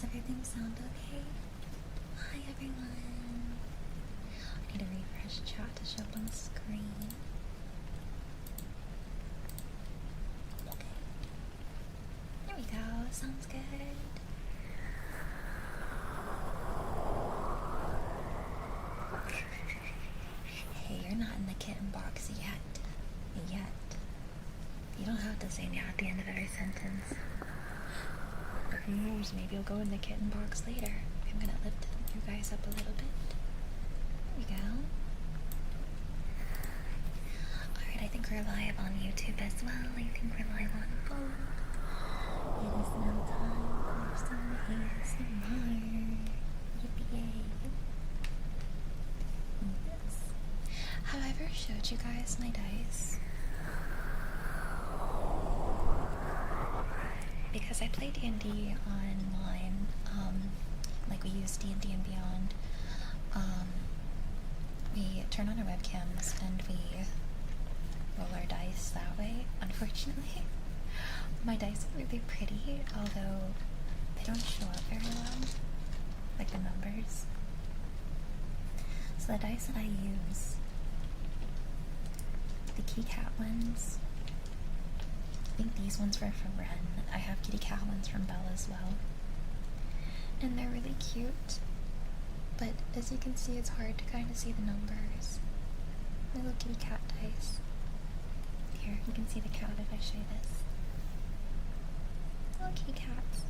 Does everything sound okay? Hi everyone. I need to refresh chat to show up on the screen. Okay. There we go. Sounds good. Hey, you're not in the kitten box yet. You don't have to say yeah at the end of every sentence. But who knows, maybe you'll go in the kitten box later. I'm gonna lift you guys up a little bit. There we go. Alright, I think we're live on YouTube as well. I think we're live on both. It is now time for some ASMR. Yippee-yay. Yes. Have I ever showed you guys my dice? Because I play D&D online, like we use D&D and Beyond. We turn on our webcams and we roll our dice that way. Unfortunately, my dice are really pretty, although they don't show up very well, like the numbers. So the dice that I use, the kitty cat ones, I think these ones were from Ren. I have kitty cat ones from Belle as well. And they're really cute. But as you can see, it's hard to kind of see the numbers. My little kitty cat dice. Here, you can see the cat if I show you this. Little kitty cats.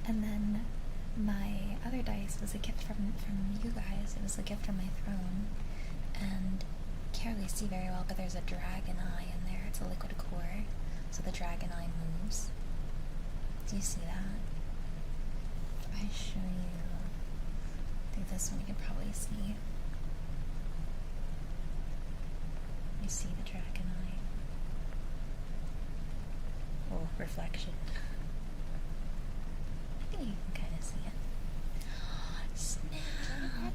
And then my other dice was a gift from you guys. It was a gift from my throne. And you can't really see very well, but there's a dragon eye in there. It's a liquid core, so the dragon eye moves. Do you see that? If I show you through this one, you can probably see. You see the dragon eye. Oh, reflection. I think you can kind of see it. Snap!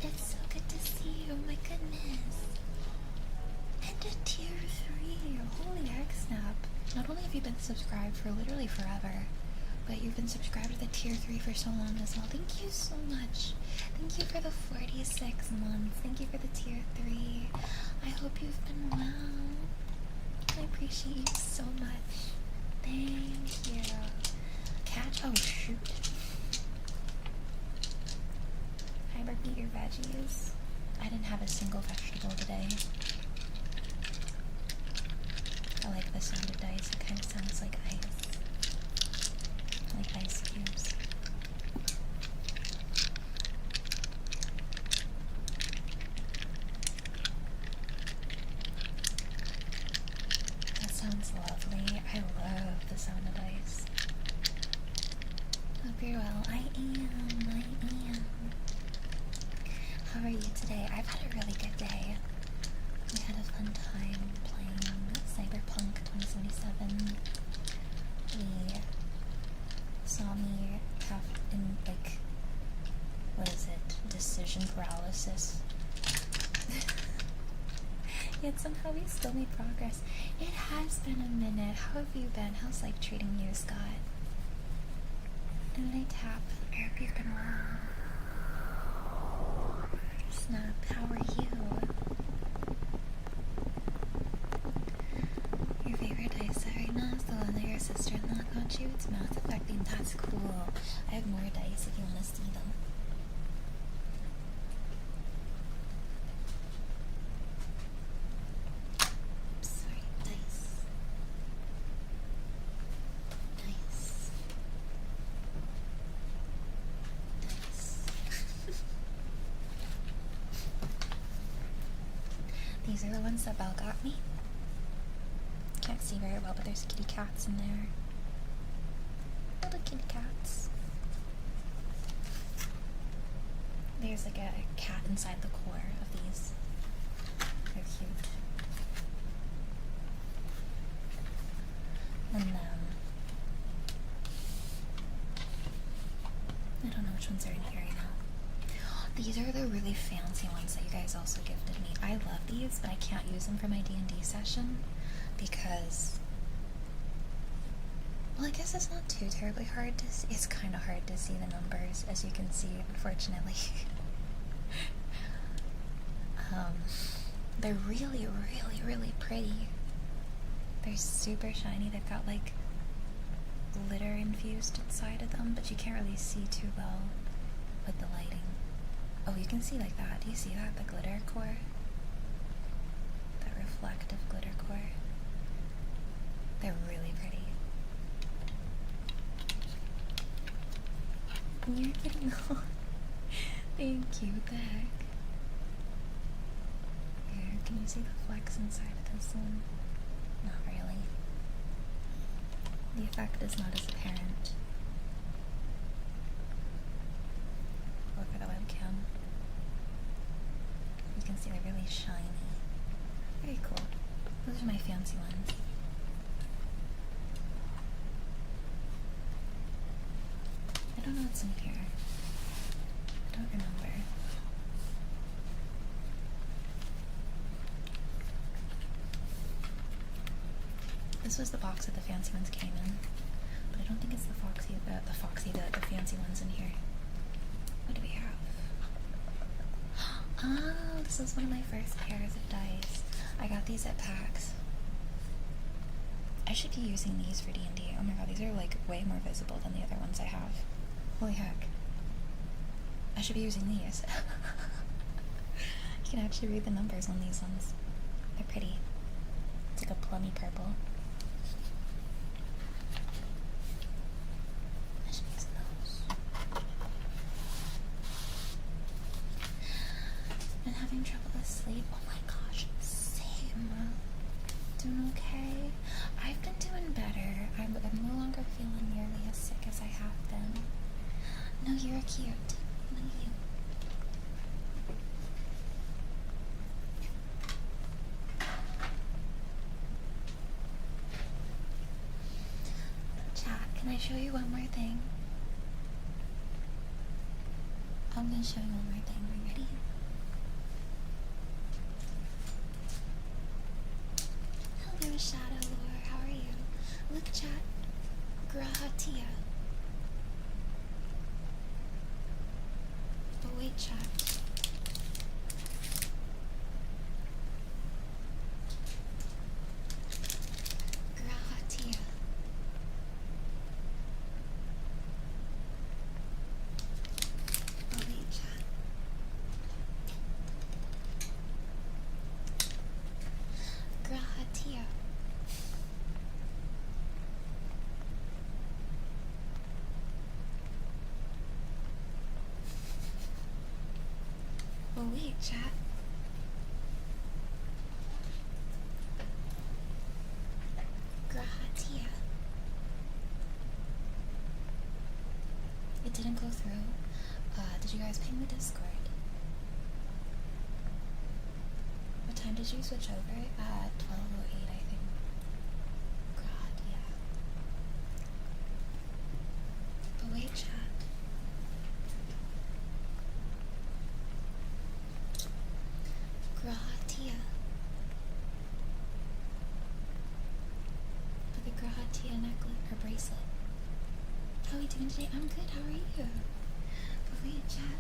It's so good to see you, my goodness. And a tier 3. Holy heck, Snap. Not only have you been subscribed for literally forever, but you've been subscribed to the tier 3 for so long as well. Thank you so much. Thank you for the 46 months. Thank you for the tier 3. I hope you've been well. I appreciate you so much. Thank you. Catch. Oh, shoot. Eat your veggies. I didn't have a single vegetable today. I like the sound of dice. It kind of sounds like ice. Like ice cubes. That sounds lovely. I love the sound of dice. Hope you're well. I am. How are you today? I've had a really good day. We had a fun time playing Cyberpunk 2077. We saw me have, decision paralysis. Yet somehow we still made progress. It has been a minute. How have you been? How's life treating you, Scott? And then I tap. I hope you've been well. Snap, how are you? Your favorite dice set right now is the one that your sister-in-law got you? It's Mass Effect themed. That's cool. I have more dice if you want to see them. Sorry, dice. These are the ones that Belle got me. Can't see very well, but there's kitty cats in there. Little kitty cats. There's like a cat inside the core of these. They're cute. And I don't know which ones are in here right now. These are the really fancy ones that you guys also gifted me. I love these, but I can't use them for my D&D session. because, well, I guess it's not too terribly hard to see. It's kind of hard to see the numbers, as you can see, unfortunately. They're really, really, really pretty. They're super shiny. They've got like glitter infused inside of them, but you can't really see too well with the lighting. Oh, you can see like that. Do you see that? The glitter core? That reflective glitter core. They're really pretty. You're getting old. Thank you, what the heck? Here, can you see the flecks inside of this one? Not really. The effect is not as apparent over the webcam. You can see they're really shiny. Very cool. Those are my fancy ones. I don't know what's in here. I don't remember. This was the box that the fancy ones came in, but I don't think it's the fancy ones in here. What do we have? Oh, this was one of my first pairs of dice. I got these at PAX. I should be using these for D&D. Oh my god, these are like way more visible than the other ones I have. Holy heck. I should be using these. You can actually read the numbers on these ones. They're pretty. It's like a plummy purple. I should be using those. And having trouble with sleep. Oh my gosh, same. Doing okay. I've been doing better. I'm no longer feeling nearly as sick as I have been. No, you're cute. No, you. Chat, can I show you one more thing? I'm gonna show you one more thing. Are you ready? Hello, Shadow Lore. How are you? Look, chat. Grahatia. Oh, wait, chat. Grahatia. Oh, wait, chat. Grahatia. Oh wait, chat. Grahatia. It didn't go through. Did you guys ping the Discord? What time did you switch over? 12:08, I think. God, yeah. Oh wait, chat. Grahatia. For the Grahatia necklet or bracelet. How are we doing today? I'm good, how are you? But wait, chat.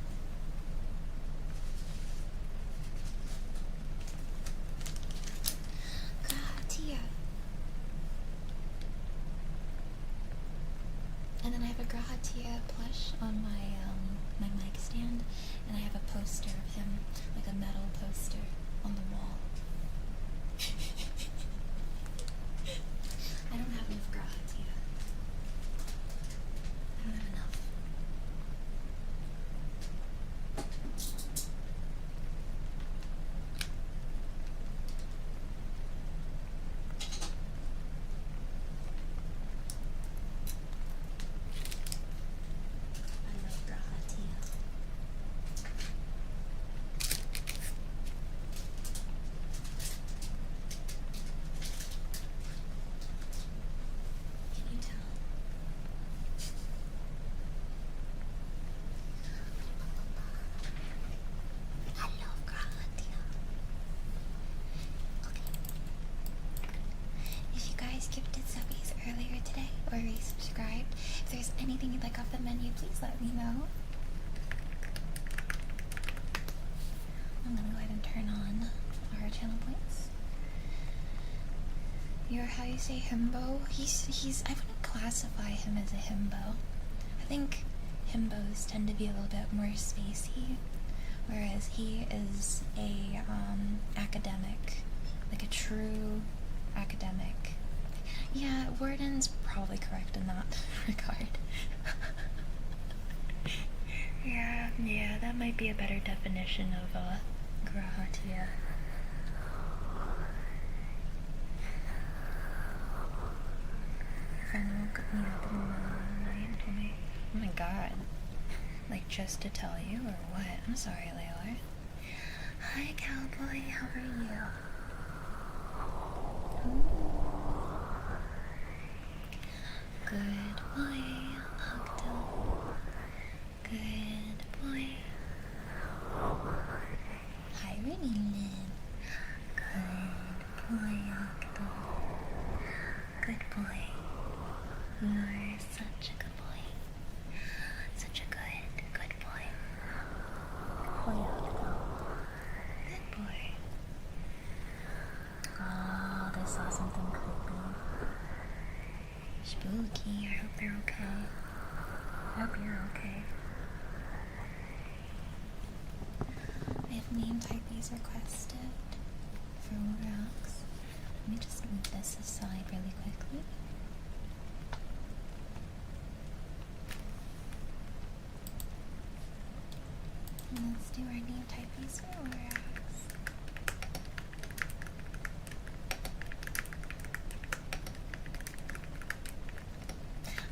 Grahatia. And then I have a Grahatia plush on my my mic stand, and I have a poster of him, like a metal poster, on the wall. I don't have enough Grahatia. I don't have enough. I love Grahatia. anything you'd like off the menu, please let me know. I'm gonna go ahead and turn on our channel points. You're how you say himbo? He's I wouldn't classify him as a himbo. I think himbos tend to be a little bit more spacey, whereas he is a academic, like a true academic. Yeah, Warden's probably correct in that regard. Yeah, that might be a better definition of Grahatia. Friend woke me up in the middle of the night and told me, oh my god, like just to tell you or what? I'm sorry, Layla. Hi, cowboy, how are you? Good boy, Octo. Good boy. Hi, Renee. Good boy, Octo. Good boy. You're such a good boy. Such a good boy. Boy, Octo. Good boy. Oh, they saw something creepy. Spooky. I hope they're okay. I hope you're okay. I have name types requested for rocks. Let me just move this aside really quickly. And let's do our name types for rocks.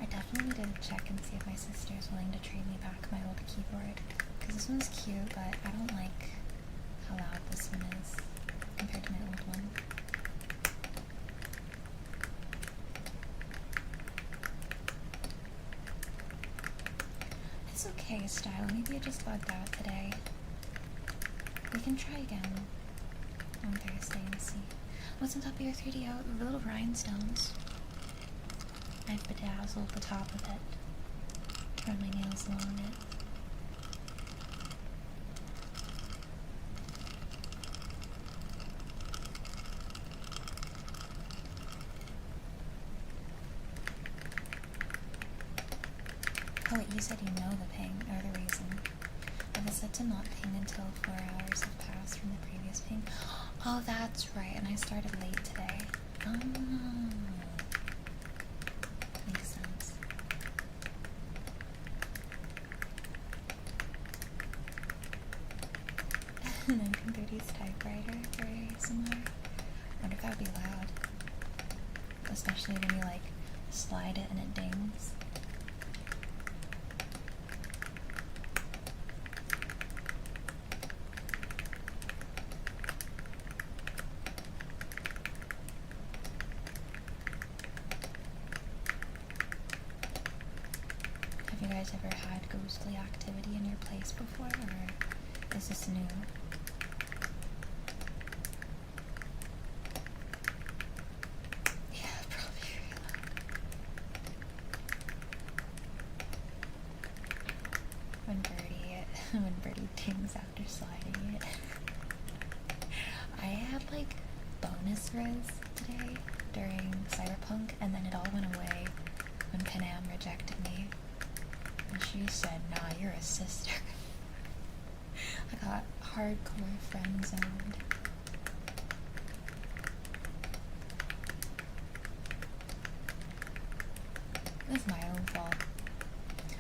I definitely need to check and see if my sister is willing to trade me back my old keyboard. Because this one's cute, but I don't like how loud this one is compared to my old one. It's okay, Style. Maybe it just bugged out today. We can try again on Thursday and see. What's on top of your 3D out? The little rhinestones. I've bedazzled the top of it. Turn my nails along it. Oh wait, you said you know the ping, or the reason. I was said to not ping until 4 hours have passed from the previous ping. Oh, that's right, and I started late today. Oh. Makes sense. And then 1930s typewriter for ASMR. I wonder if that would be loud. Especially when you like slide it and it dings. Have you guys ever had ghostly activity in your place before, or is this new? Yeah, probably real. When Birdie dings after sliding it. I had like bonus riz today during Cyberpunk, and then it all went away when Panam rejected me. And she said, nah, you're a sister. I got hardcore friend zoned. It was my own fault.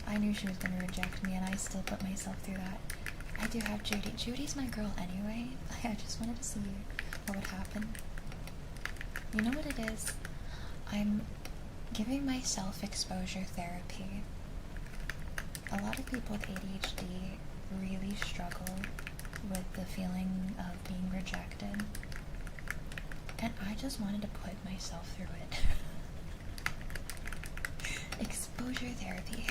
I knew she was going to reject me, and I still put myself through that. I do have Judy. Judy's my girl anyway. I just wanted to see what would happen. You know what it is? I'm giving myself exposure therapy. A lot of people with ADHD really struggle with the feeling of being rejected. And I just wanted to put myself through it. Exposure therapy.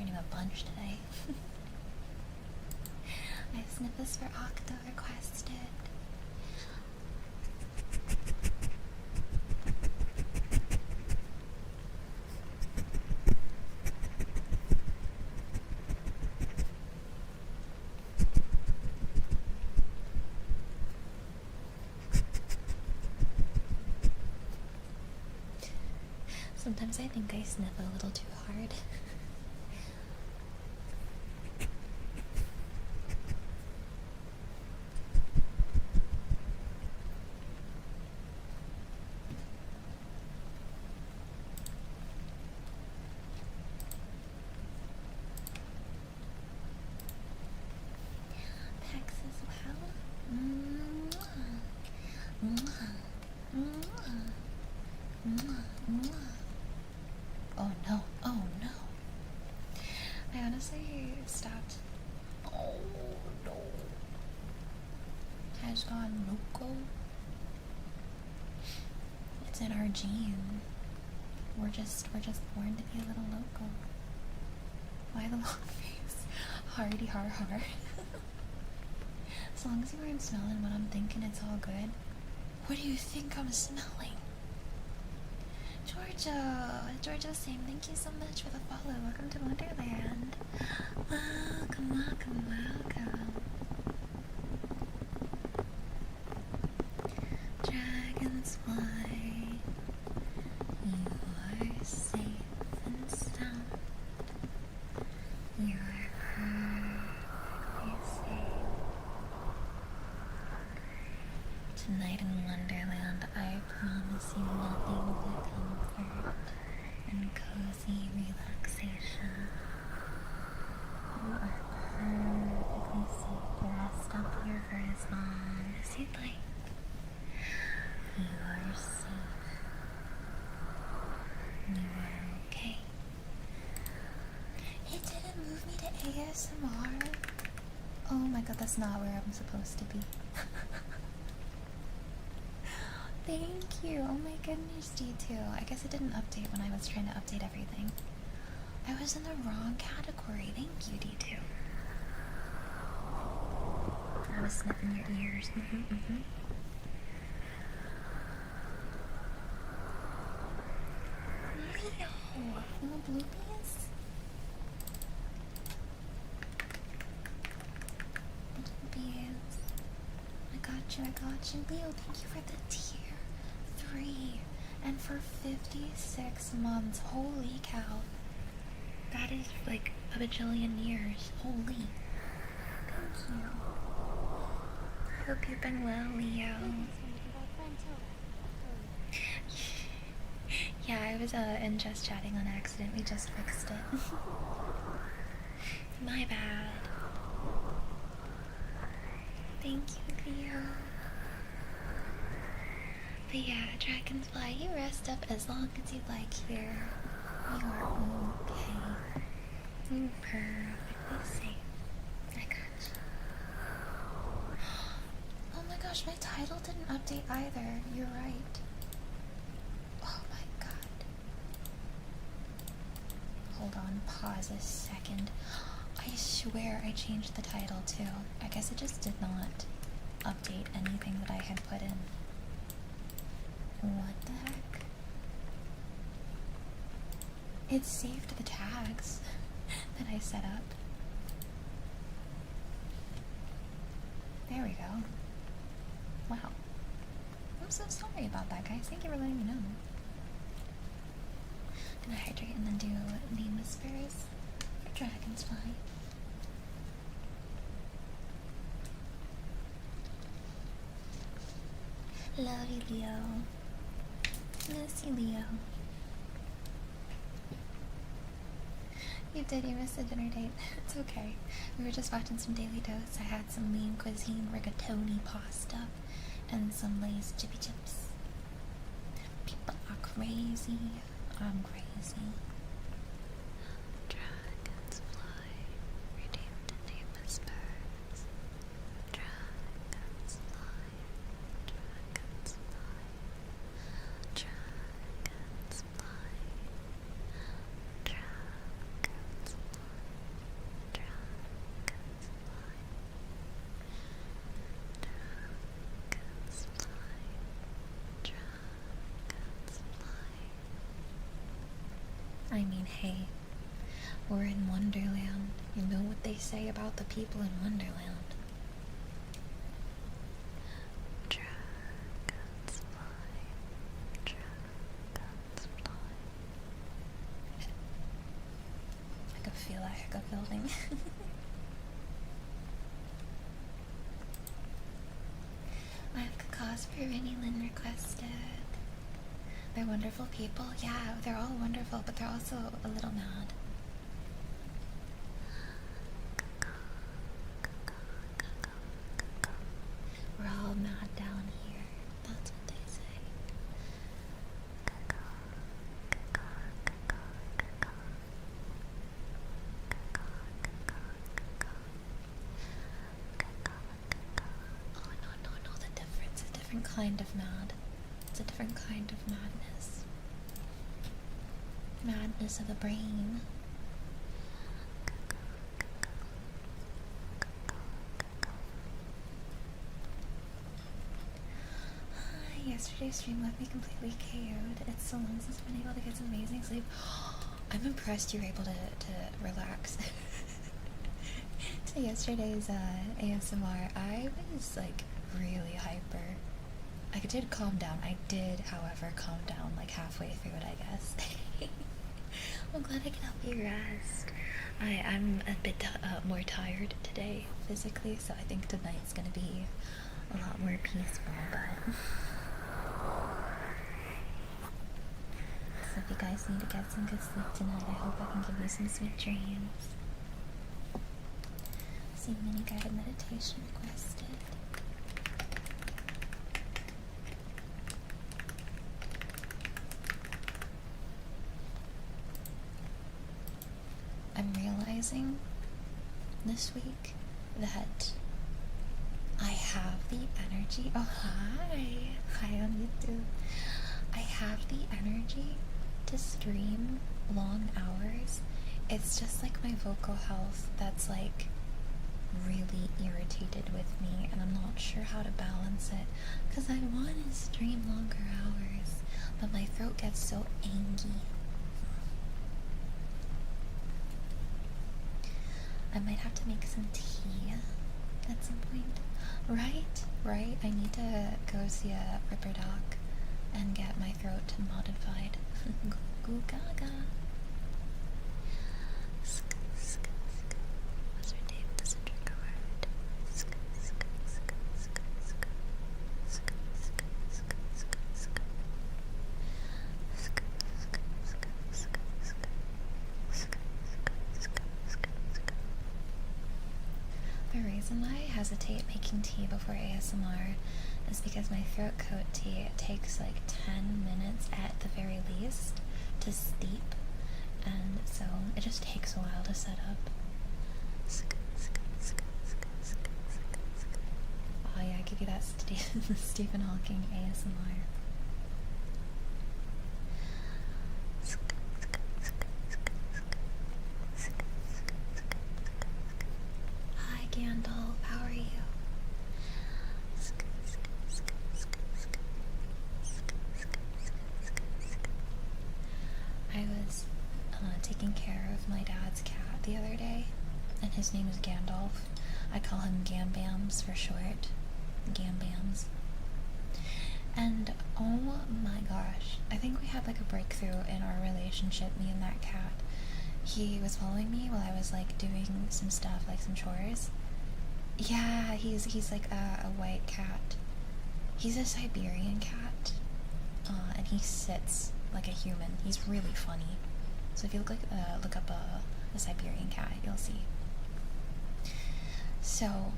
training a bunch today. I have sniffles for Octo requested. Sometimes I think I sniff a little too hard. Pax as well. Mwah. Mwah. Mwah. Mwah. Mwah. Oh no, oh no. I honestly stopped. Oh no. Has gone loco. It's in our gene. We're just born to be a little loco. Why the long face? Hardy har har. As long as you aren't smelling what I'm thinking, it's all good. What do you think I'm smelling? Georgia saying thank you so much for the follow. Welcome to Wonderland. Welcome, welcome, welcome. Dragonfly, you are safe and sound. You are perfectly safe. Tonight in Wonderland, I promise you nothing but comfort and cozy relaxation. You are perfectly safe to rest up here for as long as you'd like. You are safe. You are okay. It didn't move me to ASMR. Oh my god, that's not where I'm supposed to be. Thank you. Oh my goodness, D2. I guess it didn't update when I was trying to update everything. I was in the wrong category. Thank you, D2. I was sniffing your ears. Leo! Little bloopies? Bloopies. I got you. Leo, thank you for the tier 3. And for 56 months. Holy cow. That is like a bajillion years. Holy. Thank you. I hope you've been well, Leo. Yeah, I was in just chatting on accident. We just fixed it. My bad. Thank you, Leo. But yeah, Dragonfly, you rest up as long as you like here. You are okay. You're perfectly safe. I got you. Oh my gosh, my title didn't update either. You're right. Oh my god. Hold on, pause a second. I swear I changed the title too. I guess it just did not update anything that I had put in. What the heck? It saved the tags that I set up. There we go. Wow. I'm so sorry about that, guys. Thank you for letting me know. Gonna hydrate and then do the whispers for Dragonfly. Love you, Leo. Miss you, Leo. You did, you missed a dinner date. It's okay. We were just watching some Daily Dose. I had some lean cuisine rigatoni pasta and some Lay's chippy chips. People are crazy. I'm crazy. Dragons fly, redeemed in nameless birds. Dragons fly, dragons fly, dragons fly, dragons fly. mean, hey, we're in Wonderland. You know what they say about the people in Wonderland. Dragons fly, dragons fly. I can feel that hiccup building. I have cause for Rennie Lynn requested. They're wonderful people. Yeah, they're all wonderful, but they're also a little mad. We're all mad down here. That's what they say. Oh no, the difference. A different kind of mad. It's a different kind of madness. Madness of the brain. Yesterday's stream left me completely KO'd. It's so long since I've been able to get some amazing sleep. I'm impressed you were able to relax. To yesterday's ASMR, I was like really hyper. I did calm down. I did, however, calm down like halfway through it, I guess. I'm glad I can help you rest. I'm a bit more tired today physically, so I think tonight's gonna be a lot more peaceful, but so if you guys need to get some good sleep tonight, I hope I can give you some sweet dreams. See mini guided meditation requested. I'm realizing this week that I have the energy. Oh, hi on YouTube. I have the energy to stream long hours. It's just like my vocal health that's like really irritated with me, and I'm not sure how to balance it because I want to stream longer hours, but my throat gets so angy. I might have to make some tea at some point. Right? I need to go see a Ripper Doc and get my throat modified. Goo gaga. What's her name? Doesn't drink a word. The reason why I hesitate making tea before ASMR is because my throat coat tea takes like 10 minutes at the very least to steep, and so it just takes a while to set up. Oh yeah, I give you that Stephen Hawking ASMR. Hi Gandalf, how are you? I was taking care of my dad's cat the other day, and his name is Gandalf. I call him Gambams for short. Gambams. And oh my gosh, I think we had like a breakthrough in our relationship, me and that cat. He was following me while I was like doing some stuff, like some chores. Yeah, he's like a white cat. He's a Siberian cat, and he sits like a human. He's really funny. So if you look up a Siberian cat, you'll see. So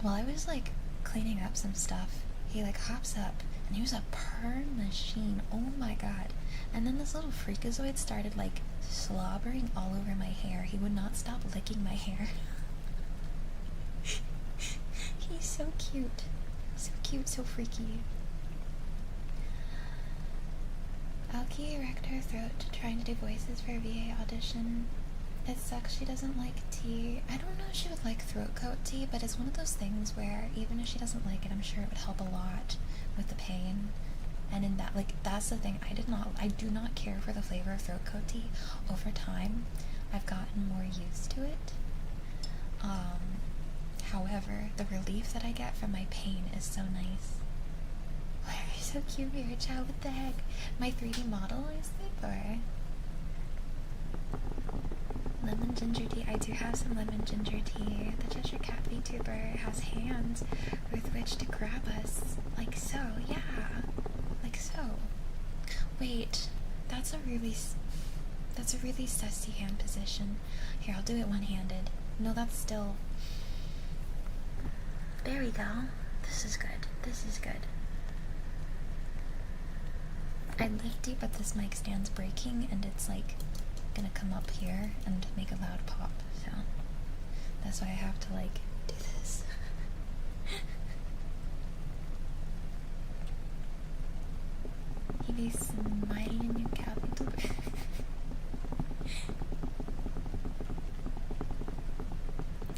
while I was like cleaning up some stuff, he like hops up, and he was a perm machine. Oh my god. And then this little freakazoid started like slobbering all over my hair. He would not stop licking my hair. He's so cute. So cute, so freaky. Alki wrecked her throat trying to do voices for a VA audition. It sucks she doesn't like tea. I don't know if she would like throat coat tea, but it's one of those things where even if she doesn't like it, I'm sure it would help a lot with the pain. And in that, like, that's the thing, I do not care for the flavor of throat coat tea. Over time, I've gotten more used to it. However, the relief that I get from my pain is so nice. Why are you so cute, Mira Chow? What the heck? My 3D model is super. Lemon ginger tea. I do have some lemon ginger tea. The Cheshire Cat Vtuber has hands with which to grab us. Like so, yeah. Like so. Wait, that's a really sussy hand position. Here, I'll do it one-handed. No, that's still... There we go. This is good. This is good. I lifted, but this mic stand's breaking, and it's like gonna come up here and make a loud pop, so that's why I have to like do this. He be smiling, you cat VTuber.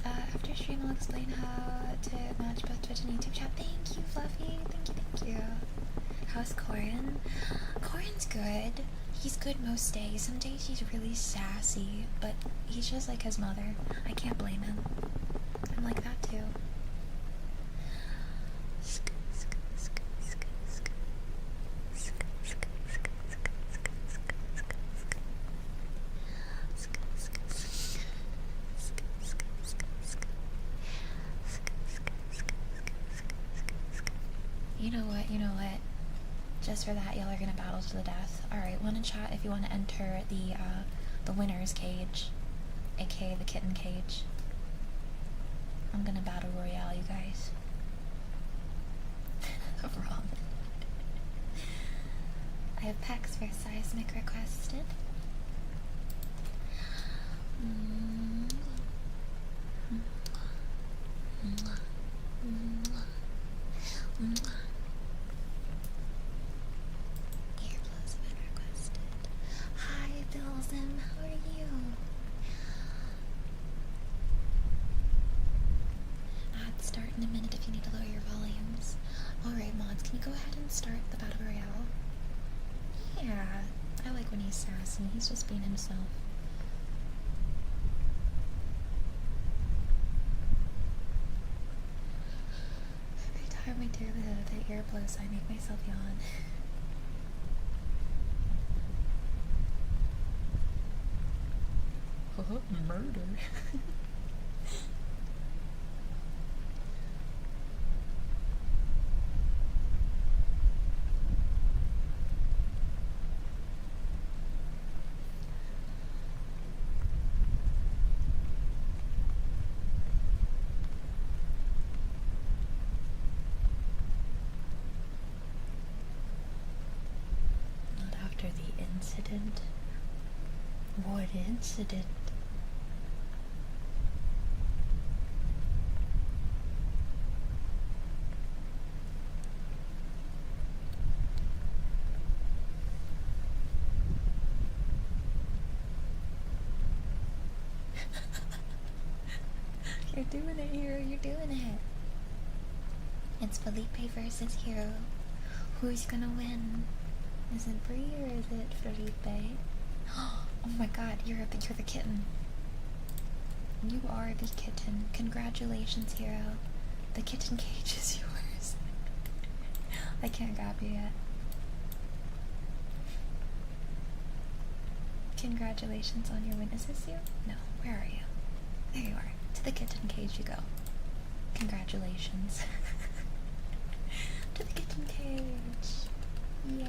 After stream, I'll explain how to match both Twitch and YouTube chat. Thank you, Fluffy. Thank you. How's Corin? Corin's good. He's good most days. Some days he's really sassy, but he's just like his mother. I can't blame him. I'm like that too. You know what? Just for that, y'all are gonna battle to the death. Alright, one in chat if you want to enter the winner's cage, aka the kitten cage. I'm gonna battle royale, you guys. Wrong. I have packs for seismic requested. Earplugs have been requested. Hi, Billsum, how are you? Ads start in a minute if you need to lower your volumes. Alright, mods, can you go ahead and start the Battle Royale? Yeah, I like when he's sassy. He's just being himself. Every time I do the earplugs, I make myself yawn. Murder. Not after the incident. What incident? You're doing it, Hero. You're doing it. It's Felipe versus Hero. Who's gonna win? Is it Bree or is it Felipe? Oh my god, you're the kitten. You are the kitten. Congratulations, Hero. The kitten cage is yours. I can't grab you yet. Congratulations on your win. Is this you? No. Where are you? There you are. To the kitten cage you go. Congratulations. To the kitten cage. Yay.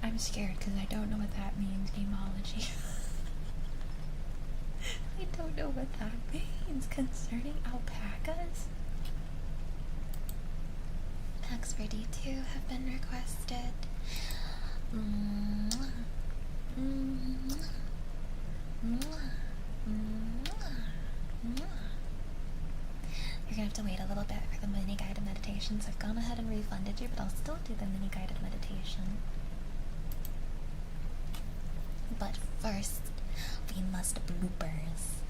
I'm scared because I don't know what that means, Gameology. I don't know what that means concerning alpacas. Packs for D2 have been requested. You're gonna have have to wait a little bit for the mini guided meditation, so I've gone ahead and refunded you, but I'll still do the mini guided meditation. But first, we must bloopers.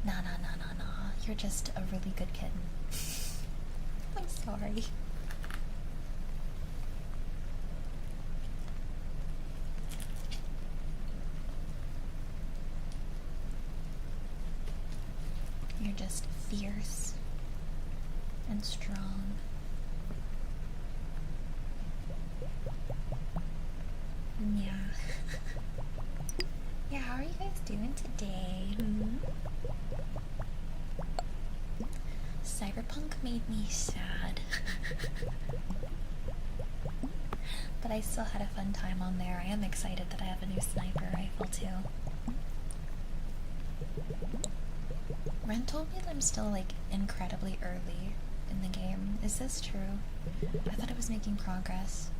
Nah. You're just a really good kitten. I'm sorry. You're just fierce and strong. Yeah. Yeah, how are you guys doing today? Cyberpunk made me sad. But I still had a fun time on there. I am excited that I have a new sniper rifle too. Ren told me that I'm still like incredibly early in the game. Is this true? I thought I was making progress.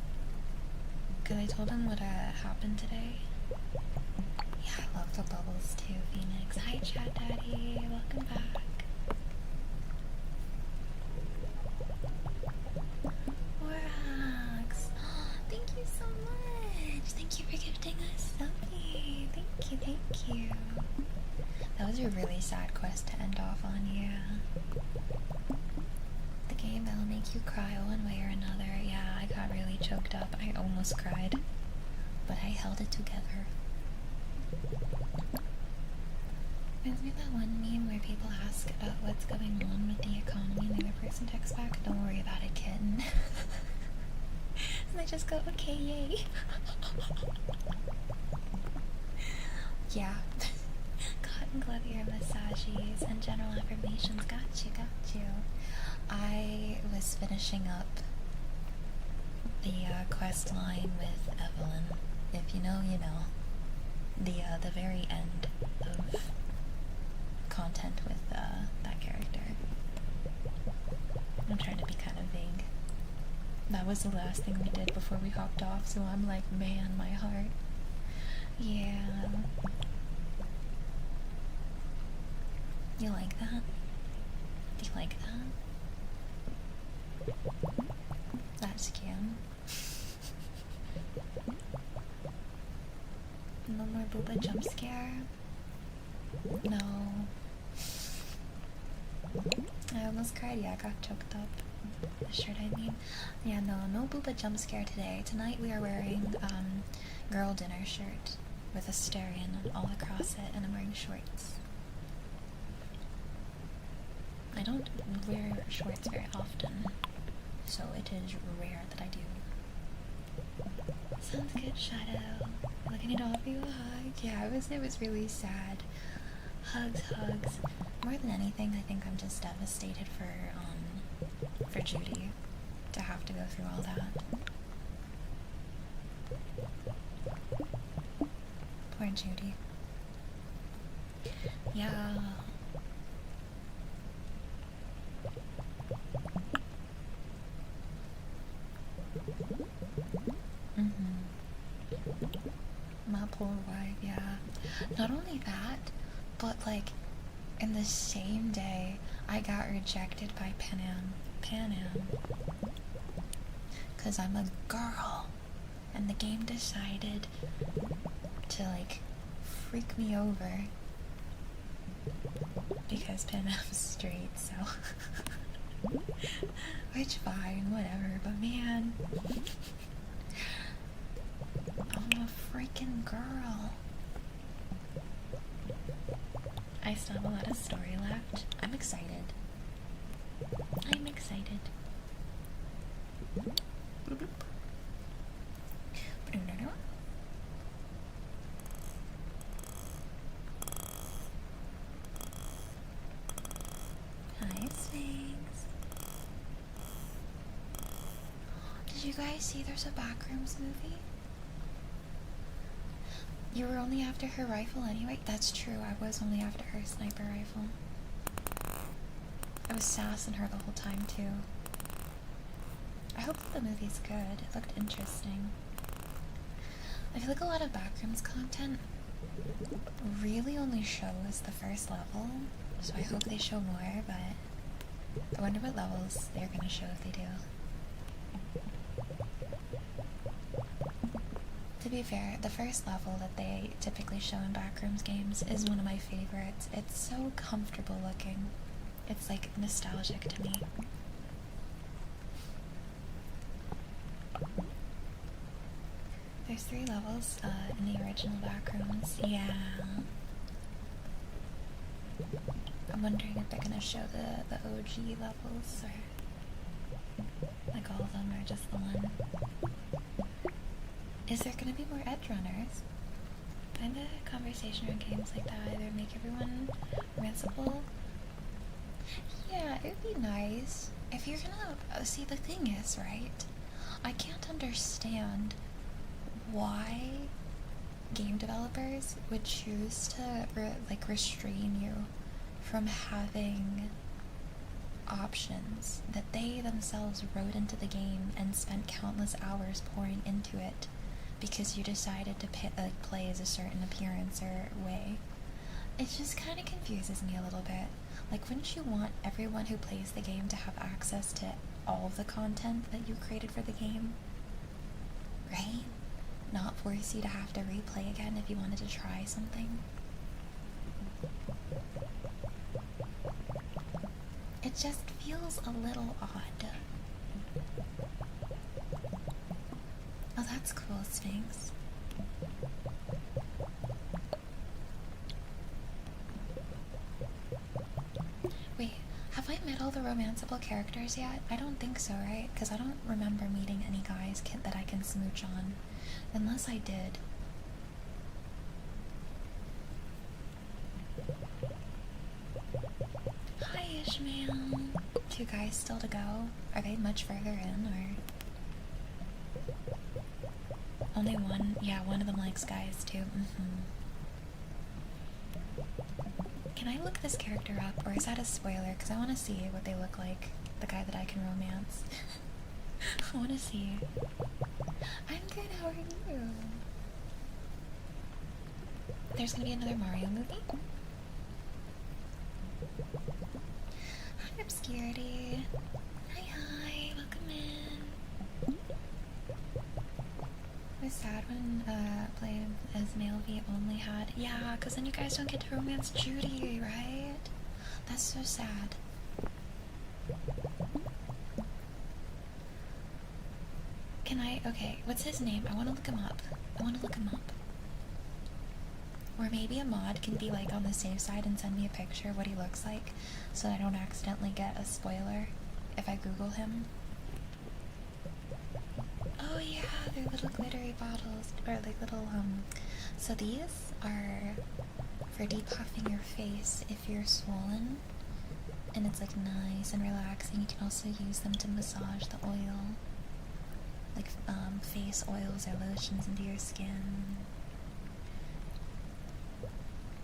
Cause I told him what happened today. Yeah, I love the bubbles too, Phoenix. Hi, Chat Daddy. Welcome back. Orax. Thank you so much. Thank you for gifting us something. Thank you. That was a really sad quest to end off on, yeah. The game that'll make you cry one way or another. Yeah, I got really choked up. I almost cried. But I held it together. Reminds me of that one meme where people ask about what's going on with the economy and the other person texts back, "Don't worry about it, kitten." And I just go, okay, yay. Yeah. Cotton glove ear massages and general affirmations. Got you. I was finishing up the quest line with Evelyn. If you know, you know. The very end of content with that character. I'm trying to be kind of vague. That was the last thing we did before we hopped off, so I'm like, man, my heart. Yeah. You like that? Do you like that? That's cute. No more booba jump scare? No. I almost cried, yeah, I got choked up. The shirt, I mean. Yeah, no booba jump scare today. Tonight we are wearing girl dinner shirt with a Asterion all across it, and I'm wearing shorts. I don't wear shorts very often, so it is rare that I do. Sounds good, Shadow. Look, I need to offer you a hug. Yeah, it was really sad. Hugs. More than anything, I think I'm just devastated for Judy to have to go through all that. Poor Judy. Yeah. My poor wife, yeah. Not only that, but like in the same day I got rejected by Pan Am. Cause I'm a girl. And the game decided to like freak me over. Because Pan Am's straight, so which fine, whatever, but man, I'm a freaking girl. I still have a lot of story left. I'm excited. Hi, Sphinx. Did you guys see there's a Backrooms movie? You were only after her rifle anyway? That's true, I was only after her sniper rifle. I was sassing her the whole time too. I hope that the movie's good. It looked interesting. I feel like a lot of Backrooms content really only shows the first level so I hope they show more, but I wonder what levels they're gonna show if they do. To be fair, the first level that they typically show in Backrooms games is one of my favorites. It's so comfortable looking. It's like nostalgic to me. There's 3 levels in the original Backrooms. Yeah. I'm wondering if they're gonna show the OG levels, or like all of them, or just the one. Is there gonna be more edge runners? Find a conversation around games like that. Either make everyone romanceable. Yeah, it would be nice. If you're gonna see, the thing is, right? I can't understand why game developers would choose to restrain you from having options that they themselves wrote into the game and spent countless hours pouring into it because you decided to play as a certain appearance or way. It just kind of confuses me a little bit. Like, wouldn't you want everyone who plays the game to have access to all of the content that you created for the game? Right? Not force you to have to replay again if you wanted to try something. It just feels a little odd. Oh, that's cool, Sphinx. Wait, have I met all the romanceable characters yet? I don't think so, right? Because I don't remember meeting any guys that I can smooch on. Unless I did. Hi, Ishmael. 2 guys still to go. Are they much further in, or...? Only one? Yeah, one of them likes guys, too. Can I look this character up, or is that a spoiler? Because I want to see what they look like. The guy that I can romance. I want to see. I'm good, how are you? There's gonna be another Mario movie? Hi, Obscurity. Hi, welcome in. It was sad when playing as male V only had. Yeah, because then you guys don't get to romance Judy, right? That's so sad. Can I? Okay, what's his name? I want to look him up. Or maybe a mod can be like on the safe side and send me a picture of what he looks like so that I don't accidentally get a spoiler if I Google him. Oh yeah, they're little glittery bottles, or like little, so these are for depuffing your face if you're swollen, and it's like nice and relaxing. You can also use them to massage the oil, like face oils or lotions into your skin.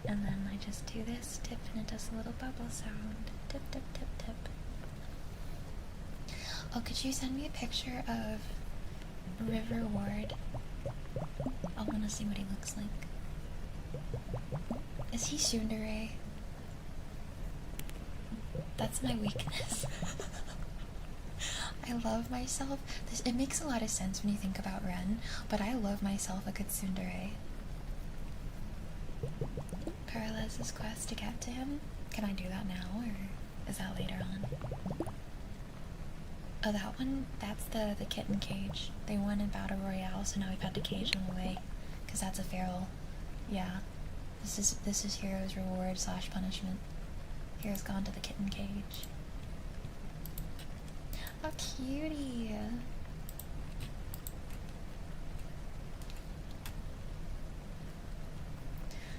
And then I just do this tip and it does a little bubble sound. Tip, tip, tip, tip. Oh, could you send me a picture of River Ward? I want to see what he looks like. Is he tsundere? That's my weakness. I love myself. It makes a lot of sense when you think about Ren, but I love myself a good tsundere. Paralez's quest to get to him? Can I do that now, or is that later on? Oh, that one? That's the kitten cage. They won in Battle Royale, so now we've had to cage them away. Because that's a feral. Yeah. This is Hero's reward / punishment. Hero's gone to the kitten cage. Oh, cutie!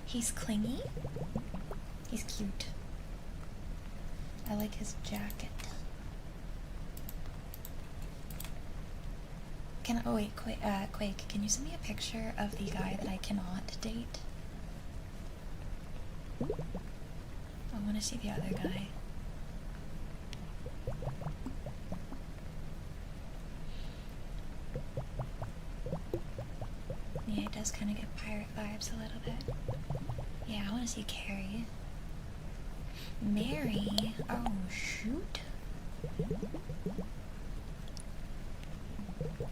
He's clingy. He's cute. I like his jacket. Oh wait, Quake, can you send me a picture of the guy that I cannot date? I want to see the other guy. Yeah, it does kind of give pirate vibes a little bit. Yeah, I want to see Carrie. Marry? Oh, shoot.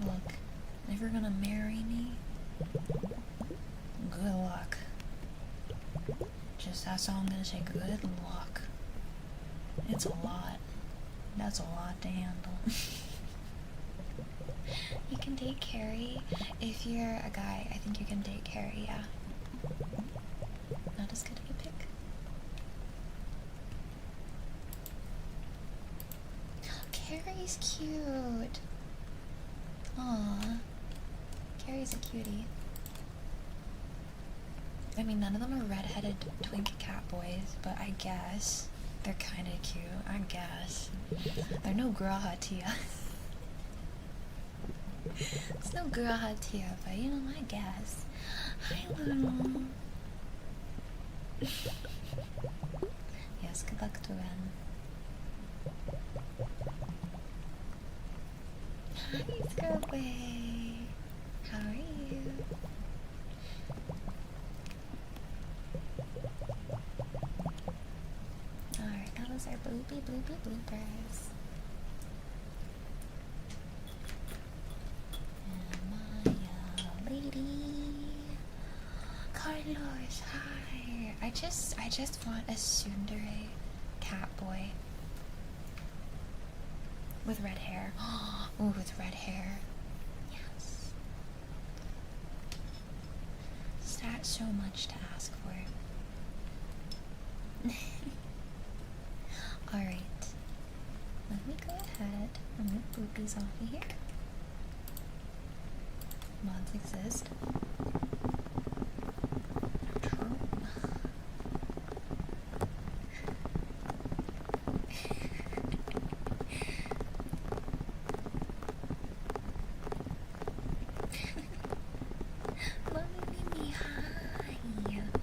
Look, if you're gonna marry me, good luck. Just that's all I'm gonna say, good luck. It's a lot. That's a lot to handle. You can date Carrie if you're a guy. I think you can date Carrie, yeah. Not as good of a pick. Carrie's cute. Aww. Carrie's a cutie. I mean, none of them are redheaded twink cat boys, but I guess they're kind of cute. I guess. They're no Grahatia. It's no Grahatia, but you know, I guess. Hi, Lulu. Yes, good luck to Ren. Hi, Scrubway. How are you? Alright, that was our bloopy bloopers. And Maya, lady. Carlos, hi. I just want a tsundere cat boy. With red hair. Ooh, with red hair. Yes. Is that so much to ask for? Alright. Let me go ahead and move boobies off of here. Mods exist. True.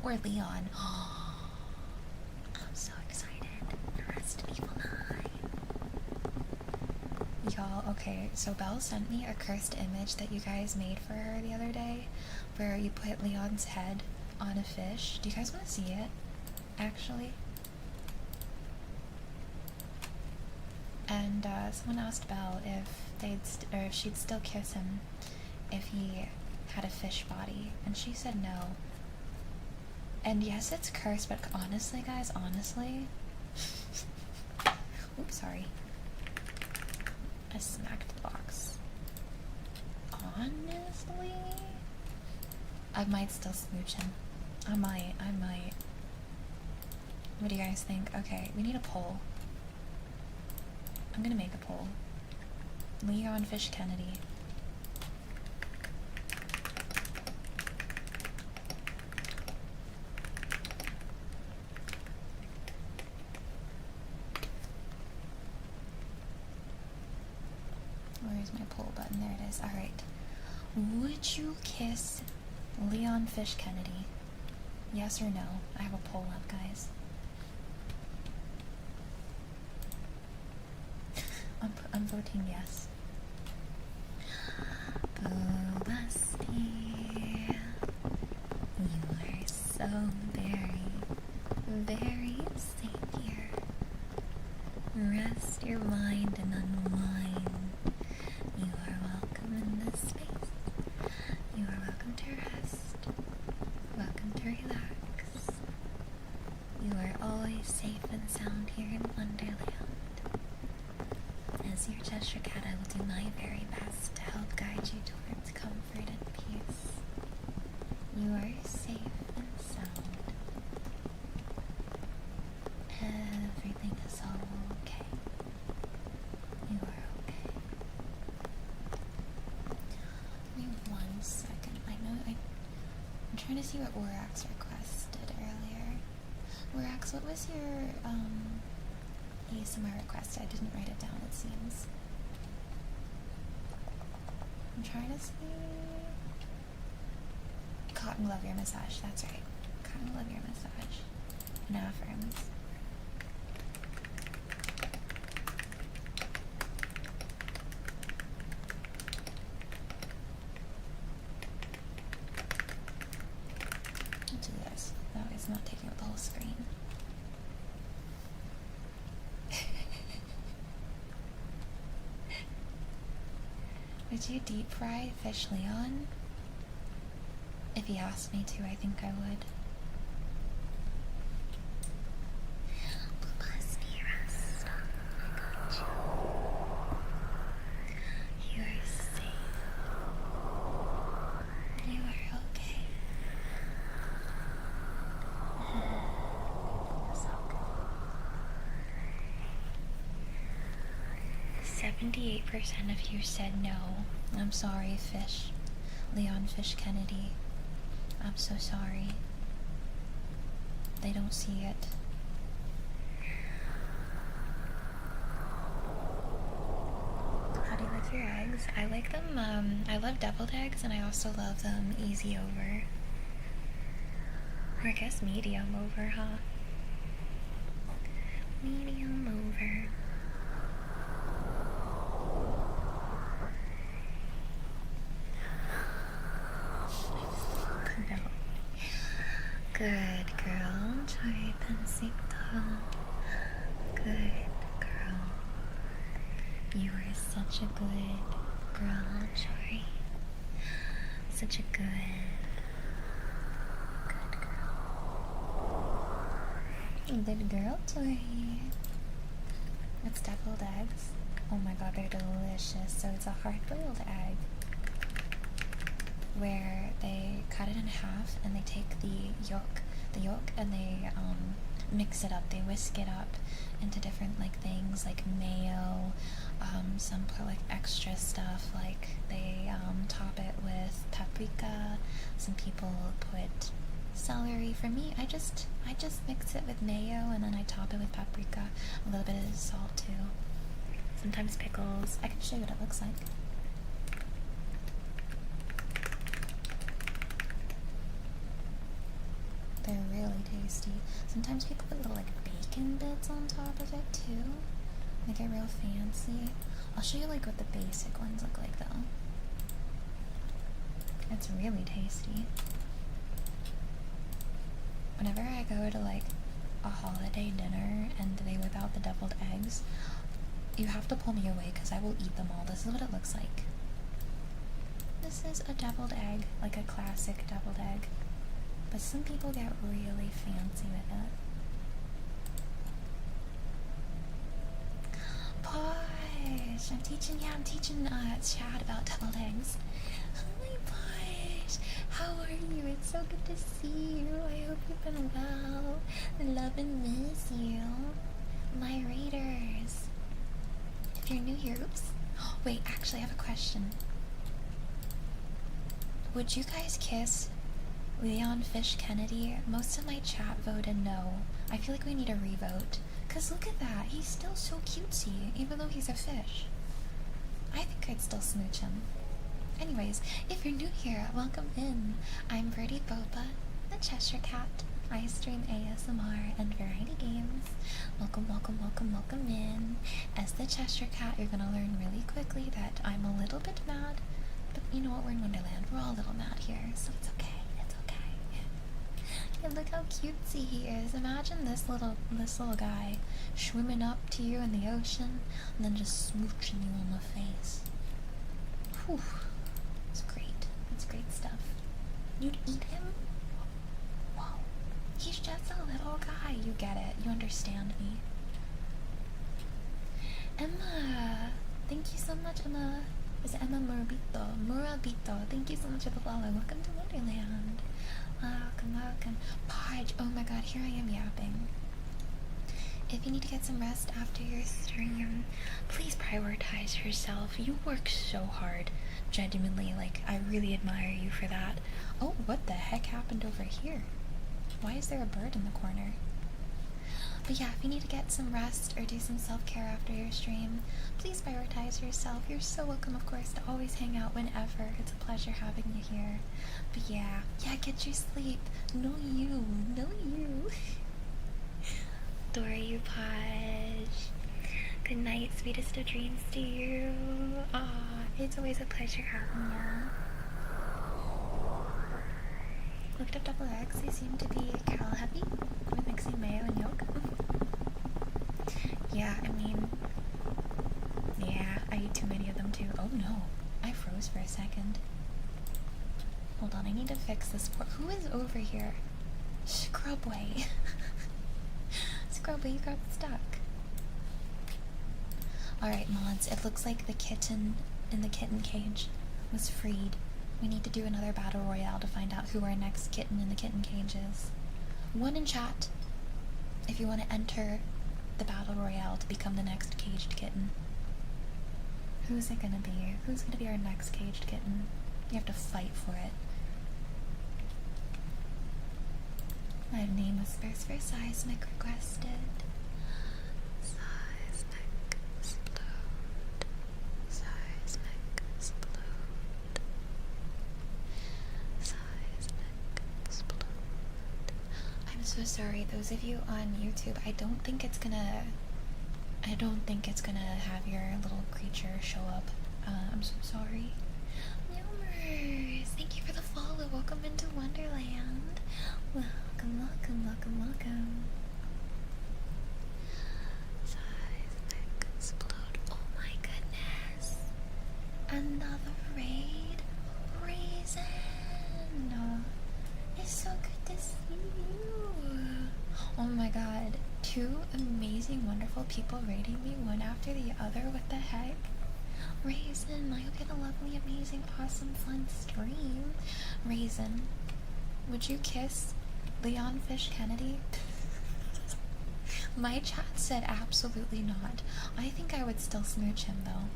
Or Leon. I'm so excited. The rest of people 9. Y'all, okay, so Belle sent me a cursed image that you guys made for her the other day where you put Leon's head on a fish. Do you guys want to see it? Actually? And someone asked Belle if she'd still kiss him if he had a fish body, and she said no. And yes, it's cursed, but honestly, guys, honestly... Oops, sorry. I smacked the box. Honestly? I might still smooch him. I might. What do you guys think? Okay, we need a poll. I'm gonna make a poll. Leon Fish Kennedy. Where's my poll button? There it is. Alright. Would you kiss Leon Fish Kennedy? Yes or no? I have a poll up, guys. I'm voting yes. Boobusty, you are so very, very safe here. Rest your mind and unwind. You are welcome in this space. You are welcome to rest. Welcome to relax. You are always safe and sound here in Wonderland. As your Cheshire Cat, I will do my very best to help guide you towards comfort and peace. You are safe and sound. Everything is okay. You are okay. Give me 1 second. I'm trying to see what Warax requested earlier. Warax, what was your ASMR request? I didn't write it down, it seems. I'm trying to see... Cotton glove ear massage, that's right. Cotton glove ear massage. And affirms. Let's do this. That way it's not taking up the whole screen. Would you deep fry fish Leon? If he asked me to, I think I would. You are safe. You are okay. So good. 78% of you said no. I'm sorry, Fish. Leon Fish Kennedy. I'm so sorry. They don't see it. How do you like your eggs? I like them, I love deviled eggs, and I also love them easy over. Or I guess medium over, huh? Medium over. No. Good girl. Joy Pensito. Good girl. You are such a good girl, Joy. Such a good girl. Good girl, Joy. It's deviled eggs. Oh my god, they're delicious. So it's a hard-boiled egg where they cut it in half and they take the yolk and they mix it up. They whisk it up into different like things like mayo. Some put like extra stuff, like they top it with paprika. Some people put celery. For me, I just mix it with mayo and then I top it with paprika, a little bit of salt too. Sometimes pickles. I can show you what it looks like. They're really tasty. Sometimes people put little like bacon bits on top of it too. They get real fancy. I'll show you like what the basic ones look like though. It's really tasty. Whenever I go to like a holiday dinner and they whip out the deviled eggs, you have to pull me away because I will eat them all. This is what it looks like. This is a deviled egg, like a classic deviled egg. But some people get really fancy with it. Posh! I'm teaching Chad about deviled eggs. Hi, Posh! How are you? It's so good to see you. I hope you've been well. I love and miss you. My raiders. If you're new here, oops. Wait, actually, I have a question. Would you guys kiss Leon Fish Kennedy? Most of my chat voted no. I feel like we need a revote. Cause look at that, he's still so cutesy, even though he's a fish. I think I'd still smooch him. Anyways, if you're new here, welcome in. I'm BirdieBoba, the Cheshire Cat. I stream ASMR and variety games. Welcome, welcome, welcome, welcome in. As the Cheshire Cat, you're gonna learn really quickly that I'm a little bit mad. But you know what, we're in Wonderland. We're all a little mad here, so it's okay. And look how cutesy he is. Imagine this little guy swimming up to you in the ocean and then just smooching you on the face. Whew. It's great. It's great stuff. You'd eat him? Whoa. He's just a little guy. You get it. You understand me. Emma. Thank you so much, Emma. Is it Emma Murabito? Murabito. Thank you so much for the follow. Welcome to Wonderland. Welcome, welcome. Podge, oh my god, here I am yapping. If you need to get some rest after your stream, please prioritize yourself. You work so hard. Genuinely, like, I really admire you for that. Oh, what the heck happened over here? Why is there a bird in the corner? But yeah, if you need to get some rest or do some self-care after your stream, please prioritize yourself. You're so welcome, of course, to always hang out whenever. It's a pleasure having you here. But yeah, get your sleep. No you. Adore you, Podge. Good night, sweetest of dreams to you. Aw, it's always a pleasure having you. Looked up double eggs. They seem to be cal heavy with mixing mayo and yolk. Yeah, I mean, yeah, I eat too many of them too. Oh no, I froze names for a second. Hold on, I need to fix this. Who is over here? Scrubway. Scrubway, you got stuck. Alright, mods, it looks like the kitten in the kitten cage was freed. We need to do another battle royale to find out who our next kitten in the kitten cage is. One in chat if you want to enter the battle royale to become the next caged kitten. Who's it gonna be? Who's gonna be our next caged kitten? You have to fight for it. My name was first for Seismic requested. Seismic explode. Seismic explode. Seismic explode. I'm so sorry, those of you on YouTube, I don't think it's gonna have your little creature show up. I'm so sorry. Yomers, thank you for the follow. Welcome into Wonderland. Welcome, welcome, welcome, welcome. Seismic explode. Oh my goodness. Another raid. Raisin. It's so good to see you. Oh my god. Two amazing, wonderful people raiding me one after the other. What the heck? Raisin, I hope you had a lovely, amazing, awesome, fun stream. Raisin, would you kiss Leon Fish Kennedy? My chat said absolutely not. I think I would still smooch him though.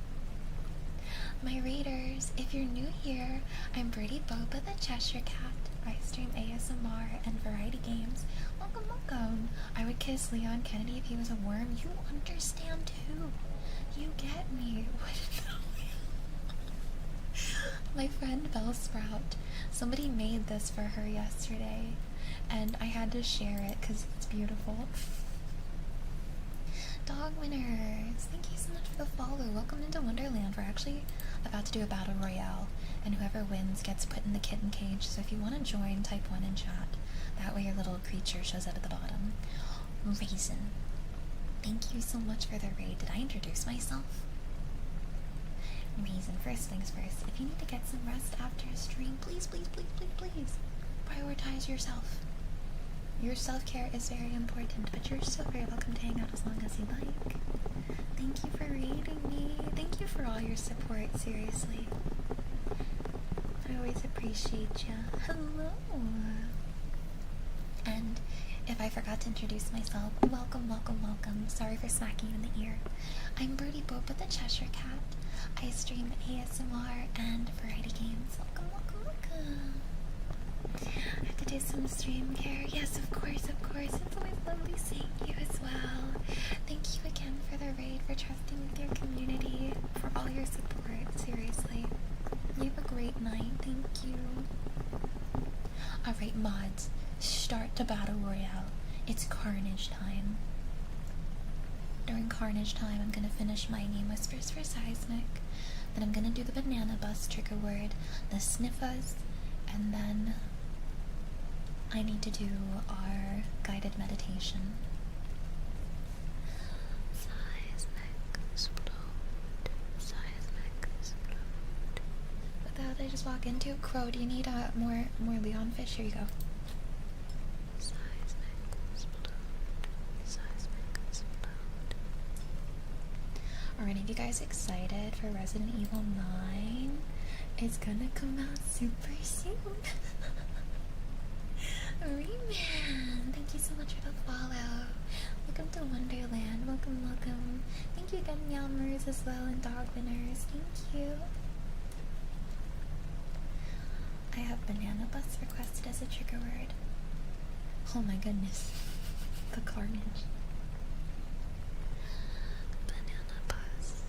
My readers, if you're new here, I'm BirdieBoba the Cheshire Cat. I stream ASMR and variety games. Welcome, welcome. I would kiss Leon Kennedy if he was a worm. You understand too. You get me. My friend Bellsprout, somebody made this for her yesterday, and I had to share it because it's beautiful. Dog winners, thank you so much for the follow. Welcome into Wonderland. We're actually about to do a battle royale, and whoever wins gets put in the kitten cage. So if you want to join, type 1 in chat. That way your little creature shows up at the bottom. Raisin, thank you so much for the raid. Did I introduce myself? Raisin, first things first, if you need to get some rest after a stream, please, please, please, please, please prioritize yourself. Your self-care is very important, but you're so very welcome to hang out as long as you like. Thank you for raiding me. Thank you for all your support, seriously. I always appreciate you. Hello. And if I forgot to introduce myself, welcome, welcome, welcome. Sorry for smacking you in the ear. I'm BirdieBoba the Cheshire Cat. I stream ASMR and variety games. Welcome, welcome, welcome. I have to do some stream care. Yes, of course, of course. It's always lovely seeing you as well. Thank you again for the raid, for trusting with your community, for all your support. Seriously. You have a great night. Thank you. Alright, mods. Start the battle royale. It's carnage time. During carnage time, I'm gonna finish my name whispers for Seismic. Then I'm gonna do the banana bus trigger word, the sniffers, and then I need to do our guided meditation. Seismic explode. Seismic explode. What the hell did I just walk into? Crow, do you need more Leon fish? Here you go. Seismic explode. Seismic explode. Are any of you guys excited for Resident Evil 9? It's gonna come out super soon. Rayman, thank you so much for the follow. Welcome to Wonderland. Welcome, welcome. Thank you again, Yalmers, as well, and dog winners. Thank you. I have banana bus requested as a trigger word. Oh my goodness. The carnage. Banana bus.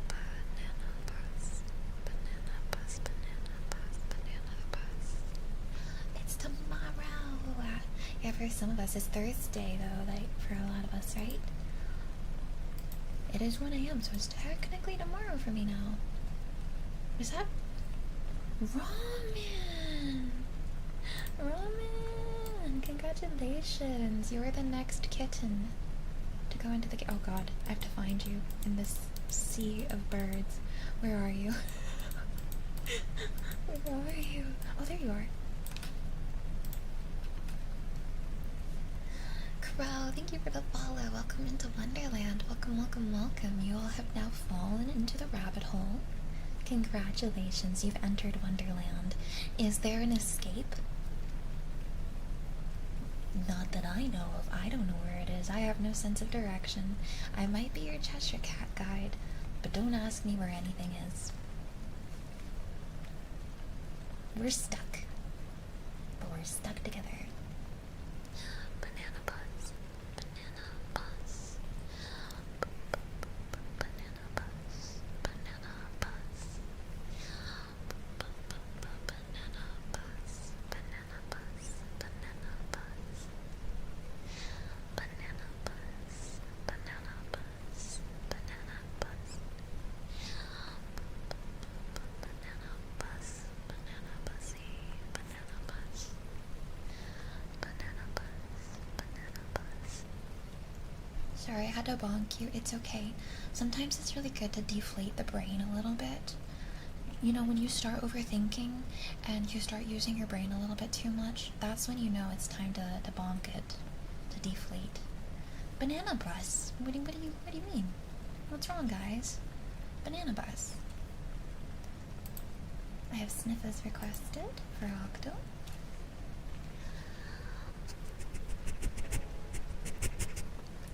Banana bus. Banana bus. Banana bus. Banana bus. It's tomorrow. Yeah, for some of us, it's Thursday, though, like, for a lot of us, right? It is 1 a.m., so it's technically tomorrow for me now. Is that... Ramen! Ramen! Congratulations! You're the next kitten to go into the... Oh god, I have to find you in this sea of birds. Where are you? Where are you? Oh, there you are. Crow, thank you for the follow. Welcome into Wonderland. Welcome, welcome, welcome. You all have now fallen into the rabbit hole. Congratulations, you've entered Wonderland. Is there an escape? Not that I know of. I don't know where it is. I have no sense of direction. I might be your Cheshire Cat guide, but don't ask me where anything is. We're stuck. But we're stuck together. Banana buzz. Banana buzz. Banana buzz. Banana buzz. Banana buzz. Banana buzz. Banana buzz. Banana buzz. Banana buzz. Banana buzz. Banana buzz. Banana buzzy. Banana buzz. Banana buzz. Banana buzz. Sorry, I had to bonk you. It's okay. Sometimes it's really good to deflate the brain a little bit. You know, when you start overthinking and you start using your brain a little bit too much, that's when you know it's time to bonk it, to deflate. Banana bus? What do you mean? What's wrong, guys? Banana bus. I have sniff as requested for Octo.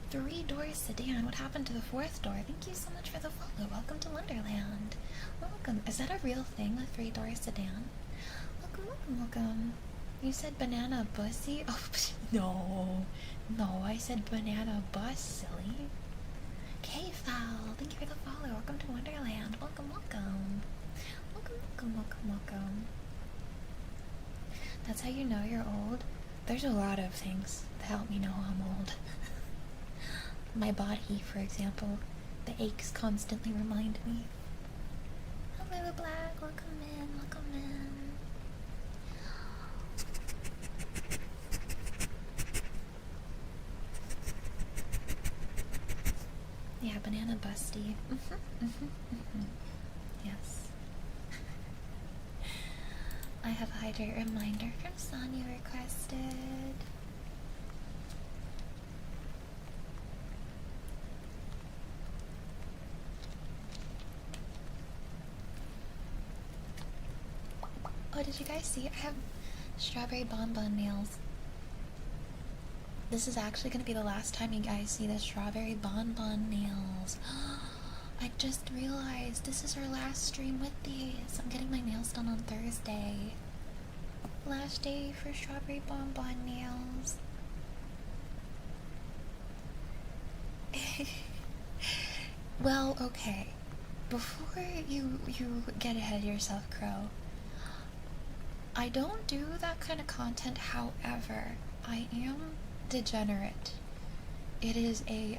Three-door sedan. What happened to the fourth door? Thank you so much for the follow. Welcome to Wonderland. Welcome. Is that a real thing, a three-door sedan? Welcome, welcome, welcome. You said banana bussy? Oh, no. No, I said banana bus, silly. K-Fowl, thank you for the follow. Welcome to Wonderland. Welcome, welcome. Welcome, welcome, welcome, welcome. That's how you know you're old? There's a lot of things that help me know I'm old. My body, for example, the aches constantly remind me. Hello, Black. Welcome in. Welcome in. Yeah, banana busty. Yes. I have a hydrate reminder from Sonia requested. Oh, did you guys see? I have strawberry bonbon nails. This is actually going to be the last time you guys see the strawberry bonbon nails. I just realized this is our last stream with these. I'm getting my nails done on Thursday. Last day for strawberry bonbon nails. Well, okay. Before you get ahead of yourself, Crow, I don't do that kind of content. However, I am degenerate. It is a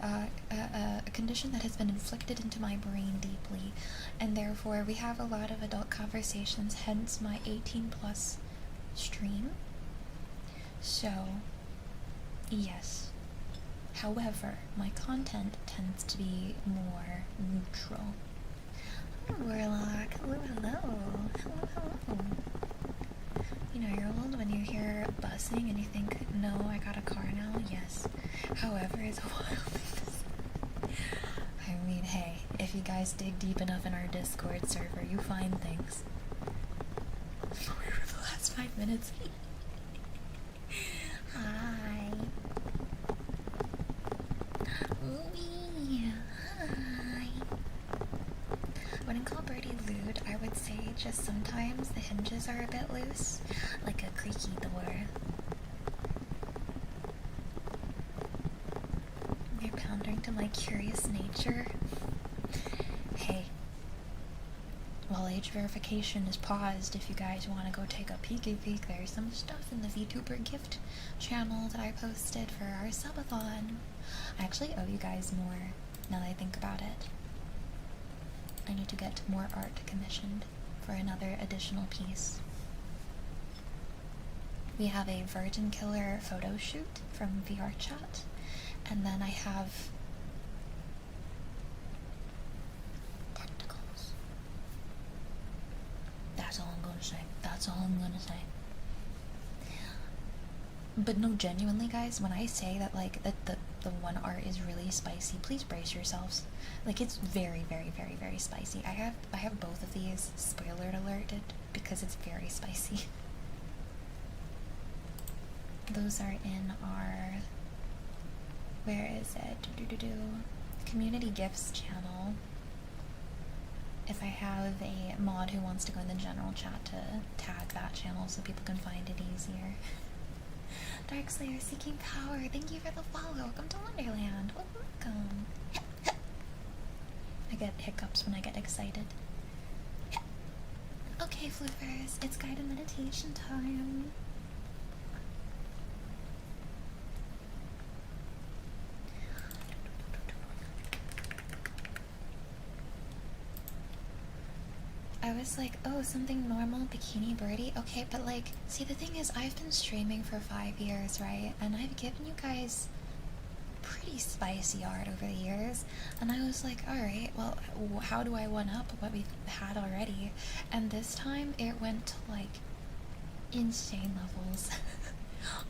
condition that has been inflicted into my brain deeply, and therefore we have a lot of adult conversations, hence my 18+ stream. So, yes. However, my content tends to be more neutral. Hello, Warlock. Hello, hello. Hello, hello. You know, you're old when you hear buzzing and you think, no, I got a car now. Yes. However, it's a while. I mean, hey, if you guys dig deep enough in our Discord server, you find things. For the last 5 minutes. Hi. Ooh, hi. Wouldn't call Birdie lewd. I would say just sometimes the hinges are a bit loose, like a creaky door. You're pandering to my curious nature. Hey, while age verification is paused, if you guys want to go take a peeky peek, there's some stuff in the VTuber gift channel that I posted for our subathon. I actually owe you guys more, now that I think about it. I need to get more art commissioned for another additional piece. We have a Virgin Killer photo shoot from VR Chat, and then I have tentacles. That gonna say. That's all I'm gonna say. But no, genuinely, guys, when I say that, like, the one art is really spicy, please brace yourselves. Like, it's very, very, very, very spicy. I have both of these, spoiler alerted, because it's very spicy. Those are in our, where is it? Community gifts channel. If I have a mod who wants to go in the general chat to tag that channel so people can find it easier. Darkslayer seeking power, thank you for the follow. Welcome to Wonderland. Welcome. I get hiccups when I get excited. Okay, Floofers, it's guided meditation time. I was like, oh, something normal, bikini birdie. Okay, but like, see, the thing is, I've been streaming for 5 years, right? And I've given you guys pretty spicy art over the years. And I was like, alright, well, how do I one up what we've had already? And this time, it went to like insane levels.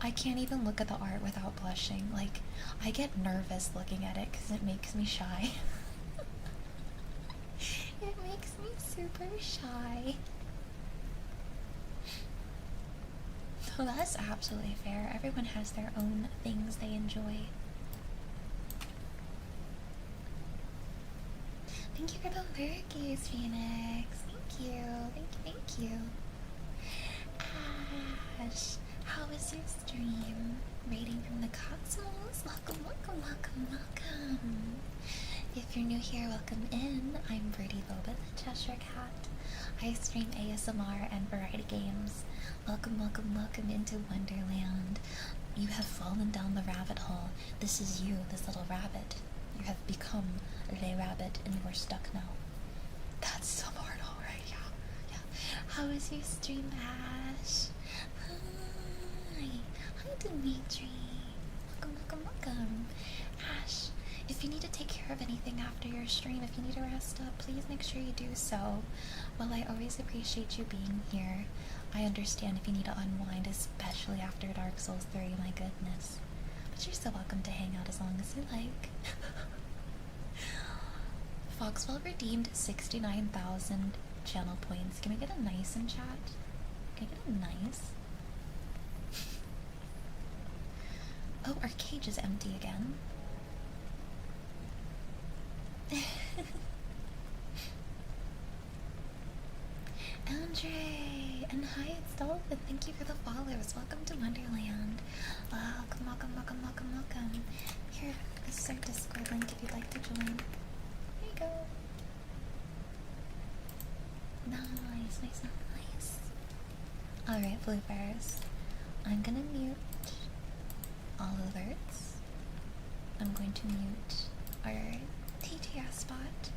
I can't even look at the art without blushing. Like, I get nervous looking at it because it makes me shy. It makes me super shy. So that's absolutely fair. Everyone has their own things they enjoy. Thank you for the lurkies, Phoenix. Thank you. Thank you. Ash, how was your stream? Rating from the cosmos. Welcome, welcome, welcome, welcome. If you're new here, welcome in. I'm BirdieBoba, the Cheshire Cat. I stream ASMR and variety games. Welcome, welcome, welcome into Wonderland. You have fallen down the rabbit hole. This is you, this little rabbit. You have become a rabbit and you are stuck now. That's some art, alright, yeah. How is your stream, Ash? Hi, Dimitri. Welcome, welcome. Ash, if you need to take care of anything after your stream, if you need to rest up, please make sure you do so. Well, I always appreciate you being here. I understand if you need to unwind, especially after Dark Souls 3, my goodness. But you're still welcome to hang out as long as you like. Foxwell redeemed 69,000 channel points. Can we get a nice in chat? Can I get a nice? Oh, our cage is empty again. Andre! And hi, it's Dolphin. Thank you for the follows. Welcome to Wonderland. Welcome, welcome, welcome, welcome, welcome. Here, this is our Discord link if you'd like to join. There you go. Nice, nice, nice. Alright, Floofers. I'm gonna mute all alerts. I'm going to mute our TTS spot.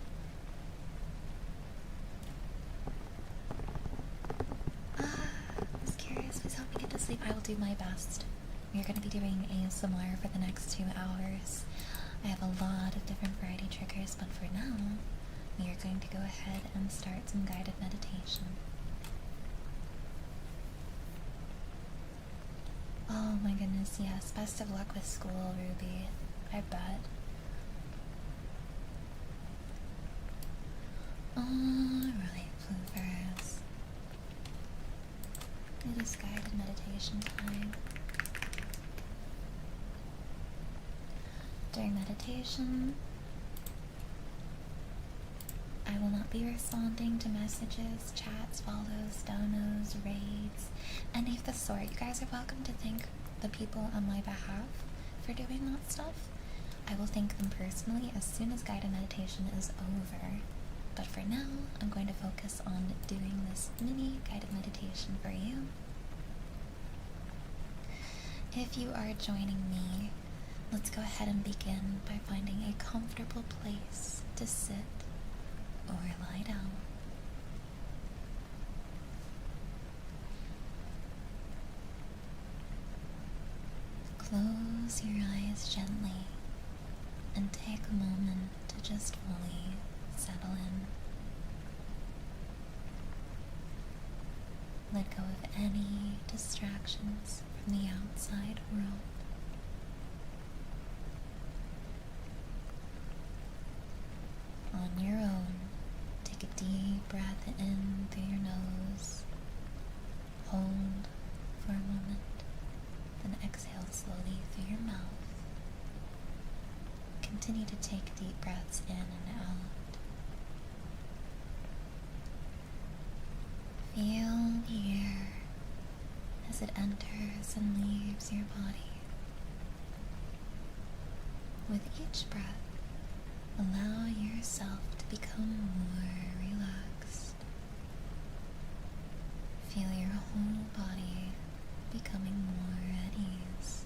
I was curious. Please help me get to sleep. I will do my best. We are going to be doing ASMR for the next 2 hours. I have a lot of different variety triggers, but for now, we are going to go ahead and start some guided meditation. Oh my goodness, yes. Best of luck with school, Ruby. I bet. Alright, Floofers. It is guided meditation time. During meditation, I will not be responding to messages, chats, follows, donos, raids, any of the sort. You guys are welcome to thank the people on my behalf for doing that stuff. I will thank them personally as soon as guided meditation is over. But for now, I'm going to focus on doing this mini guided meditation for you. If you are joining me, let's go ahead and begin by finding a comfortable place to sit or lie down. Close your eyes gently and take a moment to just fully settle in. Let go of any distractions from the outside world. On your own, take a deep breath in through your nose. Hold for a moment, then exhale slowly through your mouth. Continue to take deep breaths in and out. Feel the air as it enters and leaves your body. With each breath, allow yourself to become more relaxed. Feel your whole body becoming more at ease.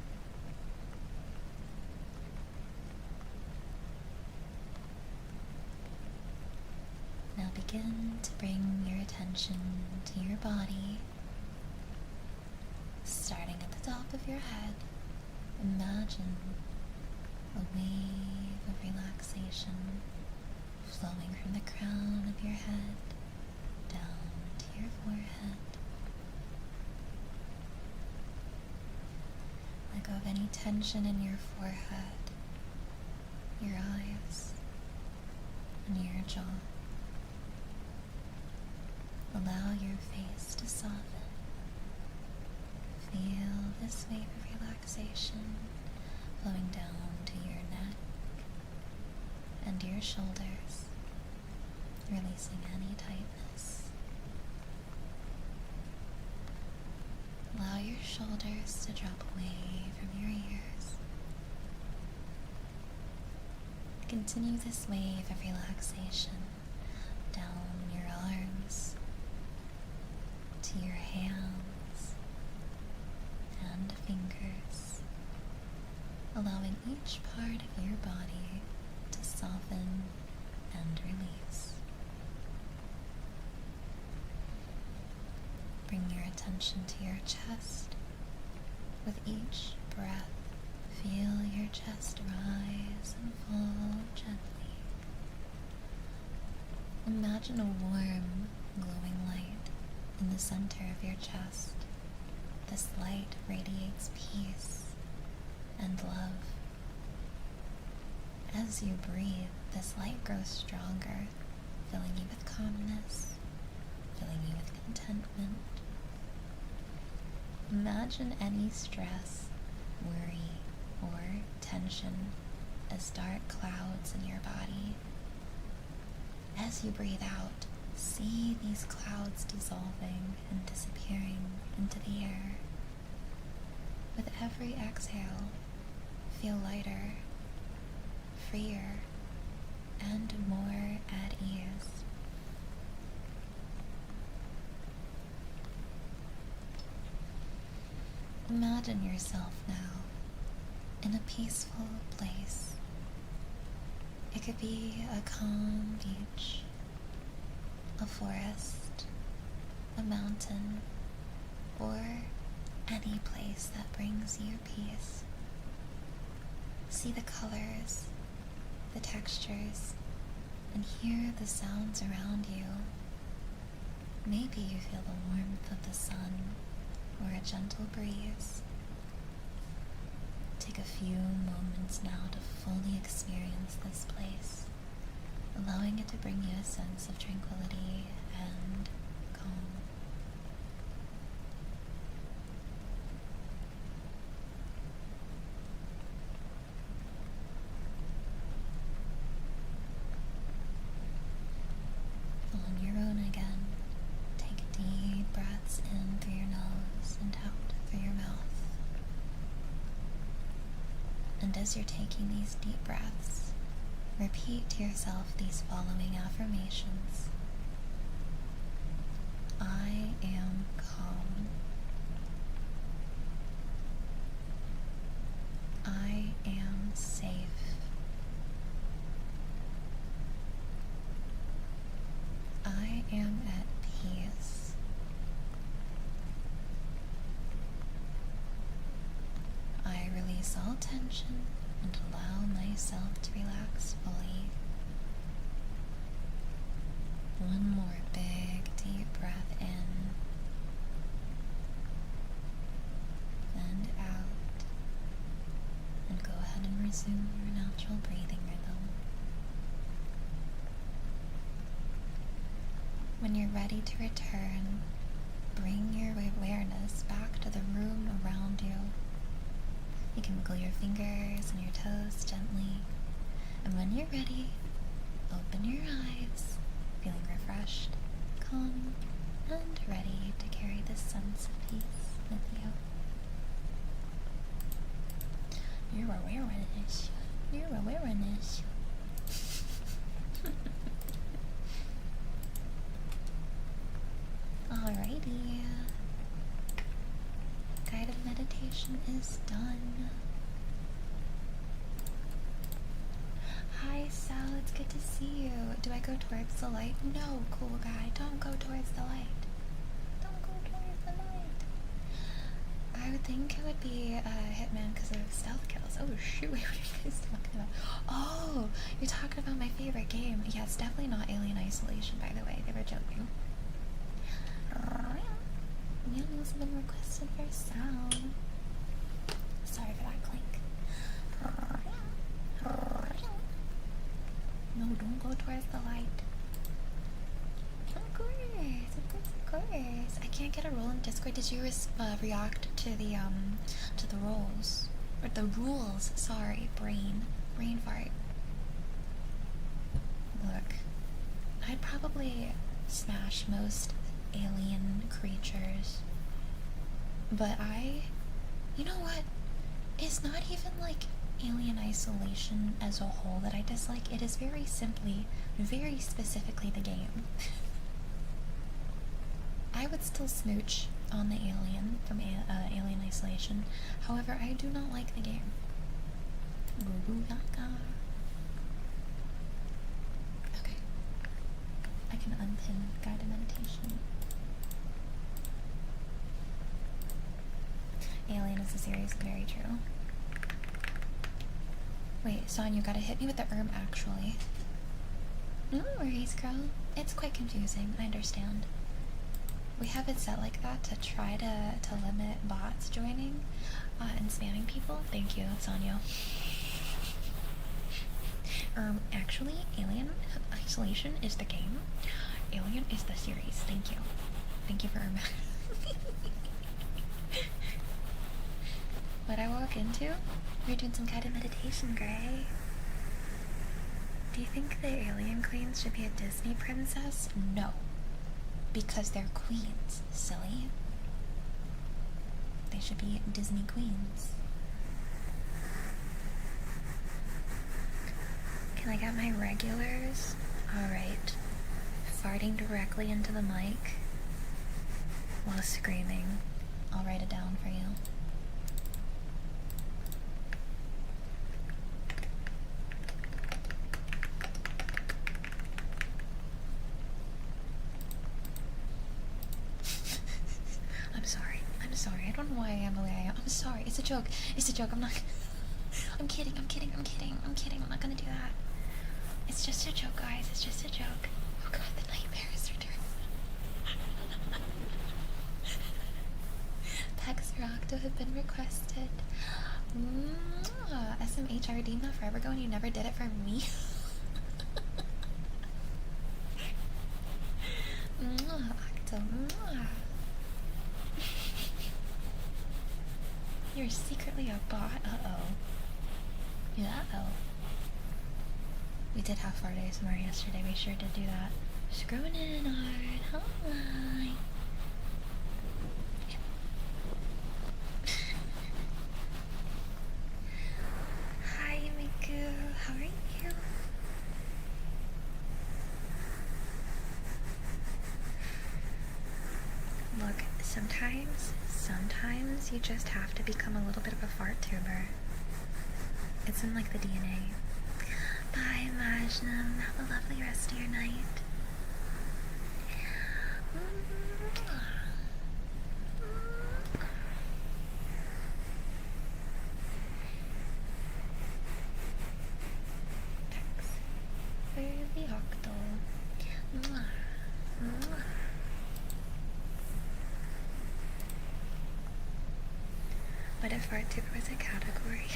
Now begin to bring your attention to your body. Starting at the top of your head, imagine a wave of relaxation flowing from the crown of your head down to your forehead. Let go of any tension in your forehead, your eyes, and your jaw. Allow your face to soften. Feel this wave of relaxation flowing down to your neck and your shoulders, releasing any tightness. Allow your shoulders to drop away from your ears. Continue this wave of relaxation down your arms, to your hands and fingers, allowing each part of your body to soften and release. Bring your attention to your chest. With each breath, feel your chest rise and fall gently. Imagine a warm, glowing light in the center of your chest. This light radiates peace and love. As you breathe, this light grows stronger, filling you with calmness, filling you with contentment. Imagine any stress, worry, or tension as dark clouds in your body. As you breathe out, see these clouds dissolving and disappearing into the air. With every exhale, feel lighter, freer, and more at ease. Imagine yourself now in a peaceful place. It could be a calm beach, a forest, a mountain, or any place that brings you peace. See the colors, the textures, and hear the sounds around you. Maybe you feel the warmth of the sun or a gentle breeze. Take a few moments now to fully experience this place, allowing it to bring you a sense of tranquility and calm. On your own again, take deep breaths in through your nose and out through your mouth. And as you're taking these deep breaths, repeat to yourself these following affirmations. I am calm. I am safe. I am at peace. I release all tension and allow myself to relax fully. One more big deep breath in resume your natural breathing rhythm. When you're ready to return, bring your awareness back to the room around you. You can wiggle your fingers and your toes gently, and when you're ready, open your eyes, feeling refreshed, calm, and ready to carry this sense of peace with you. Your awareness. Your awareness. Alrighty. Guided meditation is done. Hi Sal, it's good to see you. Do I go towards the light? No, cool guy, don't go towards the light. Don't go towards the light. I would think it would be Hitman because of stealth kills. Oh shoot, what are you guys talking about? Oh, you're talking about my favorite game. Yeah, it's definitely not Alien Isolation, by the way. They were joking. Meow's been requested for sound. Sorry for that clink. No, don't go towards the light. Of course. I can't get a roll in Discord. Did you react to the rolls? Or the rules, sorry, brain fart. Look, I'd probably smash most alien creatures, but you know what? It's not even like Alien Isolation as a whole that I dislike. It is very specifically the game. I would still smooch on the alien from Alien Isolation. However, I do not like the game. Okay. I can unpin guided meditation. Alien is a series, very true. Wait, Son, you gotta hit me with the actually. No worries, girl. It's quite confusing, I understand. We have it set like that to try to limit bots joining and spamming people. Thank you, Sanyo. Actually, Alien Isolation is the game. Alien is the series. Thank you. Thank you for what I walk into? We're doing some guided meditation, Gray. Do you think the alien queens should be a Disney princess? No. Because they're queens, silly. They should be Disney queens. Can I get my regulars? Alright. Farting directly into the mic while screaming. I'll write it down for you. I'm sorry. I don't know why I am the way I am. I'm sorry. It's a joke. I'm not. I'm kidding. I'm not gonna do that. It's just a joke, guys. It's just a joke. Oh god, the nightmare is returning. Pex Rockto have been requested. SMHRD, not forever ago, and you never did it for me. Octo. You're secretly a bot. Uh-oh. Yeah, uh-oh. We did have 4 days more yesterday. We sure did do that. Screwing in hard. Hi. Hi, Miku. How are you? Look, sometimes you just have to become a little bit of a fart tuber. It's in like the DNA. Bye, Majnum. Have a lovely rest of your night. Thanks for the octal. What if fart tuber was a category?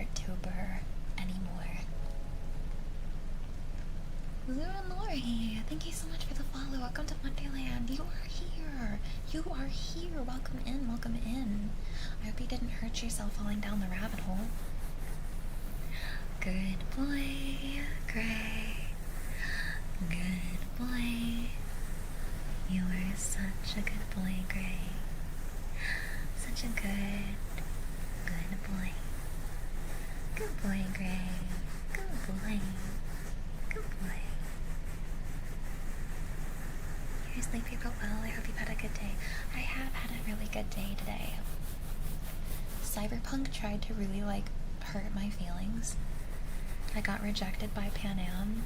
Arttuber anymore. Lou and Lori, thank you so much for the follow. Welcome to Wonderland. You are here. You are here. Welcome in. Welcome in. I hope you didn't hurt yourself falling down the rabbit hole. Good boy, Gray. Good boy. You are such a good boy, Gray. Such a good boy. Good boy, Gray. Good boy. Good boy. You're sleeping but well. I hope you've had a good day. I have had a really good day today. Cyberpunk tried to really, hurt my feelings. I got rejected by Pan Am,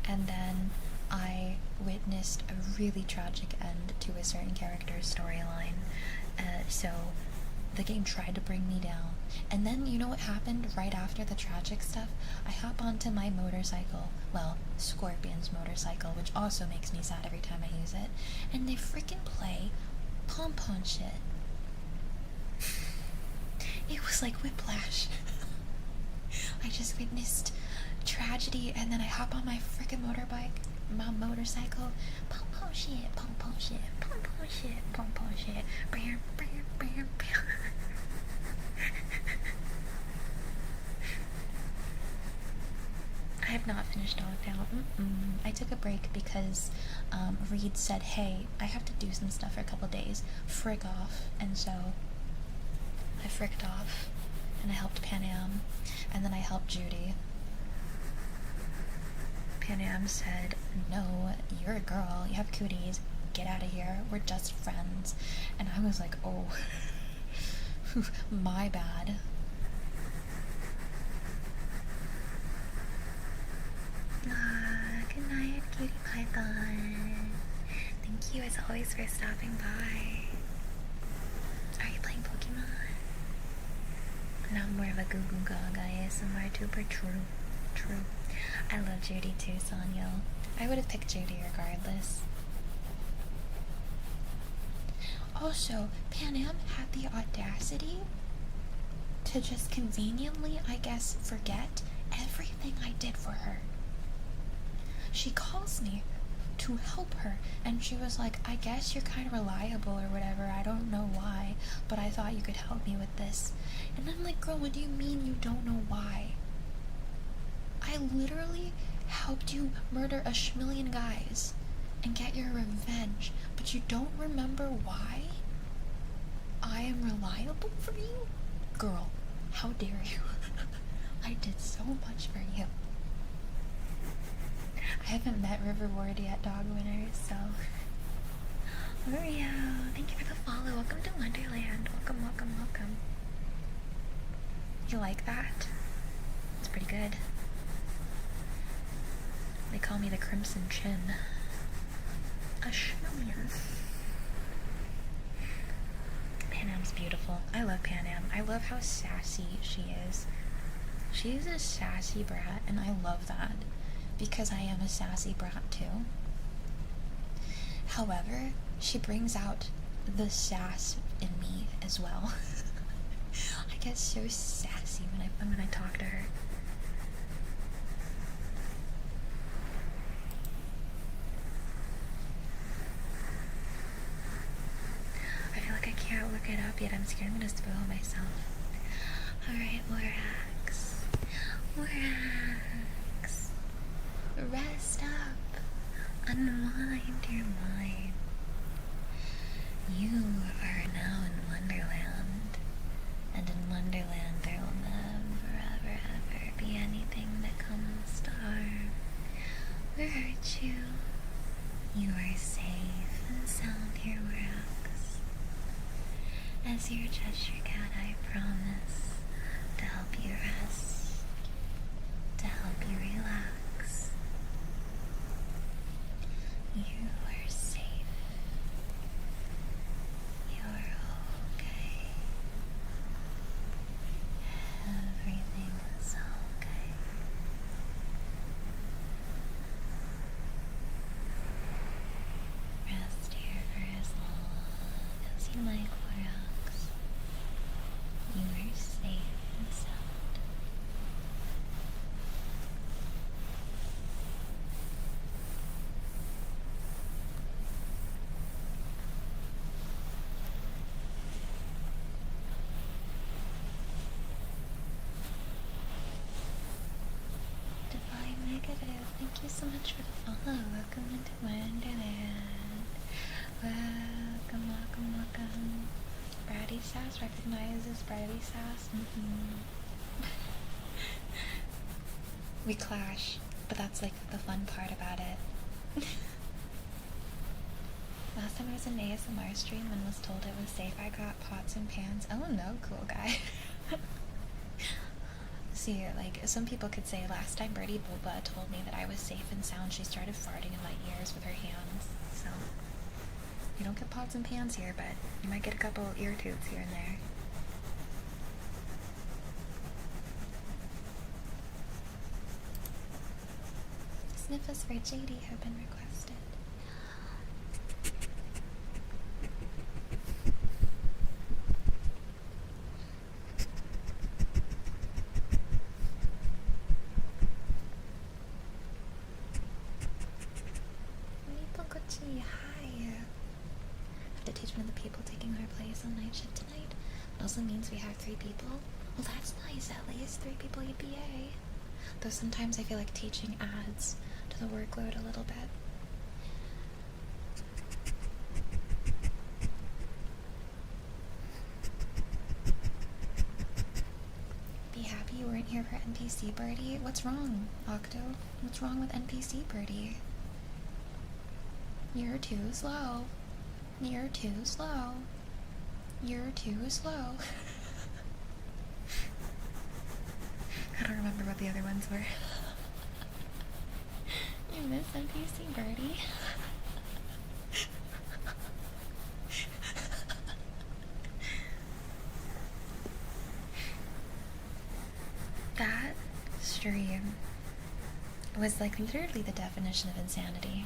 and then I witnessed a really tragic end to a certain character's storyline. So the game tried to bring me down. And then, you know what happened right after the tragic stuff? I hop onto my motorcycle, well, Scorpion's motorcycle, which also makes me sad every time I use it, and they freaking play pom-pom shit. It was like whiplash. I just witnessed tragedy, and then I hop on my freaking motorcycle, pom-pom shit, pom-pom shit, pom-pom shit, pom-pom shit, bam, bam, bam, bam. I have not finished Dogtown. I took a break because Reed said, hey, I have to do some stuff for a couple days. Frick off. And so I fricked off, and I helped Pan Am, and then I helped Judy. Pan Am said, no, you're a girl, you have cooties, get out of here, we're just friends. And I was like, oh, my bad. Good night, Cutie Python. Thank you as always for stopping by. Are you playing Pokemon? Not more of a goo goo gaga ASMR tuber. True. I love Judy too, Sanyo. I would have picked Judy regardless. Also, Pan Am had the audacity to just conveniently, I guess, forget everything I did for her. She calls me to help her, and she was like, I guess you're kind of reliable or whatever, I don't know why, but I thought you could help me with this. And I'm like, girl, what do you mean you don't know why? I literally helped you murder a schmillion guys and get your revenge, but you don't remember why? I am reliable for you? Girl, how dare you? I did so much for you. I haven't met River Ward yet, dog winners, so... Oreo, thank you for the follow. Welcome to Wonderland. Welcome, welcome, welcome. You like that? It's pretty good. They call me the Crimson Chin. A schmillion. Pan Am's beautiful. I love Pan Am. I love how sassy she is. She's a sassy brat, and I love that, because I am a sassy brat too. However, she brings out the sass in me as well. I get so sassy when I talk to her. I feel like I can't look it up yet. I'm scared I'm gonna spoil myself. Alright, Lorax. Rest up. Unwind your mind. You are now in Wonderland. And in Wonderland there will never, ever, ever be anything that comes to harm or hurt you. You are safe and sound here, Lorax. As your Cheshire Cat, I promise to help you rest, to help you relax. You are safe. You're okay. Everything is okay. Rest here for as long as you like, Lorax. You are safe and sound. so much for the follow. Welcome into Wonderland. Welcome, welcome, welcome. Bratty Sass recognizes Bratty Sass. We clash, but that's like the fun part about it. Last time I was in an ASMR stream and was told it was safe, I got pots and pans. Oh no, cool guy. See, like, some people could say last time BirdieBoba told me that I was safe and sound, she started farting in my ears with her hands. So, you don't get pots and pans here, but you might get a couple ear toots here and there. Sniffles for JD have been requested. Hi. I have to teach one of the people taking her place on night shift tonight. It also means we have 3 people. Well, that's nice, at least 3 people EBA. Though sometimes I feel like teaching adds to the workload a little bit. Be happy you weren't here for NPC Birdie. What's wrong, Octo? What's wrong with NPC Birdie? You're too slow. You're too slow. You're too slow. I don't remember what the other ones were. You miss NPC Birdie. That stream was like literally the definition of insanity.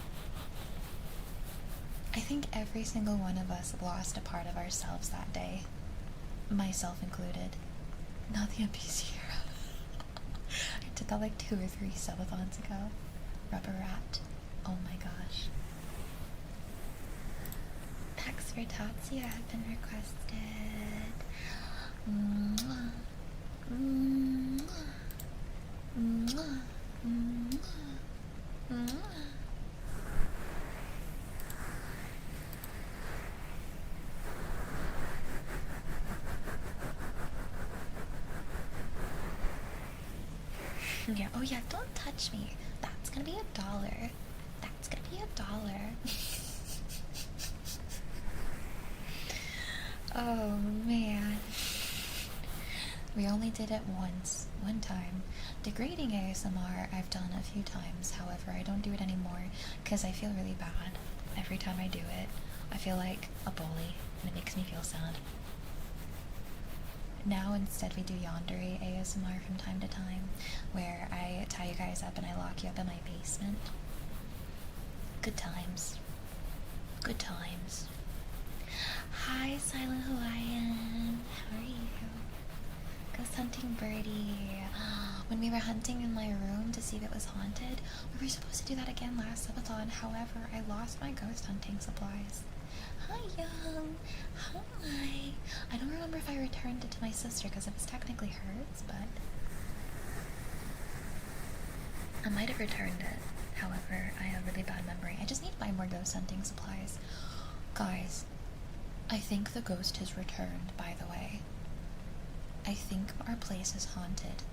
I think every single one of us lost a part of ourselves that day. Myself included. Not the NPC hero. I did that like 2 or 3 subathons ago. Rubber Rat. Oh my gosh. Packs for Tatsuya have been requested. Mwah. Mwah. Mwah. Mwah. Mwah. Yeah, oh yeah, don't touch me. That's gonna be $1. That's gonna be $1. Oh man. We only did it once, one time. Degrading ASMR I've done a few times, however I don't do it anymore because I feel really bad every time I do it. I feel like a bully and it makes me feel sad. Now instead we do yandere ASMR from time to time, where I tie you guys up and I lock you up in my basement. Good times. Good times. Hi, Silent Hawaiian. How are you? Ghost hunting Birdie. When we were hunting in my room to see if it was haunted, we were supposed to do that again last subathon. However, I lost my ghost hunting supplies. Hi, Young. Hi. I don't remember if I returned it to my sister because it was technically hers, but I might have returned it. However, I have really bad memory. I just need to buy more ghost hunting supplies. Guys, I think the ghost has returned, by the way. I think our place is haunted.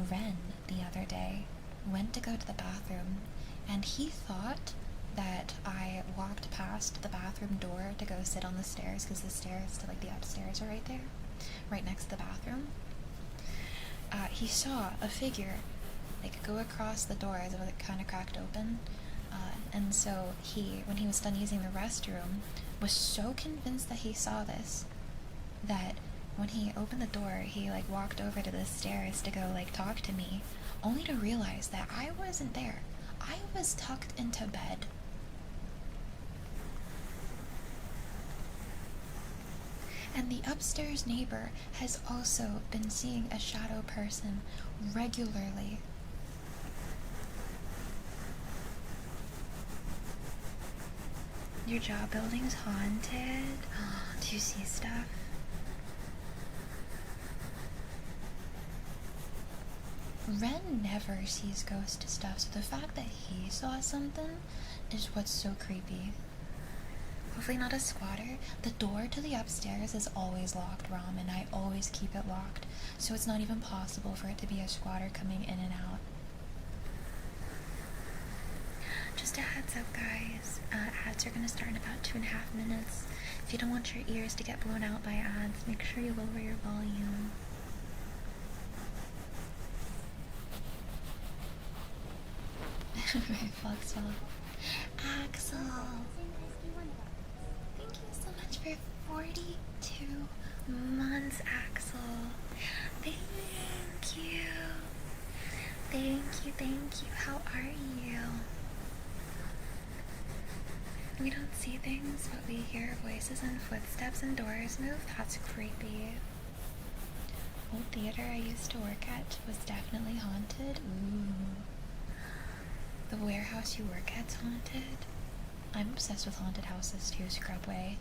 Ren, the other day, went to go to the bathroom, and he thought that I walked past the bathroom door to go sit on the stairs, because the stairs to like the upstairs are right there, right next to the bathroom. He saw a figure like go across the door as it was kind of cracked open, and so when he was done using the restroom, was so convinced that he saw this that when he opened the door, he like walked over to the stairs to go like talk to me, only to realize that I wasn't there. I was tucked into bed. And the upstairs neighbor has also been seeing a shadow person regularly. Your job building's haunted? Do you see stuff? Ren never sees ghost stuff, so the fact that he saw something is what's so creepy. Hopefully not a squatter. The door to the upstairs is always locked, Rom, and I always keep it locked, so it's not even possible for it to be a squatter coming in and out. Just a heads up, guys. Ads are going to start in about 2.5 minutes. If you don't want your ears to get blown out by ads, make sure you lower your volume. Foxwell. Axel! Thank you so much for 42 months, Axel. Thank you. Thank you. How are you? We don't see things, but we hear voices and footsteps and doors move. That's creepy. Old theater I used to work at was definitely haunted. Ooh. The warehouse you work at's haunted. I'm obsessed with haunted houses too, Scrubway.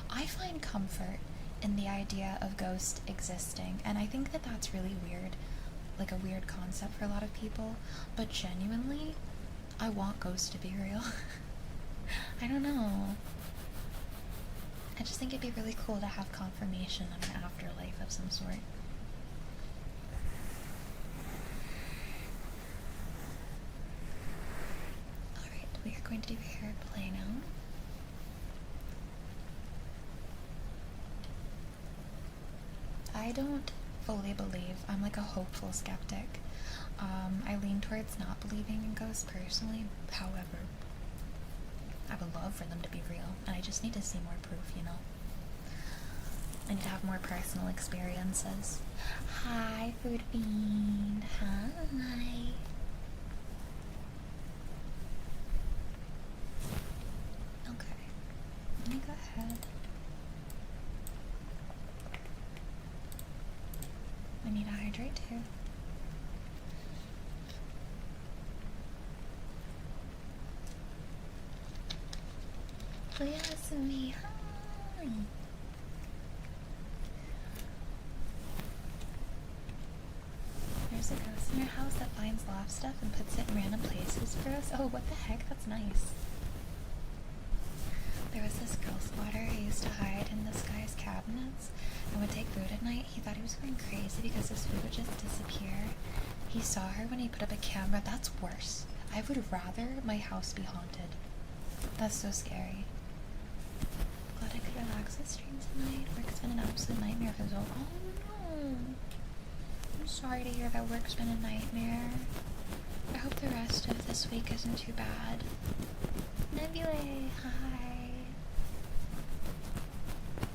I find comfort in the idea of ghosts existing, and I think that that's really weird, like a weird concept for a lot of people, but genuinely, I want ghosts to be real. I don't know. I just think it'd be really cool to have confirmation of an afterlife of some sort. Alright, we are going to do hair play now. I don't fully believe. I'm like a hopeful skeptic. I lean towards not believing in ghosts personally. However, I would love for them to be real, and I just need to see more proof, you know? I need to have more personal experiences. Hi, Food Fiend. Hi. Okay. Let me go ahead. I need to hydrate too. Yes, me. Hi. There's a ghost in your house that finds loft stuff and puts it in random places for us. Oh, what the heck? That's nice. There was this girl squatter who used to hide in this guy's cabinets and would take food at night. He thought he was going crazy because his food would just disappear. He saw her when he put up a camera. That's worse. I would rather my house be haunted. That's so scary. Glad I could relax this stream tonight. Work's been an absolute nightmare for Zoe. Oh no! I'm sorry to hear that work's been a nightmare. I hope the rest of this week isn't too bad. Nebulae, hi!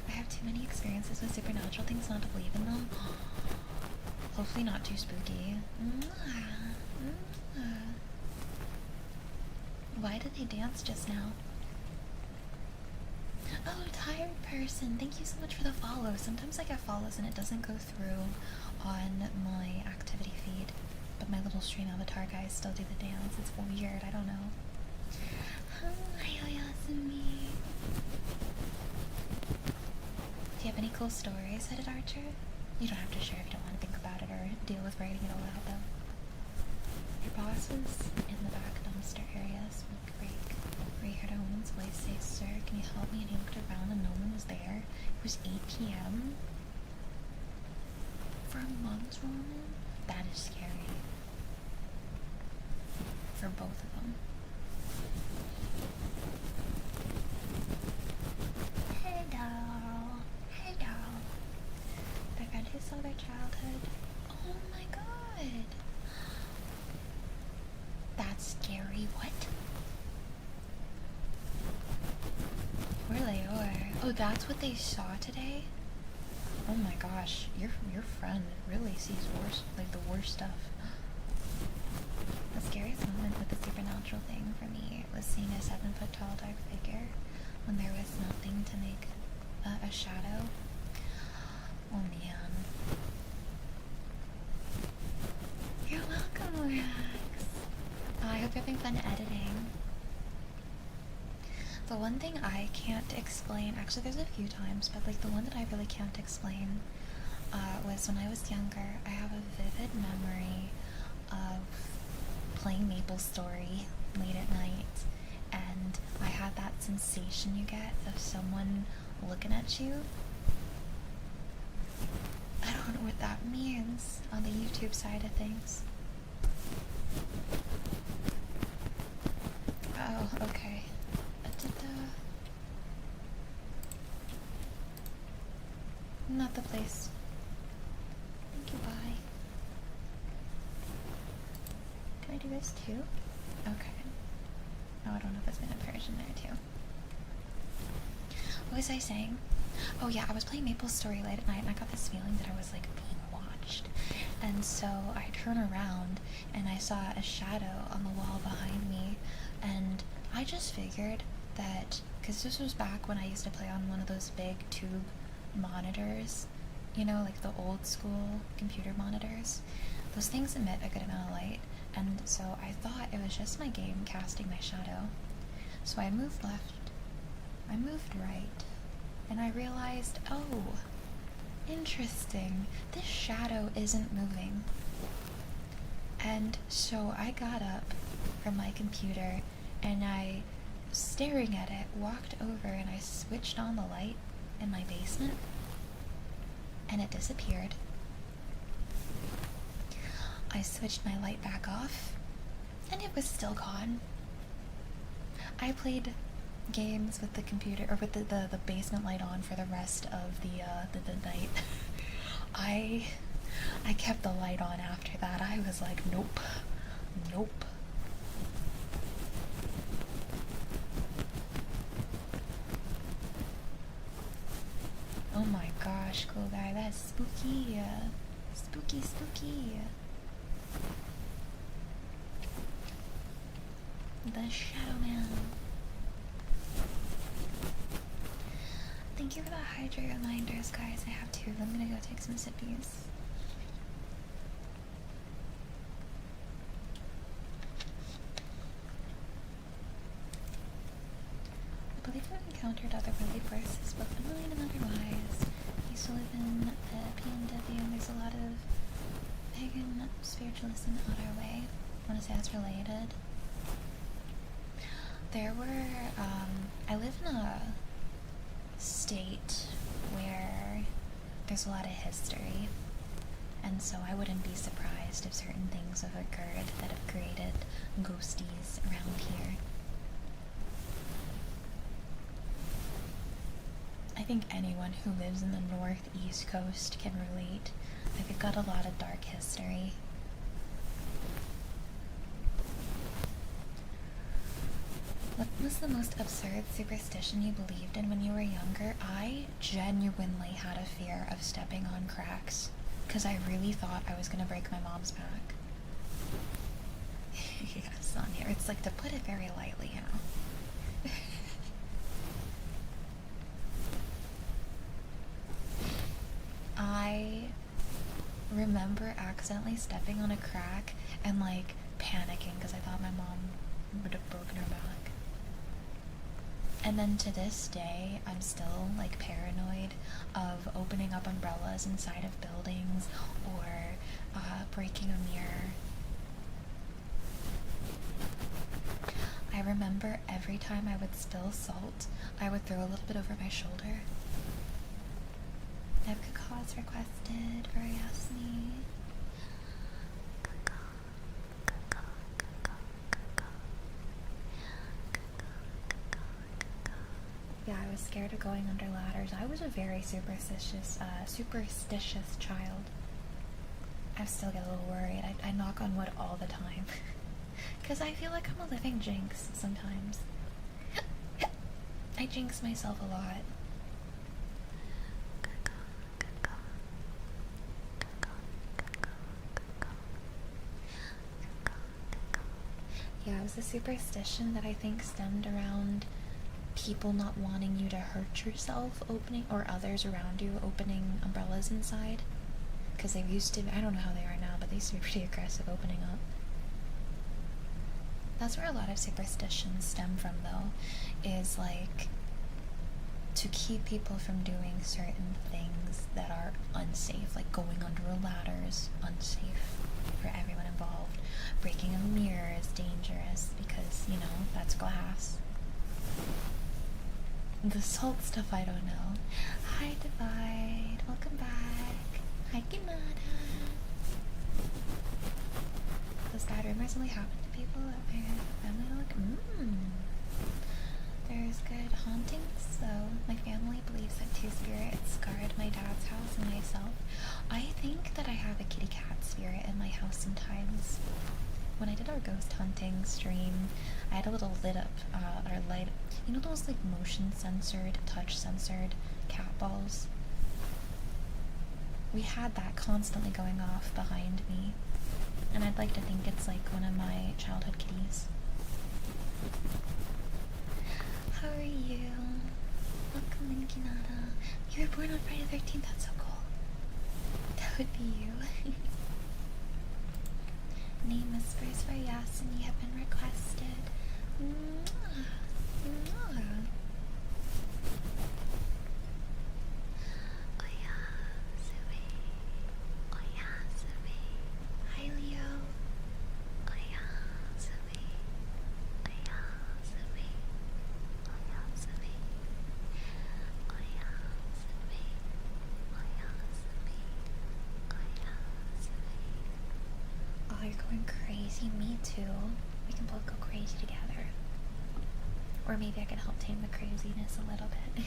I have too many experiences with supernatural things not to believe in them. Hopefully not too spooky. Why did they dance just now? Oh, tired person. Thank you so much for the follow. Sometimes I get follows and it doesn't go through on my activity feed, but my little stream avatar guys still do the dance. It's weird. I don't know. Hi, Oyasumi. Do you have any cool stories, Headed Archer? You don't have to share if you don't want to think about it or deal with writing it all out, though. Your boss was in the back dumpster area, smoke break. Where he heard a woman's voice say, "Sir, can you help me?" And he looked around and no one was there. It was 8 p.m. For months, Roman? That is scary. For both of them. Hey, doll. Hey, doll. The friend who saw their childhood. Oh my god. That's scary. What? Poor Leor. Oh, that's what they saw today? Oh my gosh, your friend really sees worse, like the worst stuff. The scariest moment with the supernatural thing for me was seeing a 7-foot-tall dark figure when there was nothing to make a shadow. Oh man. You're welcome, Rex. I hope you're having fun editing. The one thing I can't explain, actually there's a few times, but like the one that I really can't explain was when I was younger. I have a vivid memory of playing MapleStory late at night, and I had that sensation you get of someone looking at you. I don't know what that means on the YouTube side of things. Oh, okay. Not the place. Thank you, bye. Can I do this too? Okay. No, I don't know if it's been a version there too. What was I saying? Oh yeah, I was playing MapleStory late at night and I got this feeling that I was like being watched. And so I turn around and I saw a shadow on the wall behind me, and I just figured that, because this was back when I used to play on one of those big tube monitors, you know, like the old school computer monitors. Those things emit a good amount of light, and so I thought it was just my game casting my shadow. So I moved left, I moved right, and I realized, oh, interesting, this shadow isn't moving. And so I got up from my computer and I, staring at it, walked over and I switched on the light in my basement, and it disappeared. I switched my light back off, and it was still gone. I played games with the computer, or with the basement light on for the rest of the night. I kept the light on after that. I was like, nope, nope. Oh my gosh, cool guy, that's spooky. Spooky, spooky. The Shadow Man. Thank you for the hydrate reminders, guys. I have two. I'm gonna go take some sippies. I believe I've encountered other willy forces, both annoying and otherwise. I used to live in PNW, and there's a lot of pagan spiritualists in our way. I want to say that's related. There were, I live in a state where there's a lot of history, and so I wouldn't be surprised if certain things have occurred that have created ghosties around here. I think anyone who lives in the northeast coast can relate. Like, we've got a lot of dark history. What was the most absurd superstition you believed in when you were younger? I genuinely had a fear of stepping on cracks, because I really thought I was going to break my mom's back. Yes, on here. It's like, to put it very lightly, you know. I remember accidentally stepping on a crack and like panicking because I thought my mom would have broken her back. And then to this day, I'm still like paranoid of opening up umbrellas inside of buildings or breaking a mirror. I remember every time I would spill salt, I would throw a little bit over my shoulder. Epic cause requested for Yasmi. Yeah, I was scared of going under ladders. I was a very superstitious child. I still get a little worried. I knock on wood all the time. Because I feel like I'm a living jinx sometimes. I jinx myself a lot. Yeah, it was a superstition that I think stemmed around people not wanting you to hurt yourself opening, or others around you opening umbrellas inside. Because they used to, I don't know how they are now, but they used to be pretty aggressive opening up. That's where a lot of superstitions stem from, though, is like to keep people from doing certain things that are unsafe, like going under a ladder is unsafe for everyone involved. Breaking a mirror is dangerous because, you know, that's glass. The salt stuff, I don't know. Hi, Divide. Welcome back. Hi, Ginada. Those bad rumors only happen to people that my family don't like. There's good hauntings, so my family believes that two spirits guard my dad's house and myself. I think that I have a kitty cat spirit in my house sometimes. When I did our ghost hunting stream, I had a little lit up, or light, you know those like motion censored, touch censored cat balls? We had that constantly going off behind me, and I'd like to think it's like one of my childhood kitties. How are you? Welcome in, Kinada. You were born on Friday the 13th, that's so cool. That would be you. Name whispers for yes, and you have been requested. Mwah. Mwah. Oh yeah, Zoe. Oh yeah, Zoe. Hi, Leo. Oh yeah, Zoe. Oh yeah, Zoe. Oh yeah, Zoe. Oh yeah, Zoe. Oh yeah, Zoe. Oh yeah, Zoe. Oh, you're going crazy. Me too. We can both go crazy together. Or maybe I can help tame the craziness a little bit.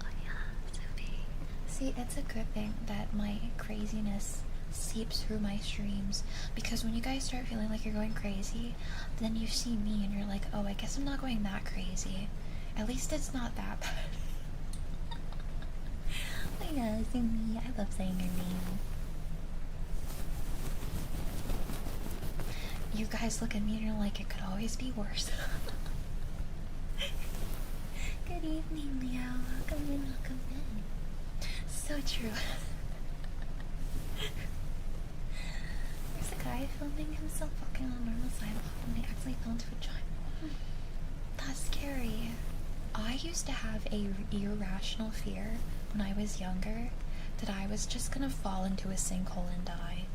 Oh yeah, Sophie. See, it's a good thing that my craziness seeps through my streams, because when you guys start feeling like you're going crazy, then you see me and you're like, oh, I guess I'm not going that crazy. At least it's not that bad. Oh yeah, see me. I love saying your name. You guys look at me and you're like, it could always be worse. Good evening, Leo. Welcome in, welcome in. So true. There's a guy filming himself walking on a normal sidewalk and they accidentally fell into a giant. That's scary. I used to have a irrational fear when I was younger that I was just gonna fall into a sinkhole and die.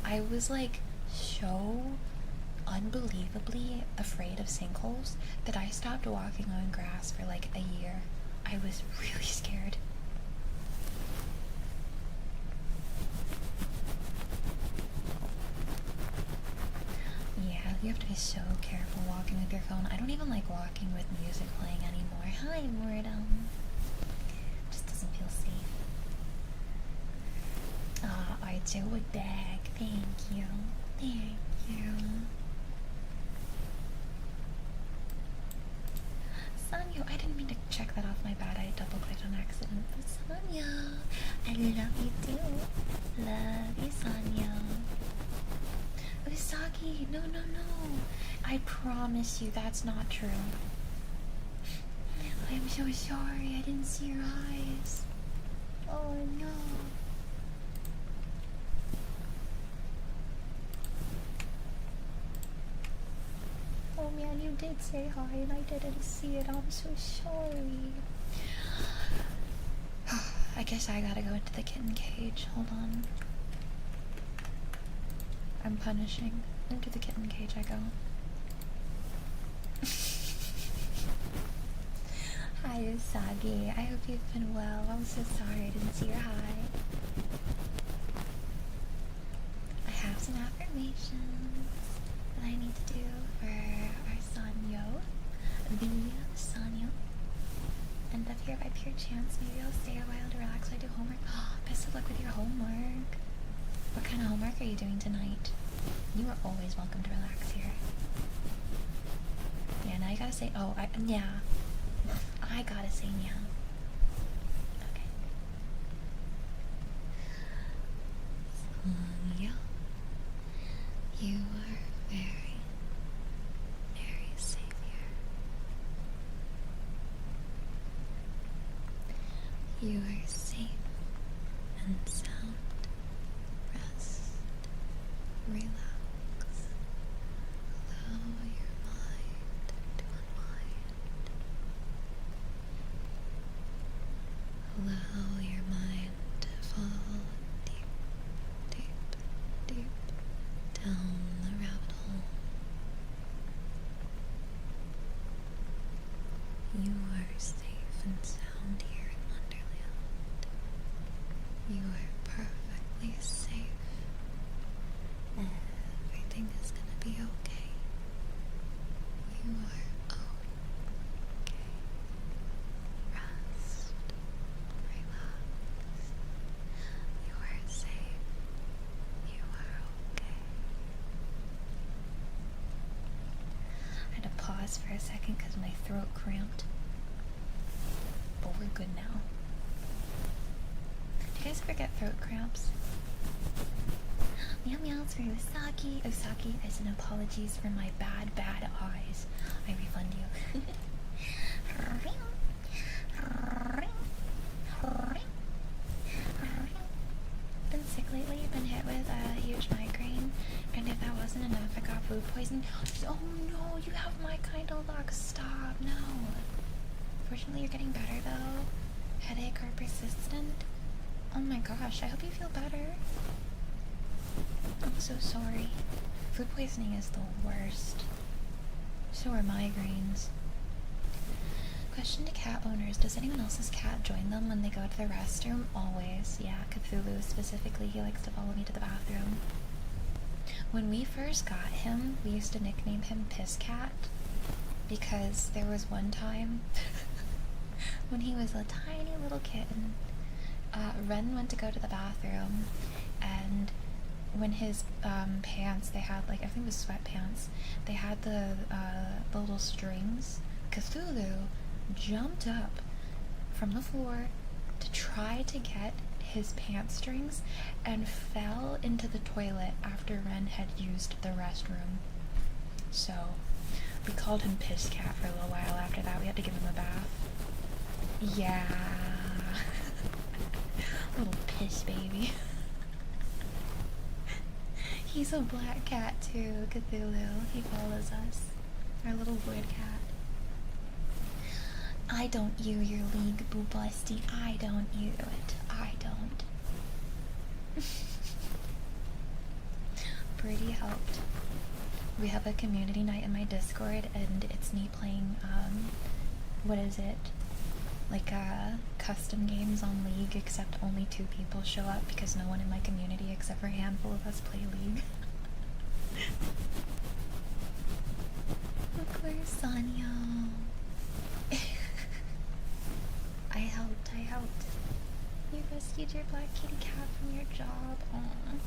I was like so unbelievably afraid of sinkholes that I stopped walking on grass for like a year. I was really scared. Yeah, you have to be so careful walking with your phone. I don't even like walking with music playing anymore. Hi, Mordum. Just doesn't feel safe. Ah, I do a dag. Thank you. Thank you. Sonia, I didn't mean to check that off, my bad. I double clicked on accident. But Sonia, I love you too. Love you, Sonia. Usagi, no, no, no. I promise you that's not true. I'm so sorry, I didn't see your eyes. Oh no. Oh man, you did say hi and I didn't see it. I'm so sorry. I guess I gotta go into the kitten cage. Hold on. I'm punishing. Into the kitten cage I go. Hi, Usagi. I hope you've been well. I'm so sorry I didn't see your hi. I have some affirmations that I need to do for our Sanyo, the Sanyo. End up here by pure chance. Maybe I'll stay a while to relax while I do homework. Best of luck with your homework. What kind of homework are you doing tonight? You are always welcome to relax here. Yeah, now you gotta say, oh, yeah. I gotta say, yeah. Okay. Sonia, you are very, very safe here. You are safe and sound. Rest. Relax. Allow your mind to unwind. You are perfectly safe. Everything is gonna be okay. You are okay. Rest. Relax. You are safe. You are okay. I had to pause for a second because my throat cramped. But we're good now. Do you guys ever get throat cramps? Meow meows for Osaki. Osaki, as an apologies for my bad eyes. I refund you. Been sick lately, been hit with a huge migraine, and if that wasn't enough, I got food poisoning. Oh no, you have my kind of luck. Stop, no. Fortunately, you're getting better though. Headache or persistent? Oh my gosh, I hope you feel better. I'm so sorry. Food poisoning is the worst. So are migraines. Question to cat owners. Does anyone else's cat join them when they go to the restroom? Always. Yeah, Cthulhu specifically. He likes to follow me to the bathroom. When we first got him, we used to nickname him Piss Cat. Because there was one time when he was a tiny little kitten, Ren went to go to the bathroom, and when his pants, they had like, I think it was sweatpants, they had the little strings. Cthulhu jumped up from the floor to try to get his pant strings and fell into the toilet after Ren had used the restroom. So we called him Piss Cat for a little while. After that, we had to give him a bath. Yeah. Little piss baby. He's a black cat too, Cthulhu. He follows us. Our little void cat. I don't you your league, Boo Busty. I don't you it. I don't. Birdie helped. We have a community night in my Discord, and it's me playing, what is it? Like, custom games on League, except only 2 people show up because no one in my community except for a handful of us play League. Of course, Sonia. I helped. You rescued your black kitty cat from your job. Aww.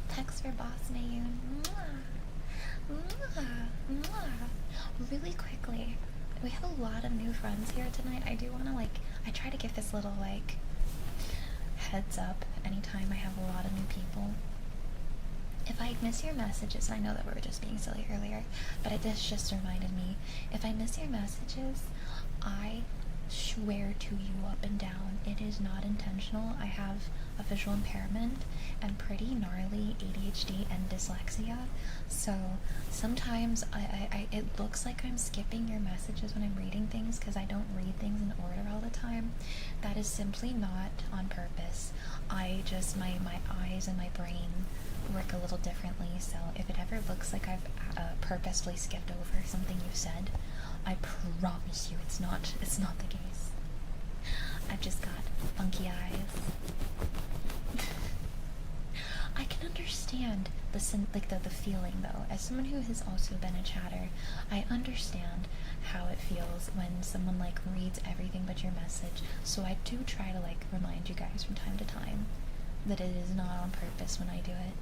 Text for Boss Mayun. Really quickly, we have a lot of new friends here tonight. I do want to, I try to give this little, heads up anytime I have a lot of new people. If I miss your messages, I know that we were just being silly earlier, but this just reminded me. If I miss your messages, I swear to you up and down, it is not intentional. I have a visual impairment and pretty gnarly ADHD and dyslexia, so sometimes it looks like I'm skipping your messages when I'm reading things because I don't read things in order all the time. That is simply not on purpose. I just, my eyes and my brain work a little differently, so if it ever looks like I've purposely skipped over something you said, I promise you it's not the case. I've just got funky eyes. I can understand the feeling though. As someone who has also been a chatter, I understand how it feels when someone reads everything but your message. So I do try to remind you guys from time to time that it is not on purpose when I do it.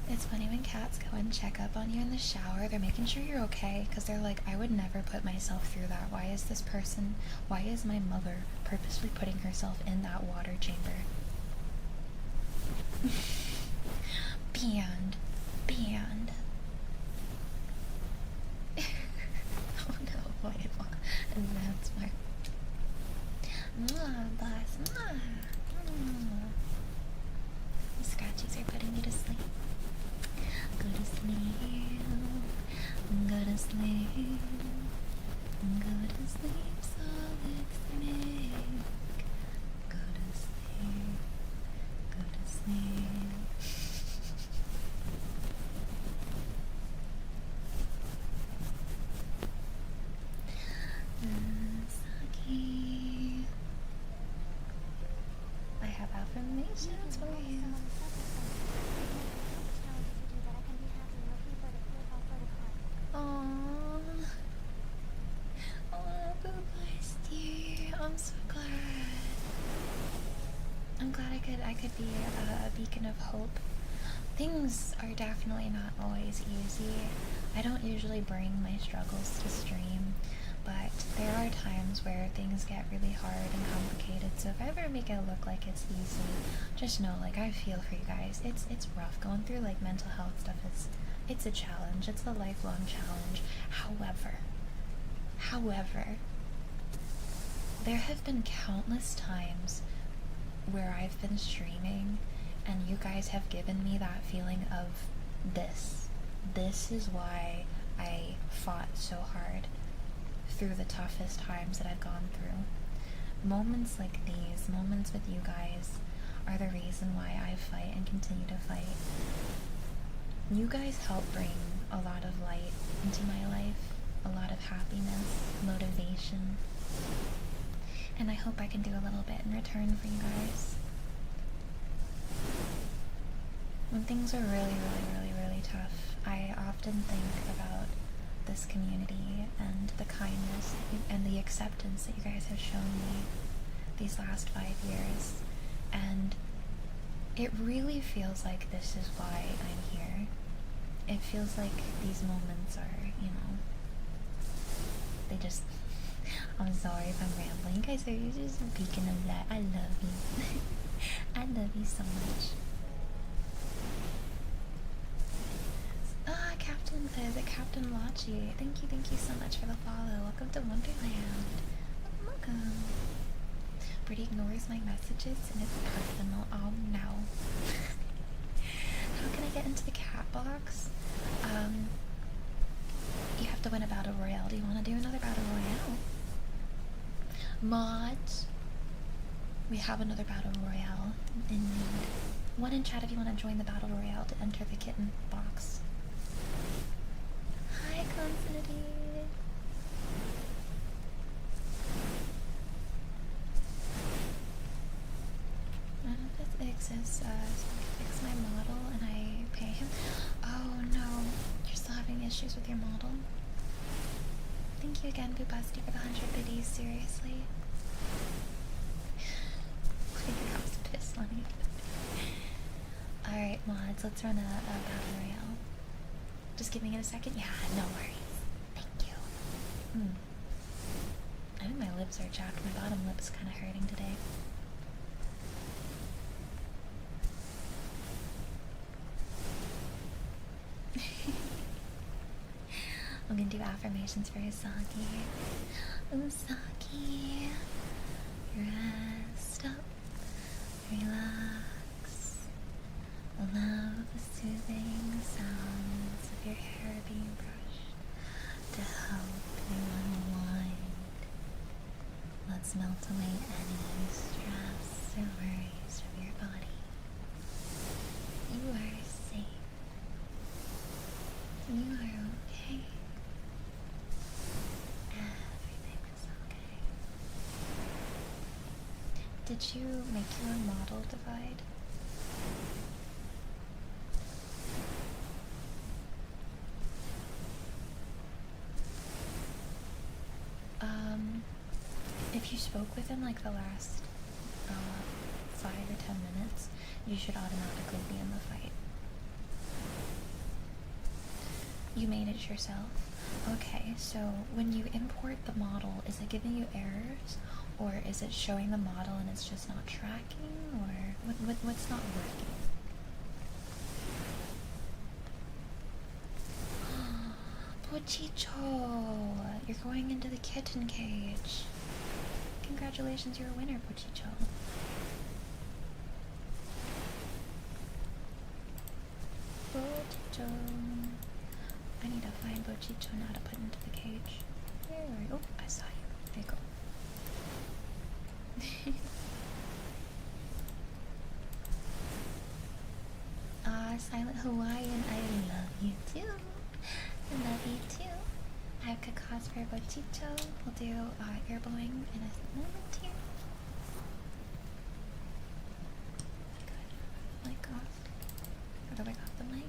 It's funny when cats go and check up on you in the shower. They're making sure you're okay, because they're like, I would never put myself through that. Why is my mother purposely putting herself in that water chamber? Banned. Oh no, wait, and that's my boss. The scratchies are putting you to sleep. Go to sleep, go to sleep, go to sleep, solid snake. Go to sleep, go to sleep. Saki. I could be a beacon of hope. Things are definitely not always easy. I don't usually bring my struggles to stream, but there are times where things get really hard and complicated, so if I ever make it look like it's easy, just know, like, I feel for you guys. It's rough. Going through, like, mental health stuff it's a challenge. It's a lifelong challenge. However, there have been countless times where I've been streaming and you guys have given me that feeling of this. This is why I fought so hard through the toughest times that I've gone through. Moments like these, moments with you guys, are the reason why I fight and continue to fight. You guys help bring a lot of light into my life, a lot of happiness, motivation, and I hope I can do a little bit in return for you guys. When things are really tough, I often think about this community and the kindness and the acceptance that you guys have shown me these last 5 years, and it really feels like this is why I'm here. It feels like these moments are, you know, they just, I'm sorry if I'm rambling. You guys are just a beacon of that. I love you. I love you so much. Captain Lachi. Thank you so much for the follow. Welcome to Wonderland. Welcome. Birdie ignores my messages and it's personal. Oh no. How can I get into the cat box? You have to win a battle royale. Do you want to do another battle royale? Mods, we have another battle royale in need. One in chat if you want to join the battle royale to enter the kitten box. Hi, Confinity. None of this exists. So I can fix my model and I pay him. Oh no, you're still having issues with your model? Thank you again, Boobusty, for the 100 biddies. Seriously. I was pissed on you. Alright, mods, let's run a battle royale. Just give me a second. Yeah, no worries. Thank you. I think my lips are chapped. My bottom lip's kind of hurting today. I'm gonna do affirmations for Usagi. Usagi, rest up, relax, allow the soothing sounds of your hair being brushed to help you unwind. Let's melt away any stress or worries from your body. You are safe. You are okay. Everything is okay. Did you make your model divide? If you spoke within like the last 5 or 10 minutes, you should automatically be in the fight. You made it yourself? Okay, so when you import the model, is it giving you errors? Or is it showing the model and it's just not tracking? Or what's not working? Pochicho! You're going into the kitten cage. Congratulations, you're a winner, Pochicho. Pochicho. I need to find Pochicho now to put into the cage. Where are you? Oh, I saw you. There you go. Silent Hawaiian, I love you too. I love you too. I have cause for Pochicho. We'll do ear blowing in a moment here. Good. Mic off. Or the mic off the mic.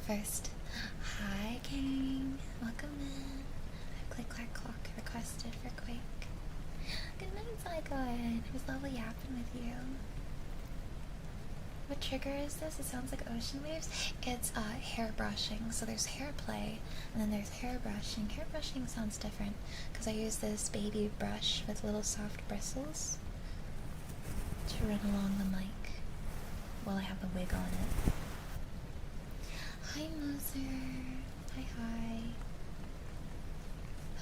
First, hi gang. Welcome in. Click clack clock requested for Quake. Zygon. It was lovely yapping with you. What trigger is this? It sounds like ocean waves. It's hair brushing. So there's hair play, and then there's hair brushing. Hair brushing sounds different because I use this baby brush with little soft bristles to run along the mic while I have the wig on it. Hi, Moser. Hi.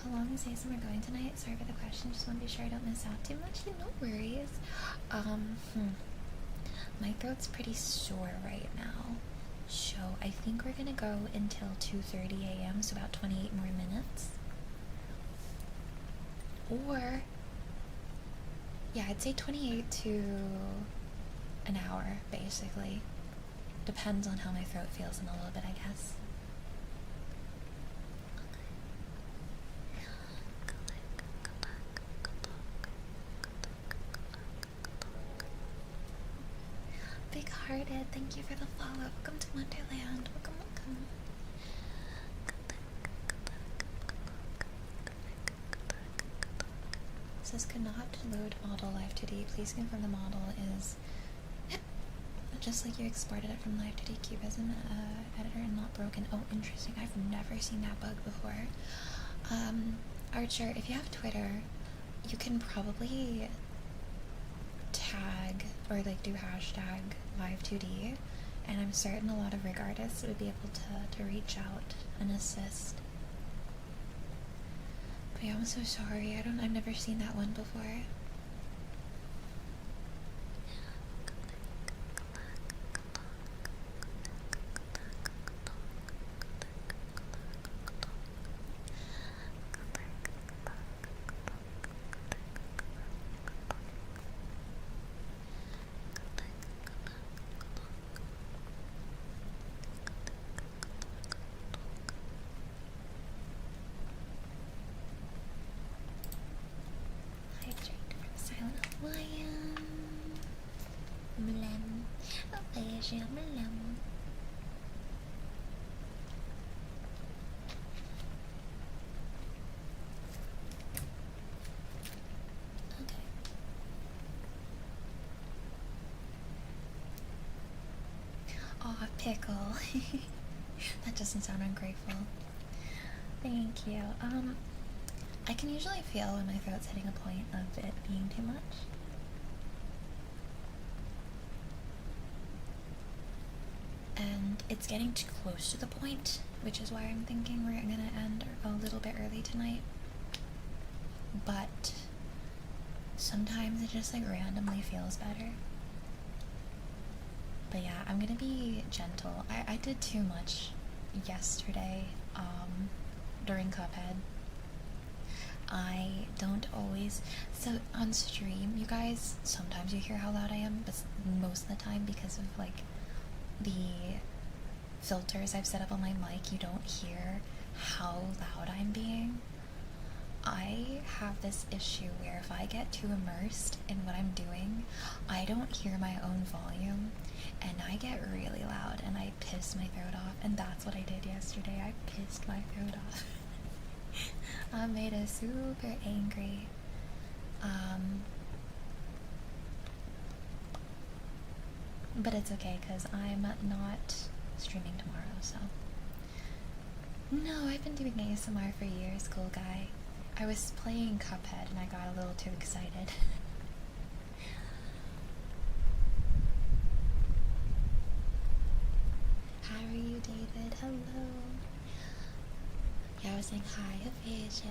How long is ASMR going tonight? Sorry for the question. Just want to be sure I don't miss out too much. No worries. My throat's pretty sore right now, so I think we're gonna go until 2:30 a.m., so about 28 more minutes. Or, yeah, I'd say 28 to an hour, basically. Depends on how my throat feels in a little bit, I guess. Big-hearted, thank you for the follow. Welcome to Wonderland. Welcome, welcome. It says could not load model Live2D. Please confirm the model is just like you exported it from Live2D Cubism editor and not broken. Oh, interesting. I've never seen that bug before. Archer, if you have Twitter, you can probably tag or like do hashtag Live2D, and I'm certain a lot of rig artists would be able to reach out and assist. But yeah, I'm so sorry. I've never seen that one before. Aw, pickle. That doesn't sound ungrateful. Thank you. I can usually feel when my throat's hitting a point of it being too much. And it's getting too close to the point, which is why I'm thinking we're gonna end a little bit early tonight. But sometimes it just like randomly feels better. But yeah, I'm gonna be gentle. I did too much yesterday during Cuphead. I don't always, so on stream, you guys, sometimes you hear how loud I am, but most of the time, because of like the filters I've set up on my mic, you don't hear how loud I'm being. I have this issue where if I get too immersed in what I'm doing, I don't hear my own volume, and I get really loud, and I piss my throat off, and that's what I did yesterday. I pissed my throat off. I made her super angry. But it's okay, because I'm not streaming tomorrow, so. No, I've been doing ASMR for years, cool guy. I was playing Cuphead and I got a little too excited. How are you, David? Hello. Yeah, I was saying hi, Aphasia.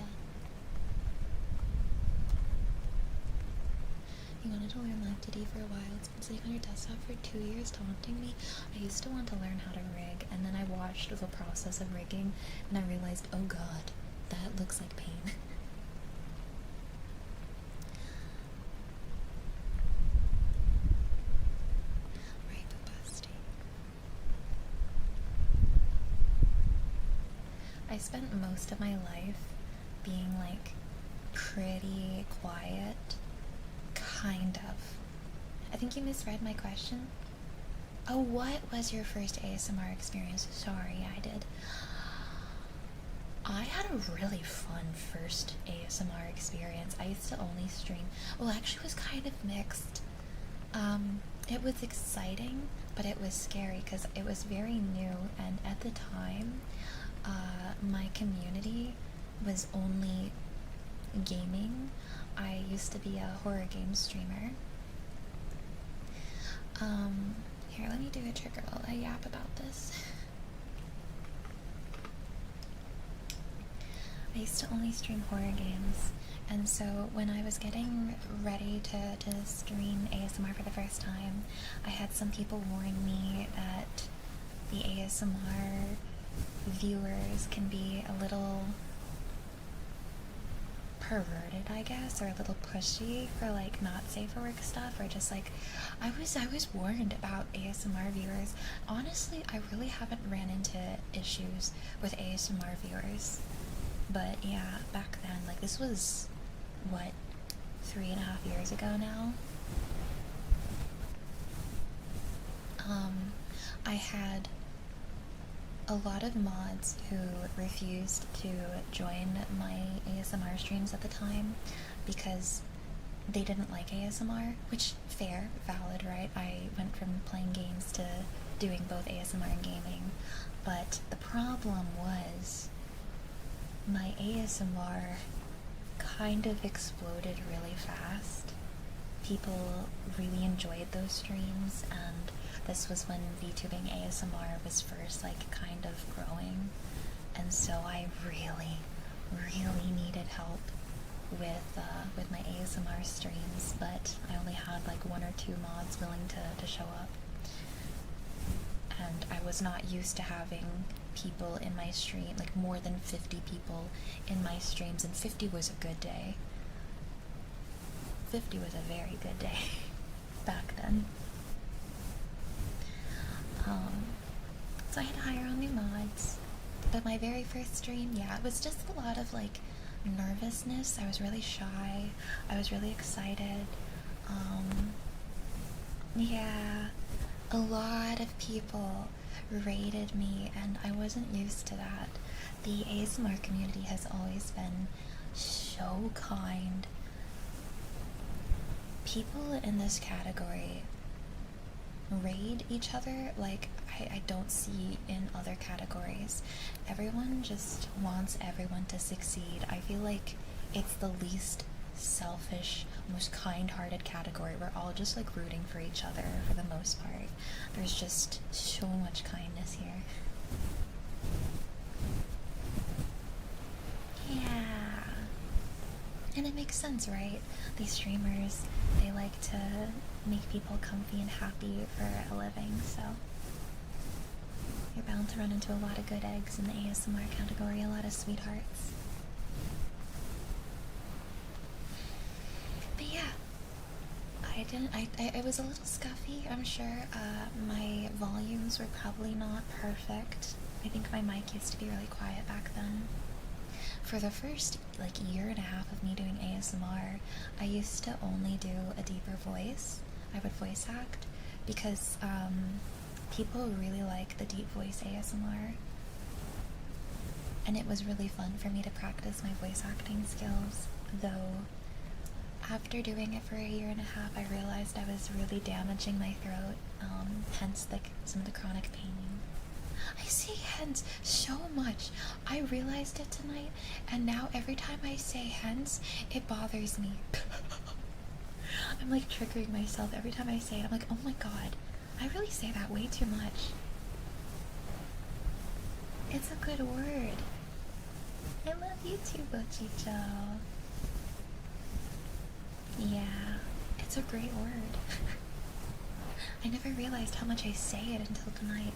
You wanted to learn Live2D for a while. It's been sitting on your desktop for 2 years taunting me. I used to want to learn how to rig, and then I watched the process of rigging, and I realized, oh god, that looks like pain. Right, Busty. I spent most of my life being like pretty quiet. Kind of. I think you misread my question. Oh, what was your first ASMR experience? Sorry, I did. I had a really fun first ASMR experience. I used to only stream, well, actually, it was kind of mixed. It was exciting, but it was scary because it was very new, and at the time, my community was only gaming. I used to be a horror game streamer. Here, let me do a trigger while I yap about this. I used to only stream horror games, and so when I was getting ready to screen ASMR for the first time, I had some people warn me that the ASMR viewers can be a little perverted, I guess, or a little pushy for like not safe for work stuff, or just like I was warned about ASMR viewers. Honestly, I really haven't ran into issues with ASMR viewers. But yeah, back then, like this was, what, 3.5 years ago now? I had a lot of mods who refused to join my ASMR streams at the time because they didn't like ASMR, which, fair, valid, right? I went from playing games to doing both ASMR and gaming, but the problem was my ASMR kind of exploded really fast. People really enjoyed those streams, and this was when VTubing ASMR was first like kind of growing, and so I really needed help with my ASMR streams, but I only had like 1 or 2 mods willing to show up, and I was not used to having people in my stream, like more than 50 people in my streams, and 50 was a good day. 50 was a very good day back then. So I had to hire on new mods. But my very first stream, yeah, it was just a lot of like nervousness. I was really shy. I was really excited. Yeah, a lot of people rated me, and I wasn't used to that. The ASMR community has always been so kind. People in this category raid each other like I don't see in other categories. Everyone just wants everyone to succeed. I feel like it's the least selfish, most kind-hearted category. We're all just like rooting for each other for the most part. There's just so much kindness here. Yeah. And it makes sense, right? These streamers, they like to make people comfy and happy for a living, so you're bound to run into a lot of good eggs in the ASMR category, a lot of sweethearts. But yeah, I was a little scuffy, I'm sure. My volumes were probably not perfect. I think my mic used to be really quiet back then. For the first like 1.5 years of me doing ASMR, I used to only do a deeper voice. I would voice act because people really like the deep voice ASMR, and it was really fun for me to practice my voice acting skills, though after doing it for 1.5 years, I realized I was really damaging my throat, hence some of the chronic pain. I say hence so much. I realized it tonight, and now every time I say hence, it bothers me. I'm like triggering myself every time I say it. I'm like, oh my god, I really say that way too much. It's a good word. I love you too, Bochicho. Yeah, it's a great word. I never realized how much I say it until tonight.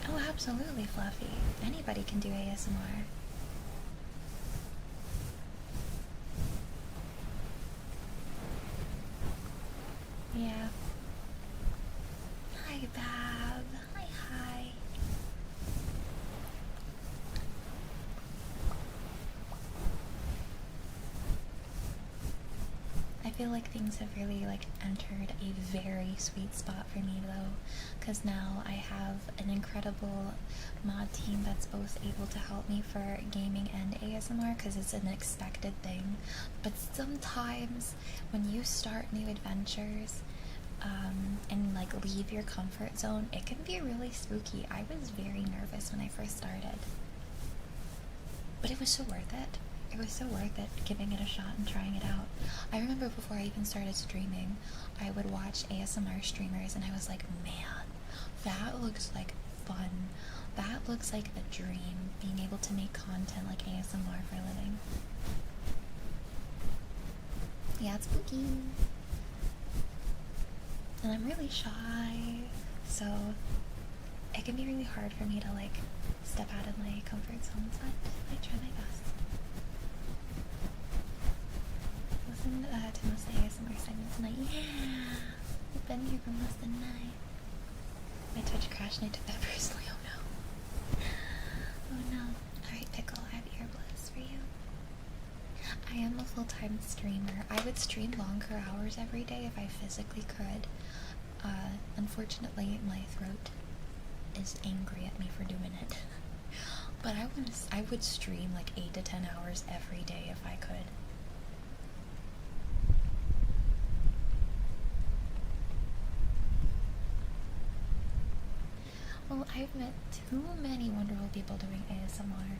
Oh, absolutely, Fluffy. Anybody can do ASMR. Yeah. Hi, Bab. Hi. I feel like things have really like entered a very sweet spot for me though, because now I have an incredible mod team that's both able to help me for gaming and ASMR, because it's an expected thing. But sometimes when you start new adventures and like leave your comfort zone, it can be really spooky. I was very nervous when I first started, but it was so worth it. It was so worth it, giving it a shot and trying it out. I remember before I even started streaming, I would watch ASMR streamers and I was like, man, that looks like fun. That looks like the dream, being able to make content like ASMR for a living. Yeah, it's spooky. And I'm really shy, so it can be really hard for me to like step out of my comfort zone, but I try my best. Listen to most ASMR segment tonight. Yeah! I've been here for most of the night. My Twitch crashed and I took that personally. Oh no. Oh no. Alright, Pickle, I have earbuds for you. I am a full-time streamer. I would stream longer hours every day if I physically could. Unfortunately, my throat is angry at me for doing it. But I would stream like 8 to 10 hours every day if I could. Well, I've met too many wonderful people doing ASMR.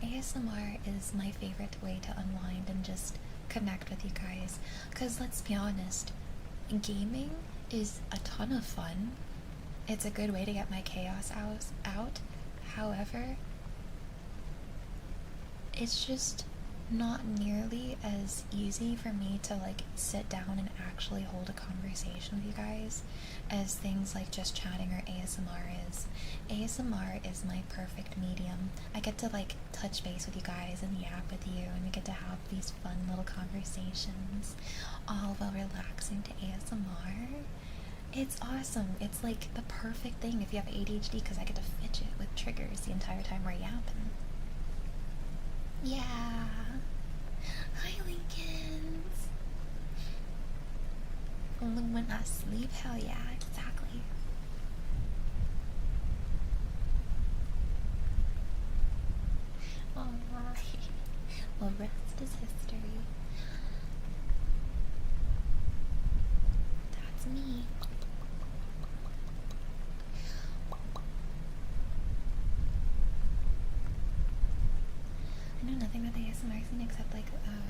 ASMR is my favorite way to unwind and just connect with you guys. Because let's be honest, gaming is a ton of fun. It's a good way to get my chaos out. However, it's just not nearly as easy for me to like sit down and actually hold a conversation with you guys as things like just chatting or ASMR is. ASMR is my perfect medium. I get to like touch base with you guys and yap with you, and we get to have these fun little conversations all while relaxing to ASMR. It's awesome. It's like the perfect thing if you have ADHD, because I get to fidget with triggers the entire time we're yapping. Yeah. Hi, Lincolns. Only when I sleep? Hell yeah, exactly. Alright. Well, rest is history. That's me. I know nothing about the ASMR scene except like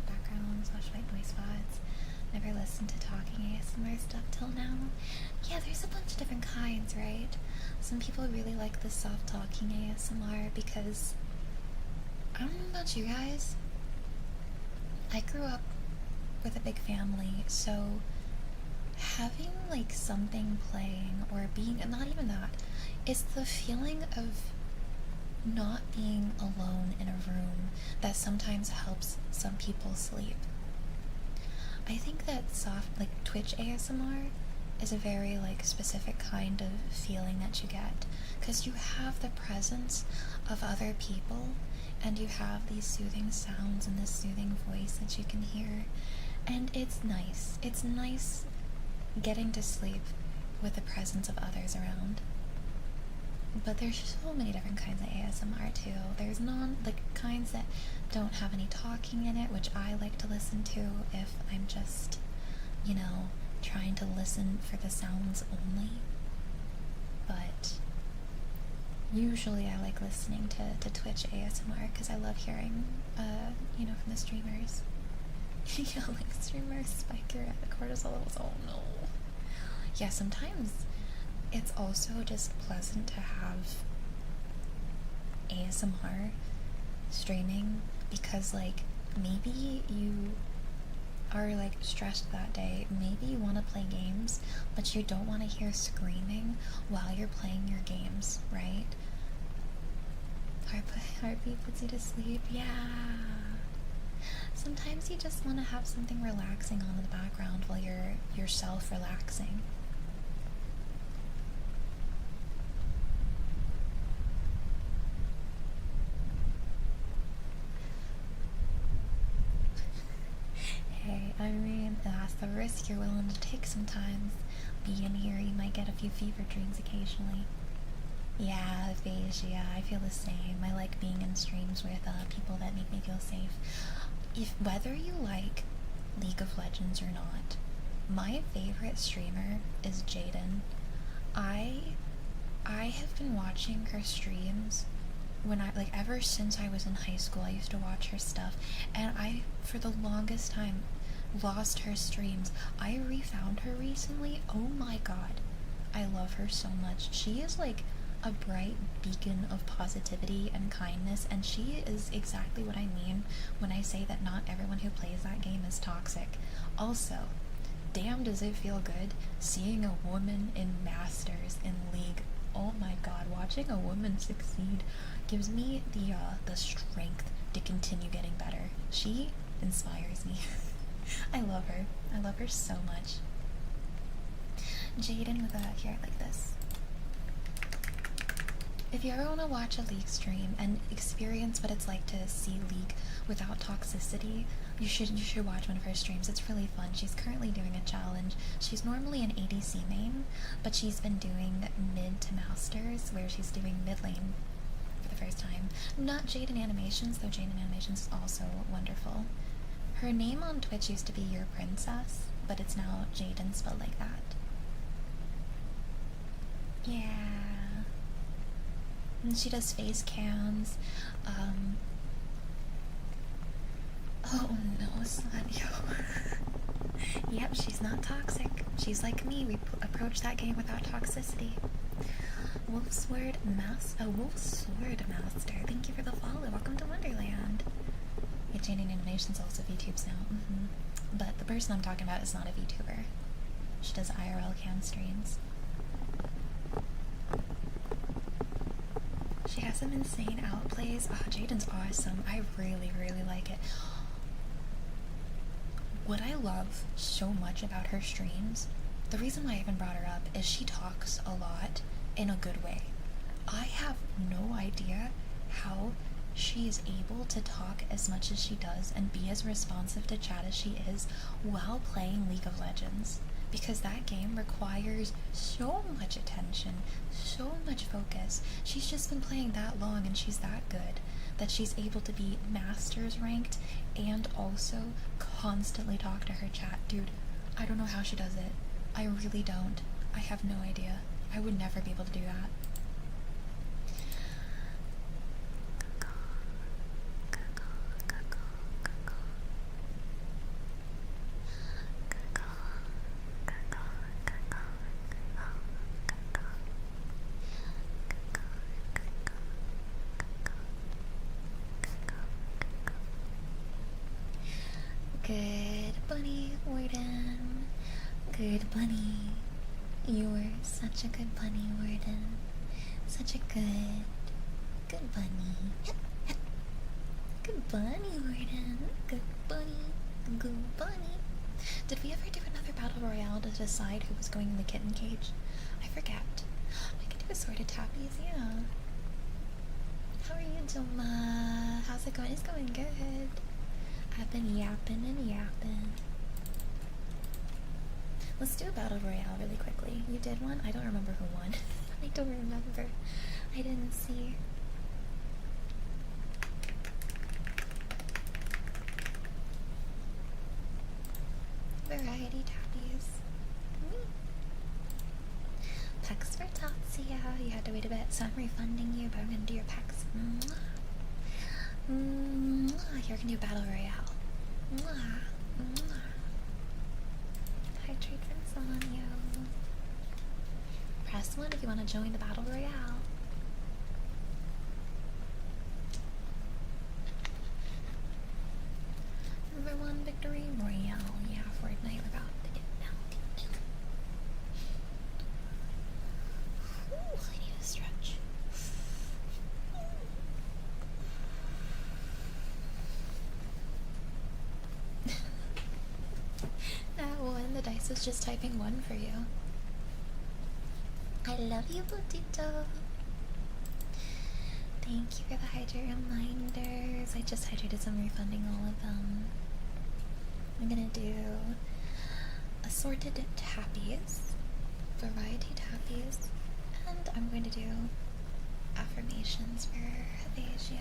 backgrounds, /white noise spots. Never listened to talking ASMR stuff till now. Yeah, there's a bunch of different kinds, right? Some people really like the soft talking ASMR because I don't know about you guys. I grew up with a big family, so having like something playing or being, not even that, it's the feeling of not being alone in a room that sometimes helps some people sleep. I think that soft, like Twitch ASMR is a very like specific kind of feeling that you get, because you have the presence of other people and you have these soothing sounds and this soothing voice that you can hear, and it's nice. It's nice getting to sleep with the presence of others around. But there's so many different kinds of ASMR too. There's kinds that don't have any talking in it, which I like to listen to if I'm just, you know, trying to listen for the sounds only. But usually I like listening to Twitch ASMR because I love hearing, you know, from the streamers. Yeah, like streamers spike your cortisol levels. Oh no. Yeah, sometimes it's also just pleasant to have ASMR streaming because like maybe you are like stressed that day, maybe you want to play games but you don't want to hear screaming while you're playing your games, right? Heartbeat puts you to sleep. Yeah. Sometimes you just want to have something relaxing on in the background while you're yourself relaxing. Hey, I mean, that's the risk you're willing to take sometimes. Being here, you might get a few fever dreams occasionally. Yeah, Beige, yeah, I feel the same. I like being in streams with people that make me feel safe. Whether you like League of Legends or not, my favorite streamer is Jaden. I have been watching her streams ever since I was in high school. I used to watch her stuff, and I, for the longest time, lost her streams. I refound her recently. Oh my god. I love her so much. She is like a bright beacon of positivity and kindness, and she is exactly what I mean when I say that not everyone who plays that game is toxic. Also, damn does it feel good seeing a woman in Masters in League. Oh my god, watching a woman succeed gives me the strength to continue getting better. She inspires me. I love her. I love her so much. Jaden with a hair like this. If you ever want to watch a League stream and experience what it's like to see League without toxicity, you should watch one of her streams. It's really fun. She's currently doing a challenge. She's normally an ADC main, but she's been doing mid to masters, where she's doing mid lane for the first time. Not Jaden Animations, though Jaden Animations is also wonderful. Her name on Twitch used to be Your Princess, but it's now Jaden spelled like that. Yeah. And she does face cams. Oh no, Sanyo. Yep, she's not toxic. She's like me. We approach that game without toxicity. Wolf's Sword Master. Thank you for the follow. Welcome to Wonderland. Yeah, Jaden Animations also VTubes now. But the person I'm talking about is not a VTuber. She does IRL cam streams. She has some insane outplays. Oh, Jaden's awesome. I really, really like it. What I love so much about her streams, the reason why I even brought her up, is she talks a lot in a good way. I have no idea how she is able to talk as much as she does and be as responsive to chat as she is while playing League of Legends. Because that game requires so much attention, so much focus. She's just been playing that long and she's that good that she's able to be Masters ranked and also constantly talk to her chat. Dude, I don't know how she does it. I really don't. I have no idea. I would never be able to do that. Good bunny, Warden. Good bunny. You're such a good bunny, Warden. Such a good bunny. Good bunny, Warden. Good bunny. Good bunny. Did we ever do another battle royale to decide who was going in the kitten cage? I forget. I could do a sort of tappies, yeah. How are you, Doma? How's it going? It's going good. I've been yapping and yapping. Let's do a battle royale really quickly. You did one? I don't remember who won. I don't remember. I didn't see. Variety tappies. Pecs for Tatsia. You had to wait a bit, so I'm refunding you, but I'm gonna do your pecs. You're gonna do battle royale. Hydrate for Sanyo. Press 1 if you want to join the battle royale. Number 1 victory royale. Yeah, Fortnite, we're about to get melted. Ooh, I need a stretch. That one, the dice was just typing 1 for you. I love you, Potito. Thank you for the hydrate reminders. I just hydrated, so I'm refunding all of them. I'm gonna do assorted tappies, variety tappies, and I'm going to do affirmations for Asia.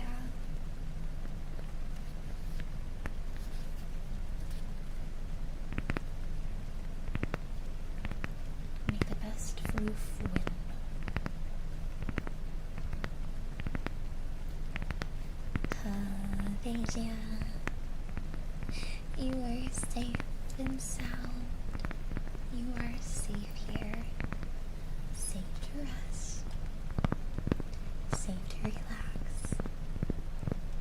Make the best floof win. Asia, you are safe and sound. You are safe here. Safe to rest. Safe to relax.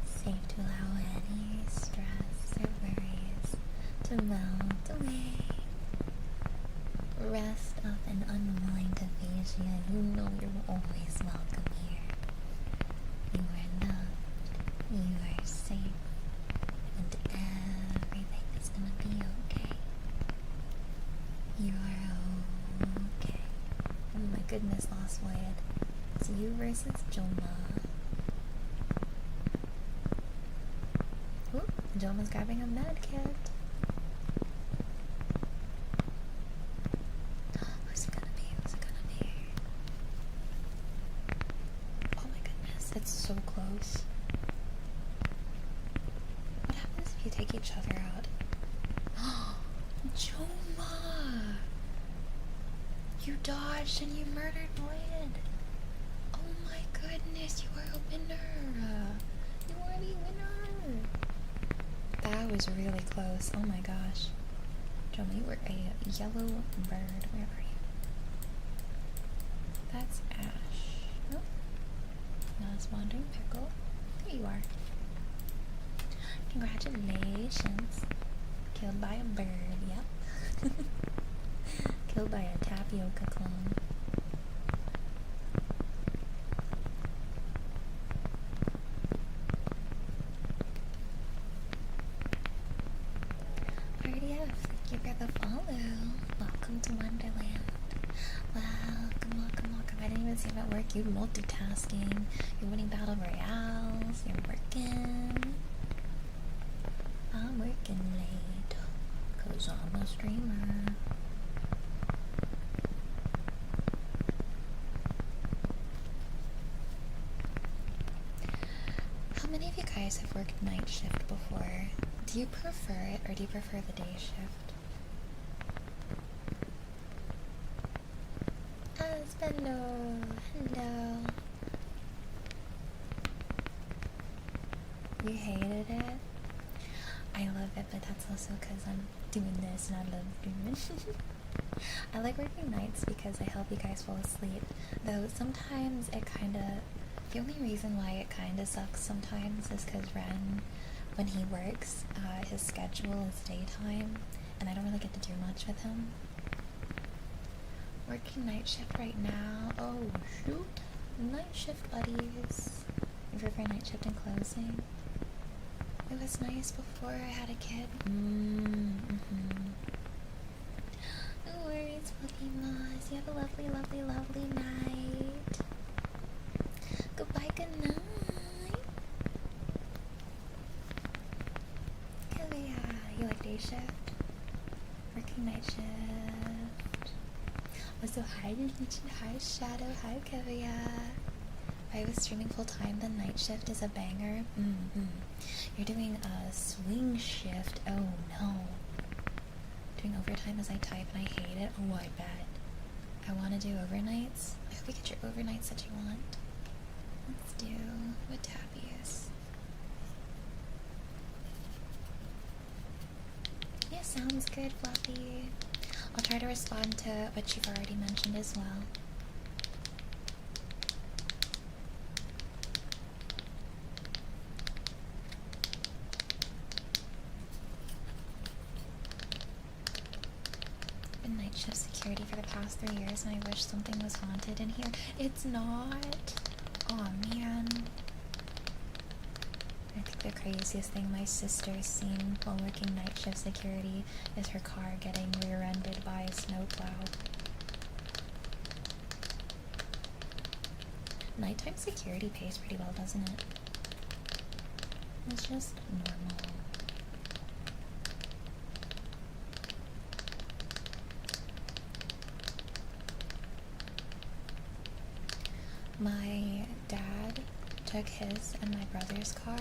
Safe to allow any stress or worries to melt away. Rest up and unwind, Asia. You know you're always welcome here. You are loved. You are safe. And everything is gonna be okay. You are okay. Oh my goodness, Lost Void. It's you versus Joma. Oop, Joma's grabbing a med kit. Who's it gonna be? Who's it gonna be? Oh my goodness, it's so close. What happens if you take each other out? Joma! You dodged and you murdered Lloyd. Oh my goodness, you are a winner. You are the winner. That was really close. Oh my gosh. Joma, you were a yellow bird. Where are you? That's Ash. Oh. Last wandering pickle. There you are. Congratulations. Killed by a bird, yep. Killed by a tapioca clone. RDF, thank you for the follow. Welcome to Wonderland. Welcome, welcome, welcome. I didn't even see him at work. You multitasking. You're winning battle royales. You're working. I'm working late, 'cause I'm a streamer. How many of you guys have worked night shift before? Do you prefer it, or do you prefer the day shift? Hello, hello. You hated it? I love it, but that's also because I'm doing this and I love doing it. I like working nights because I help you guys fall asleep. Though sometimes it the only reason why it kinda sucks sometimes is because Ren, when he works, his schedule is daytime, and I don't really get to do much with him. Working night shift right now. Oh shoot. Night shift buddies. You prefer night shift and closing? It was nice before I had a kid. No worries, Fluffy Moss. You have a lovely, lovely, lovely night. Goodbye, good night. Kalia, you like day shift? Working night shift. Also, hi Legion, hi Shadow, hi Kalia. If I was streaming full time, then night shift is a banger. You're doing a swing shift. Oh no. Doing overtime as I type and I hate it. Oh, I bet. I want to do overnights. I hope you get your overnights that you want. Let's do what Tabby is. Yeah, sounds good, Fluffy. I'll try to respond to what you've already mentioned as well. Been night shift security for the past 3 years and I wish something was haunted in here. It's not. Aw, man. I think the craziest thing my sister's seen while working night shift security is her car getting rear-ended by a snowplow. Nighttime security pays pretty well, doesn't it? It's just normal. My dad took his and my brother's car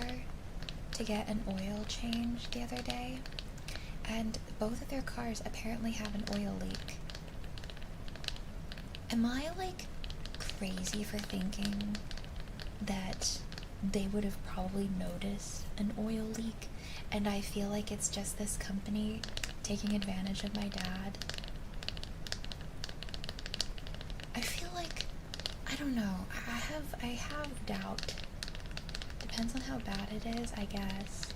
to get an oil change the other day, and both of their cars apparently have an oil leak. Am I, like, crazy for thinking that they would have probably noticed an oil leak, and I feel like it's just this company taking advantage of my dad? I feel like, I don't know, I have doubt. Depends on how bad it is, I guess.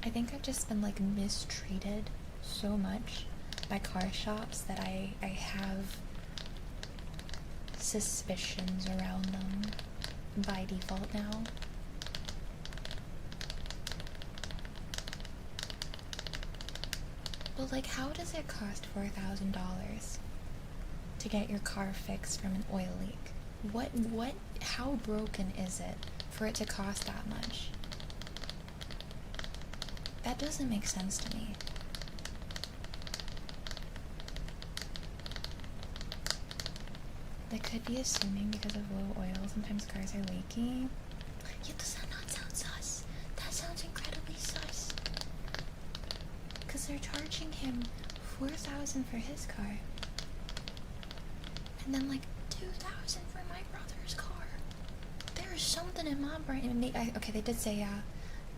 I think I've just been, like, mistreated so much by car shops that I have suspicions around them by default now. But, like, how does it cost $4,000 to get your car fixed from an oil leak? How broken is it for it to cost that much? That doesn't make sense to me. They could be assuming because of low oil, sometimes cars are leaky. Yeah, does that not sound sus? That sounds incredibly sus. Because they're charging him $4,000 for his car. And then like $2,000 for my brother's car. There is something in my brain. Okay, they did say, yeah.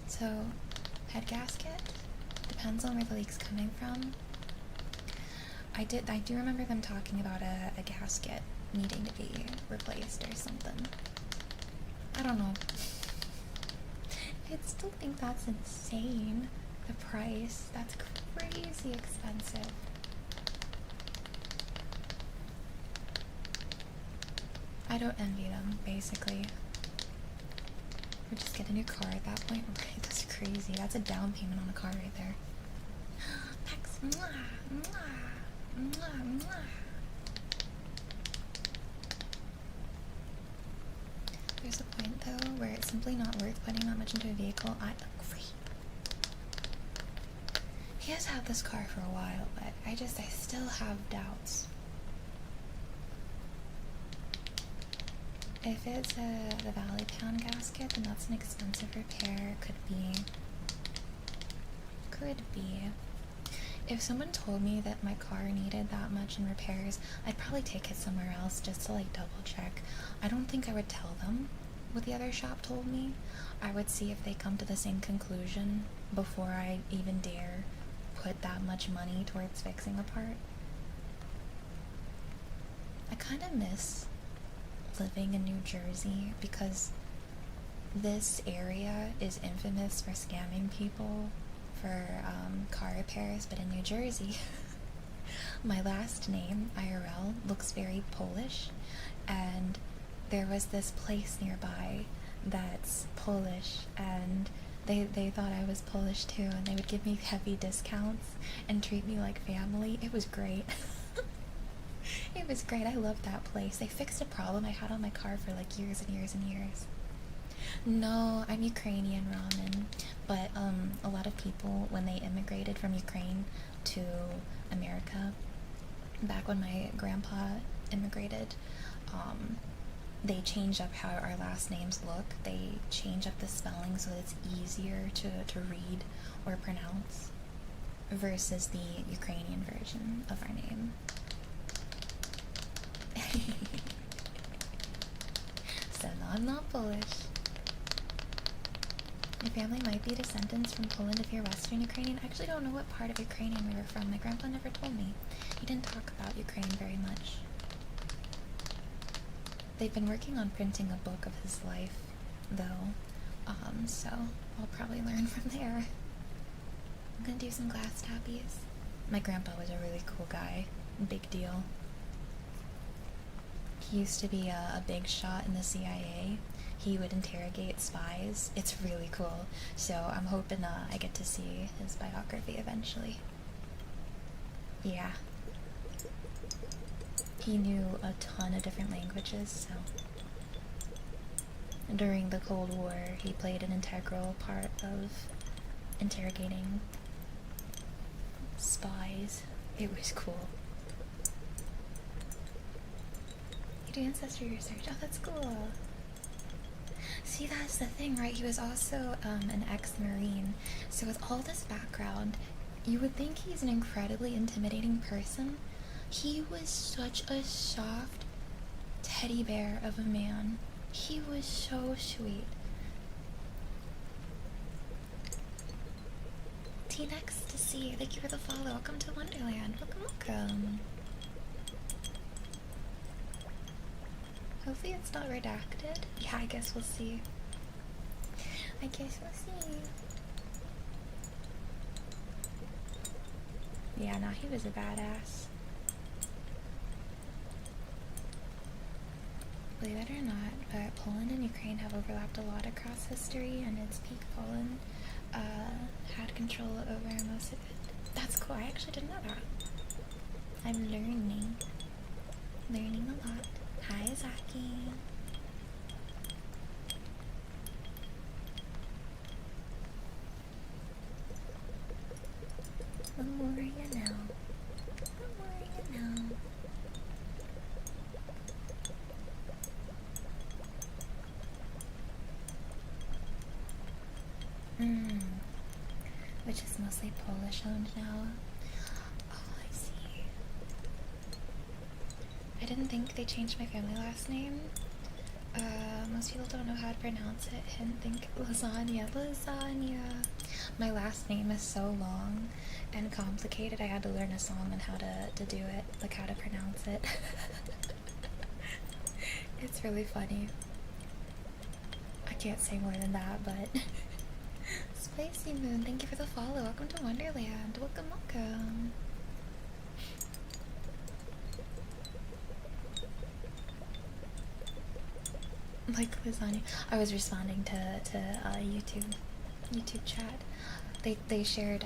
So, head gasket. Depends on where the leak's coming from. I do remember them talking about a gasket needing to be replaced or something. I don't know. I still think that's insane. The price. That's crazy expensive. I don't envy them, basically. Or just get a new car at that point. Right, that's crazy. That's a down payment on a car right there. Max, mwah, mwah, mwah, mwah. There's a point, though, where it's simply not worth putting that much into a vehicle. I agree. He has had this car for a while, but I still have doubts. If it's the Valley Town gasket, then that's an expensive repair. Could be. If someone told me that my car needed that much in repairs, I'd probably take it somewhere else just to like double check. I don't think I would tell them what the other shop told me. I would see if they come to the same conclusion before I even dare put that much money towards fixing a part. I kind of miss living in New Jersey because this area is infamous for scamming people for car repairs, but in New Jersey my last name, IRL, looks very Polish, and there was this place nearby that's Polish, and they thought I was Polish too, and they would give me heavy discounts and treat me like family. It was great. It was great. I loved that place. They fixed a problem I had on my car for like years and years and years. No, I'm Ukrainian ramen, but a lot of people, when they immigrated from Ukraine to America, back when my grandpa immigrated, they changed up how our last names look. They changed up the spelling so that it's easier to read or pronounce versus the Ukrainian version of our name. So no, I'm not Polish. Your family might be descendants from Poland if you're Western Ukrainian. I actually don't know what part of Ukrainian we were from. My grandpa never told me. He didn't talk about Ukraine very much. They've been working on printing a book of his life, though, so I'll probably learn from there. I'm gonna do some glass tabbies. My grandpa was a really cool guy. Big deal. He used to be a big shot in the CIA. He would interrogate spies. It's really cool. So I'm hoping I get to see his biography eventually. Yeah. He knew a ton of different languages, so during the Cold War, he played an integral part of interrogating spies. It was cool. You do ancestry research. Oh, that's cool. See, that's the thing, right? He was also an ex-Marine. So with all this background, you would think he's an incredibly intimidating person. He was such a soft teddy bear of a man. He was so sweet. T-Next to see you. Thank you for the follow. Welcome to Wonderland. Welcome, welcome. Hopefully it's not redacted. Yeah, I guess we'll see. I guess we'll see. Yeah, no, he was a badass. Believe it or not, but Poland and Ukraine have overlapped a lot across history, and its peak Poland had control over most of it. That's cool. I actually didn't know that. I'm learning a lot. Hi, Zaki. The more you know. The more you know. Which is mostly Polish owned now. Oh, I see. I didn't think they changed my family last name. Most people don't know how to pronounce it. Hint, think lasagna. Lasagna. My last name is so long and complicated. I had to learn a song on how to do it, like how to pronounce it. It's really funny. I can't say more than that, but Spicy Moon, thank you for the follow. Welcome to Wonderland. Welcome, welcome. Like lasagna. I was responding to YouTube chat. They shared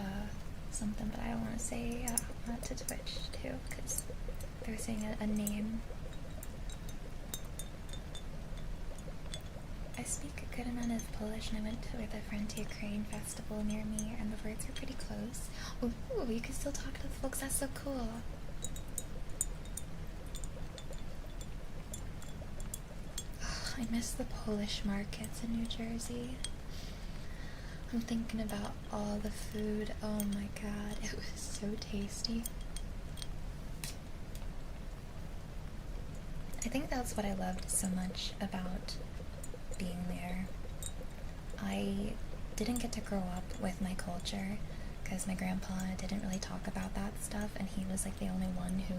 something, but I don't want to say to Twitch too, because they were saying a name. I speak a good amount of Polish, and I went to the Frontier Crane Festival near me, and the birds were pretty close. Ooh, you can still talk to the folks. That's so cool. I miss the Polish markets in New Jersey. I'm thinking about all the food. Oh my god, it was so tasty. I think that's what I loved so much about being there. I didn't get to grow up with my culture because my grandpa didn't really talk about that stuff, and he was like the only one who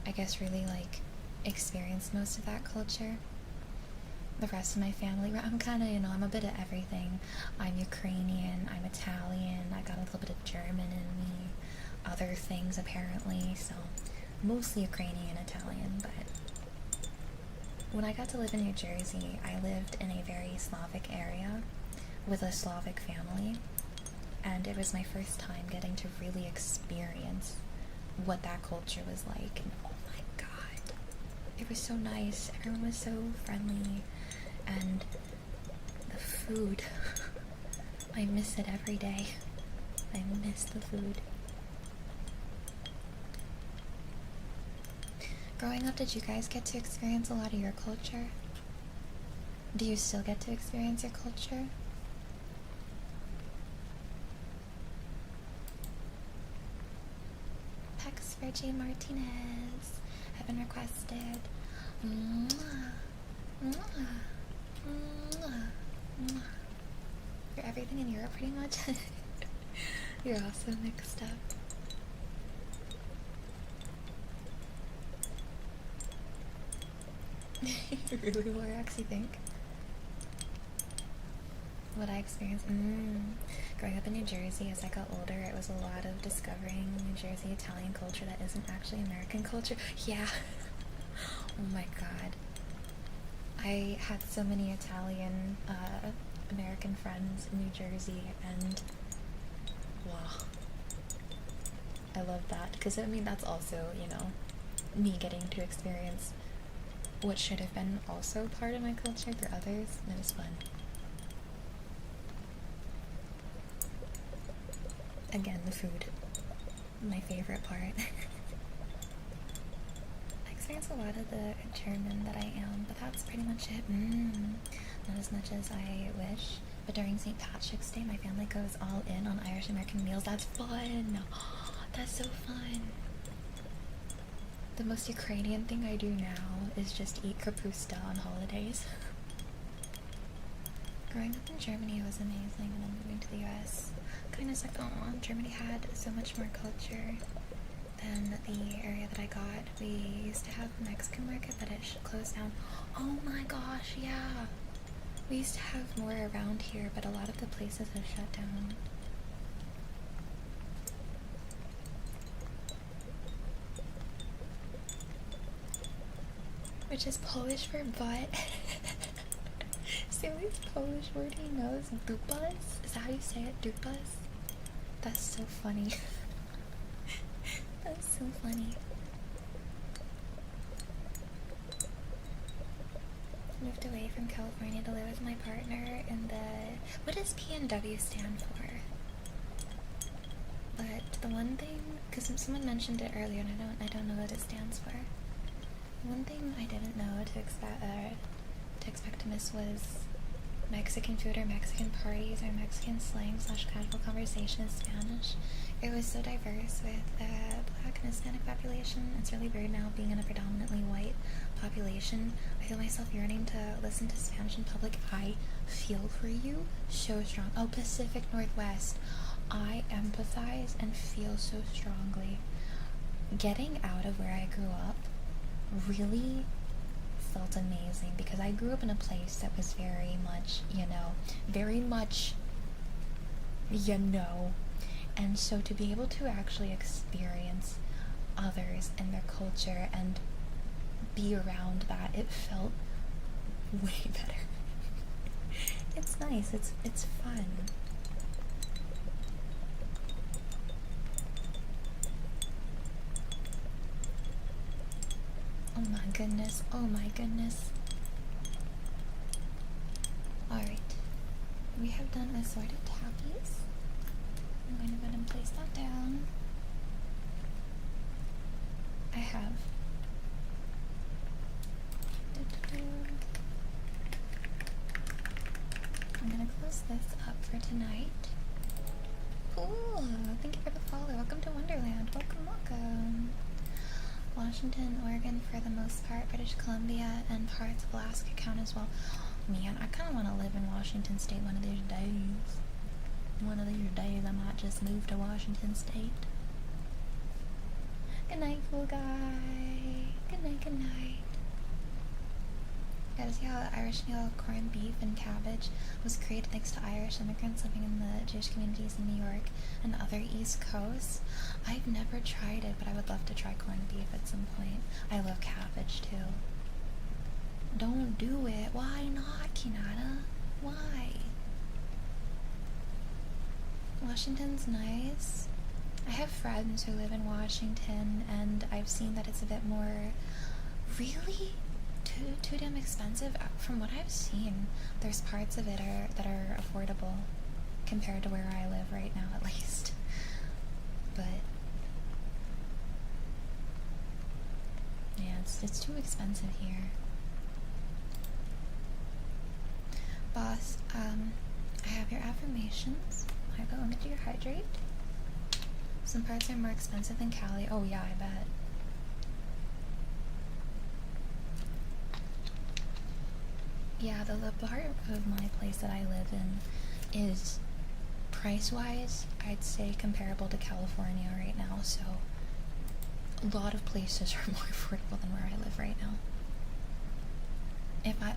I guess really like experienced most of that culture. The rest of my family, I'm kind of, I'm a bit of everything. I'm Ukrainian, I'm Italian, I got a little bit of German in me, other things apparently, so mostly Ukrainian, Italian. But when I got to live in New Jersey, I lived in a very Slavic area with a Slavic family, and it was my first time getting to really experience what that culture was like, and oh my god, it was so nice. Everyone was so friendly. And the food, I miss it every day. I miss the food. Growing up, did you guys get to experience a lot of your culture? Do you still get to experience your culture? Pex for J. Martinez have been requested. Mwah. Mwah. You're everything in Europe pretty much. You're also mixed up. Really, Lorax, you think? What I experienced? Growing up in New Jersey, as I got older, it was a lot of discovering New Jersey Italian culture that isn't actually American culture. Yeah. Oh my god. I had so many Italian American friends in New Jersey, and wow, I love that, because I mean that's also, me getting to experience what should have been also part of my culture through others, and it was fun. Again, the food, my favorite part. experience a lot of the German that I am, but that's pretty much it. Not as much as I wish. But during St. Patrick's Day, my family goes all in on Irish American meals. That's fun! That's so fun! The most Ukrainian thing I do now is just eat kapusta on holidays. Growing up in Germany was amazing, and then moving to the US kind of sucked. Germany had so much more culture than the area that I got. We used to have a Mexican market, but it closed down. Oh my gosh, yeah! We used to have more around here, but a lot of the places have shut down. Which is Polish for butt. Sally's Polish word he knows. Dupas? Is that how you say it? Dupas? That's so funny. That's so funny. Moved away from California to live with my partner in the... What does PNW stand for? But the one thing... Because someone mentioned it earlier and I don't know what it stands for. One thing I didn't know to expect to miss was Mexican food or Mexican parties or Mexican slang / casual conversation in Spanish. It was so diverse with the Black and Hispanic population. It's really weird now being in a predominantly white population. I feel myself yearning to listen to Spanish in public. I feel for you so strong. Oh, Pacific Northwest. I empathize and feel so strongly. Getting out of where I grew up really felt amazing because I grew up in a place that was very much, and so to be able to actually experience others and their culture and be around that, it felt way better. It's nice, it's fun. Oh my goodness, oh my goodness. Alright, we have done assorted tappies. I'm going to go ahead and place that down. I have I'm gonna close this up for tonight. Ooh, thank you for the follow. Welcome to Wonderland. Welcome, welcome. Washington, Oregon for the most part, British Columbia, and parts of Alaska count as well. Man, I kind of want to live in Washington State one of these days. One of these days I might just move to Washington State. Good night, cool guy. Good night, good night. Gotta see how the Irish meal of corned beef and cabbage was created thanks to Irish immigrants living in the Jewish communities in New York and other East Coasts. I've never tried it, but I would love to try corned beef at some point. I love cabbage too. Don't do it. Why not, Kinata? Why? Washington's nice. I have friends who live in Washington, and I've seen that it's a bit more... Really? Too damn expensive. From what I've seen, there's parts of it that are affordable compared to where I live right now, at least. But yeah, it's too expensive here. Boss, I have your affirmations. Let me do your hydrate. Some parts are more expensive than Cali. Oh yeah, I bet. Yeah, the part of my place that I live in is, price-wise, I'd say comparable to California right now, so a lot of places are more affordable than where I live right now.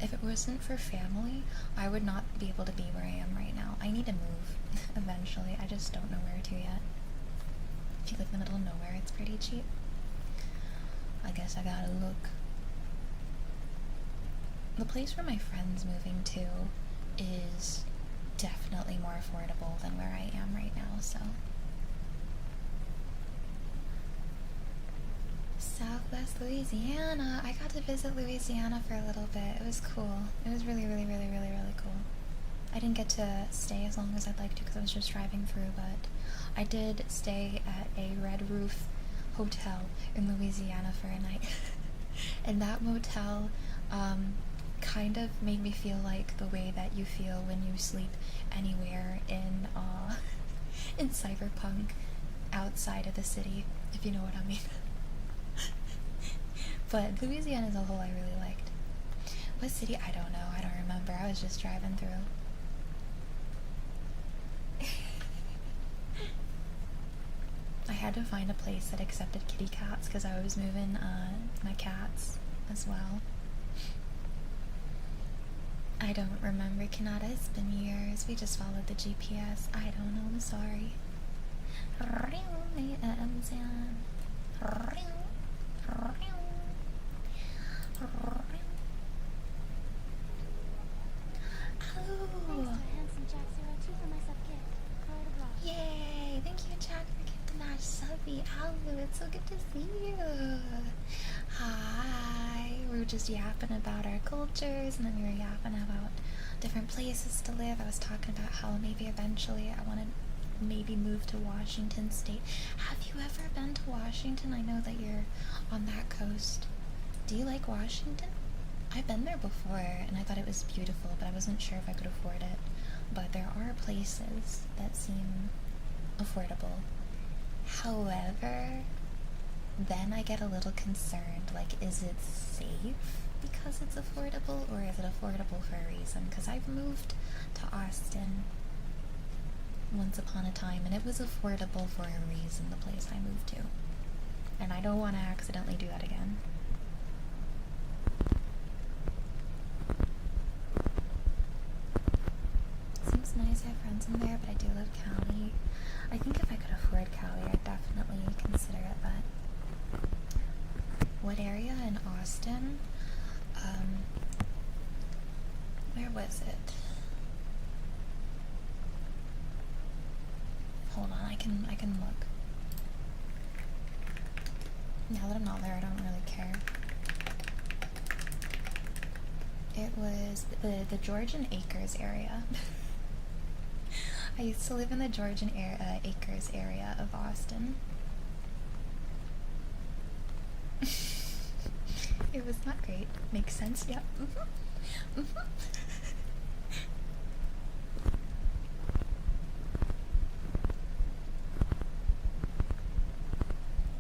If it wasn't for family, I would not be able to be where I am right now. I need to move eventually. I just don't know where to yet. If you live in the middle of nowhere, it's pretty cheap. I guess I gotta look. The place where my friend's moving to is definitely more affordable than where I am right now, so. Southwest Louisiana. I got to visit Louisiana for a little bit. It was cool. It was really, really, really, really, really cool. I didn't get to stay as long as I'd like to because I was just driving through, but I did stay at a Red Roof hotel in Louisiana for a night. And that motel kind of made me feel like the way that you feel when you sleep anywhere in Cyberpunk outside of the city, if you know what I mean. But Louisiana as a whole I really liked. What city? I don't know. I don't remember. I was just driving through. I had to find a place that accepted kitty cats because I was moving my cats as well. I don't remember Canada. It's been years. We just followed the GPS. I don't know. I'm sorry. Oh. Yay! Thank you, Jack, for giving that subby. Alu, it's so good to see you. Hi. We were just yapping about our cultures, and then we were yapping about different places to live. I was talking about how maybe eventually I want to maybe move to Washington State. Have you ever been to Washington? I know that you're on that coast. Do you like Washington? I've been there before, and I thought it was beautiful, but I wasn't sure if I could afford it. But there are places that seem affordable. However, then I get a little concerned, like, is it safe because it's affordable, or is it affordable for a reason? Because I've moved to Austin once upon a time, and it was affordable for a reason, the place I moved to. And I don't want to accidentally do that again. Seems nice, I have friends in there, but I do love Cali. I think if I could afford Cali, I'd definitely consider it, but what area in Austin? Where was it? Hold on, I can look. Now that I'm not there, I don't really care. It was the Georgian Acres area. I used to live in the Georgian Acres area of Austin. It was not great. Makes sense, yep.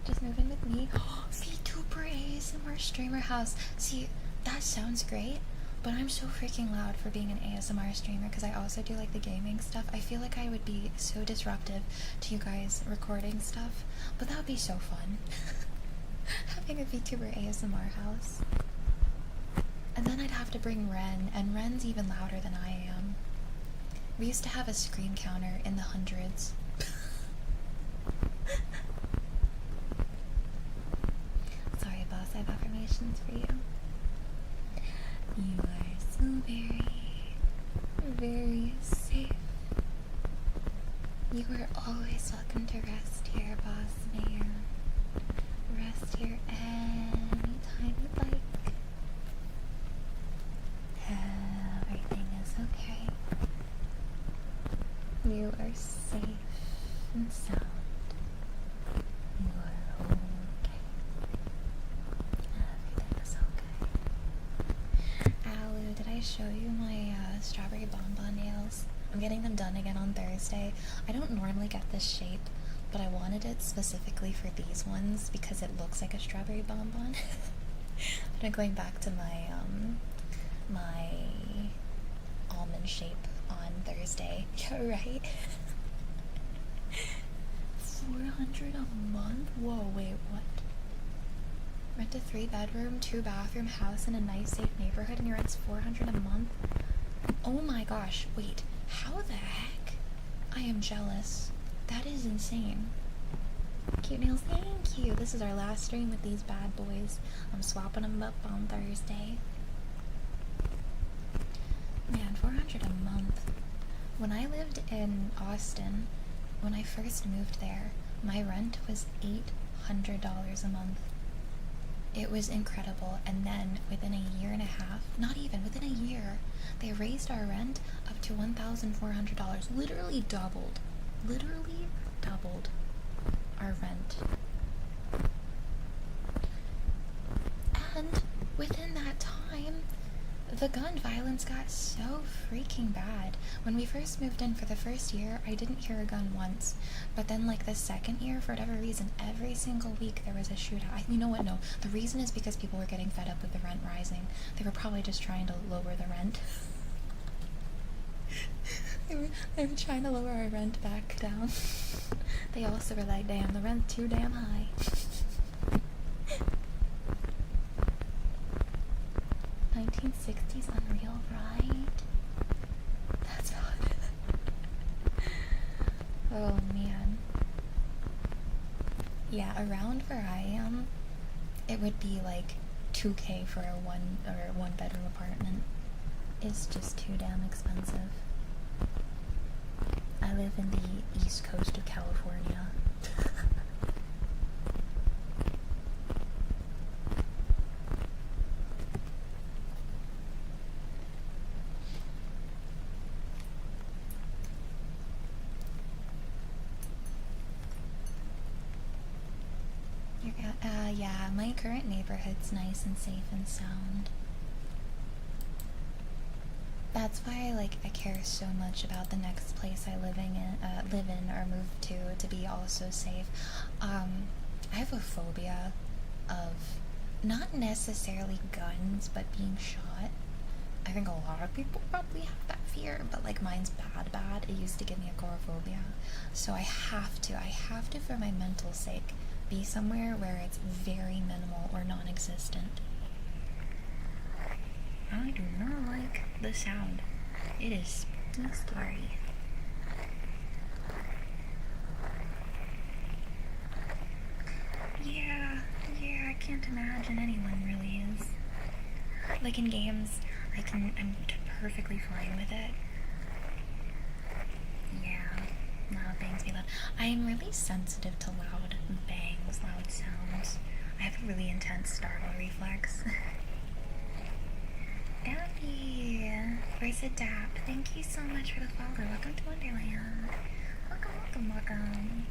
Just move in with me. VTuber ASMR streamer house. See, that sounds great, but I'm so freaking loud for being an ASMR streamer because I also do like the gaming stuff. I feel like I would be so disruptive to you guys recording stuff, but that would be so fun. Having a VTuber ASMR house. And then I'd have to bring Ren, and Ren's even louder than I am. We used to have a scream counter in the hundreds. Sorry, boss, I have affirmations for you. You are so very, very safe. You are always welcome to rest here, boss man. Rest here anytime you'd like. Everything is okay. You are safe and sound. You are okay. Everything is okay. Alu, did I show you my strawberry bonbon nails? I'm getting them done again on Thursday. I don't normally get this shape, but I wanted it specifically for these ones because it looks like a strawberry bonbon. But I'm going back to my my almond shape on Thursday. Yeah, right? 400 a month? Whoa, wait, what? Rent a 3-bedroom, 2-bathroom house in a nice, safe neighborhood and you rent 400 a month? Oh my gosh, wait, how the heck? I am jealous. That is insane. Cute nails, thank you. This is our last stream with these bad boys. I'm swapping them up on Thursday. Man, 400 a month. When I lived in Austin, when I first moved there, my rent was $800 a month. It was incredible, and then within a year and a half, not even, within a year, they raised our rent up to $1,400. Literally doubled. Literally doubled our rent. And the gun violence got so freaking bad. When we first moved in for the first year, I didn't hear a gun once. But then, like, the second year, for whatever reason, every single week there was a shootout. You know what? No. The reason is because people were getting fed up with the rent rising. They were probably just trying to lower the rent. They were trying to lower our rent back down. They also were like, damn, the rent's too damn high. 1960s Unreal, right? That's hot. Oh man. Yeah, around where I am, it would be like 2K for a one bedroom apartment. It's just too damn expensive. I live in the east coast of California. Yeah, my current neighborhood's nice and safe and sound. That's why, like, I care so much about the next place I live in or move to be also safe. I have a phobia of not necessarily guns, but being shot. I think a lot of people probably have that fear, but like mine's bad. It used to give me agoraphobia. So I have to for my mental sake, be somewhere where it's very minimal or non-existent. I do not like the sound. It is scary. Yeah, I can't imagine anyone really is. Like in games, I'm perfectly fine with it. Yeah, loud bangs be loud. I am really sensitive to loud bangs, loud sounds. I have a really intense startle reflex. Dappy! Where's a Dap? Thank you so much for the follow. Welcome to Wonderland. Welcome.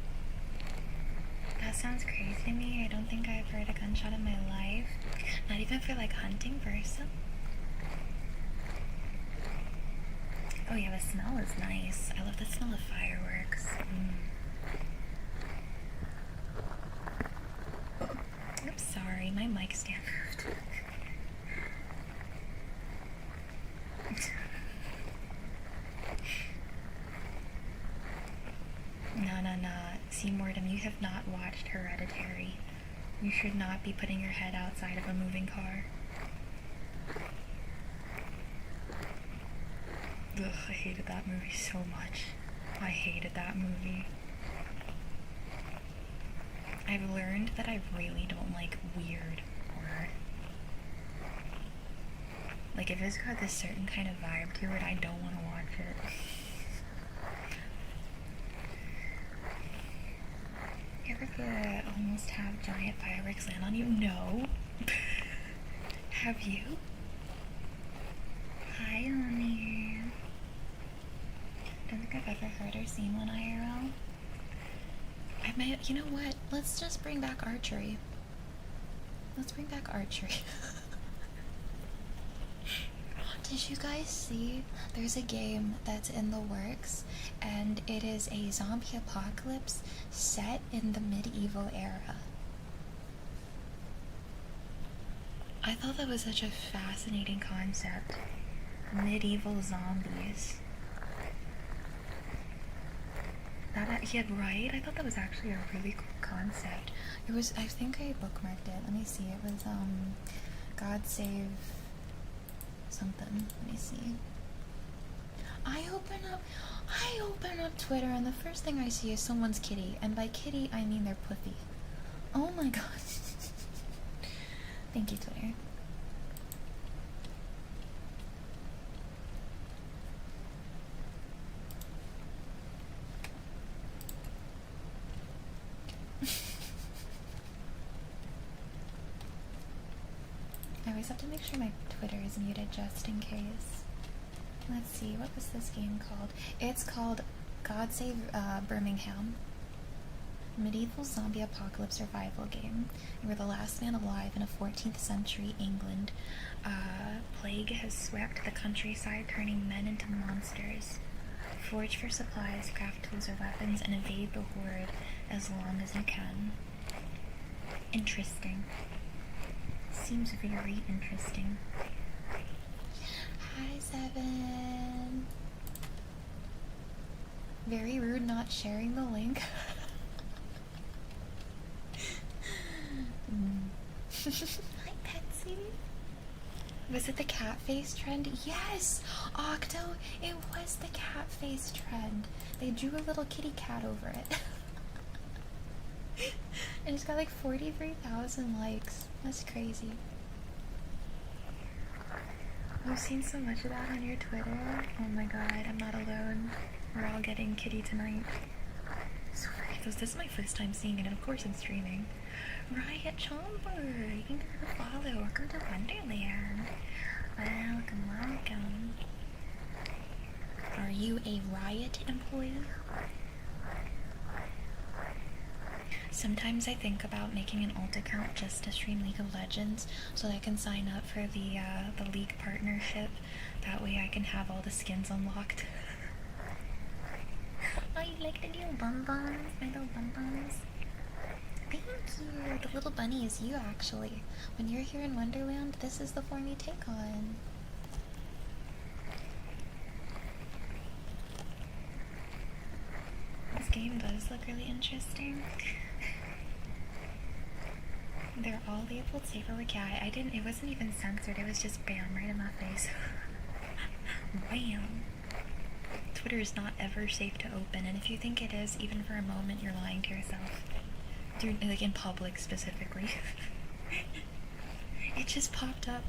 That sounds crazy to me. I don't think I've heard a gunshot in my life. Not even for like hunting versa. Oh yeah, the smell is nice. I love the smell of fireworks. Oops, sorry, my mic stand moved. No. See, Mortem, you have not watched Hereditary. You should not be putting your head outside of a moving car. Ugh, I hated that movie so much. I hated that movie. I've learned that I really don't like weird horror. Like, if it's got this certain kind of vibe to it, I don't want to watch it. You ever almost have giant fireworks land on you? No. Have you? Hi, honey. Don't think I've ever heard or seen one IRL. I might, you know what? Let's just bring back archery. Let's bring back archery. Did you guys see? There's a game that's in the works, and it is a zombie apocalypse set in the medieval era. I thought that was such a fascinating concept. Medieval zombies. Yeah, right? I thought that was actually a really cool concept. It was, I think I bookmarked it. Let me see. It was, God Save something. Let me see. I open up Twitter and the first thing I see is someone's kitty. And by kitty, I mean their pussy. Oh my god. Thank you, Twitter. I always have to make sure my Twitter is muted just in case. Let's see, what was this game called? It's called God Save Birmingham. Medieval zombie apocalypse survival game. You were the last man alive in a 14th century England. Plague has swept the countryside, turning men into monsters. Forage for supplies, craft tools or weapons, and evade the horde as long as you can. Interesting. Seems very interesting. Hi, Seven. Very rude not sharing the link. Hi, Petsy. Was it the cat face trend? Yes! Octo, it was the cat face trend. They drew a little kitty cat over it. And it's got like 43,000 likes. That's crazy. I've seen so much of that on your Twitter. Oh my god, I'm not alone. We're all getting kitty tonight. This is my first time seeing it, and of course I'm streaming. Riot Chomper, you can give her a follow. Welcome to Wonderland. Welcome. Are you a Riot employee? Sometimes I think about making an alt account just to stream League of Legends so that I can sign up for the League partnership. That way I can have all the skins unlocked. Oh, you like the little bum-bums? My little bum-bums? Thank you! The little bunny is you, actually. When you're here in Wonderland, this is the form you take on. This game does look really interesting. They're all labeled safer. Like, yeah, I didn't, it wasn't even censored, it was just bam, right in my face. Bam! Twitter is not ever safe to open, and if you think it is, even for a moment, you're lying to yourself. Dude, like in public specifically. It just popped up.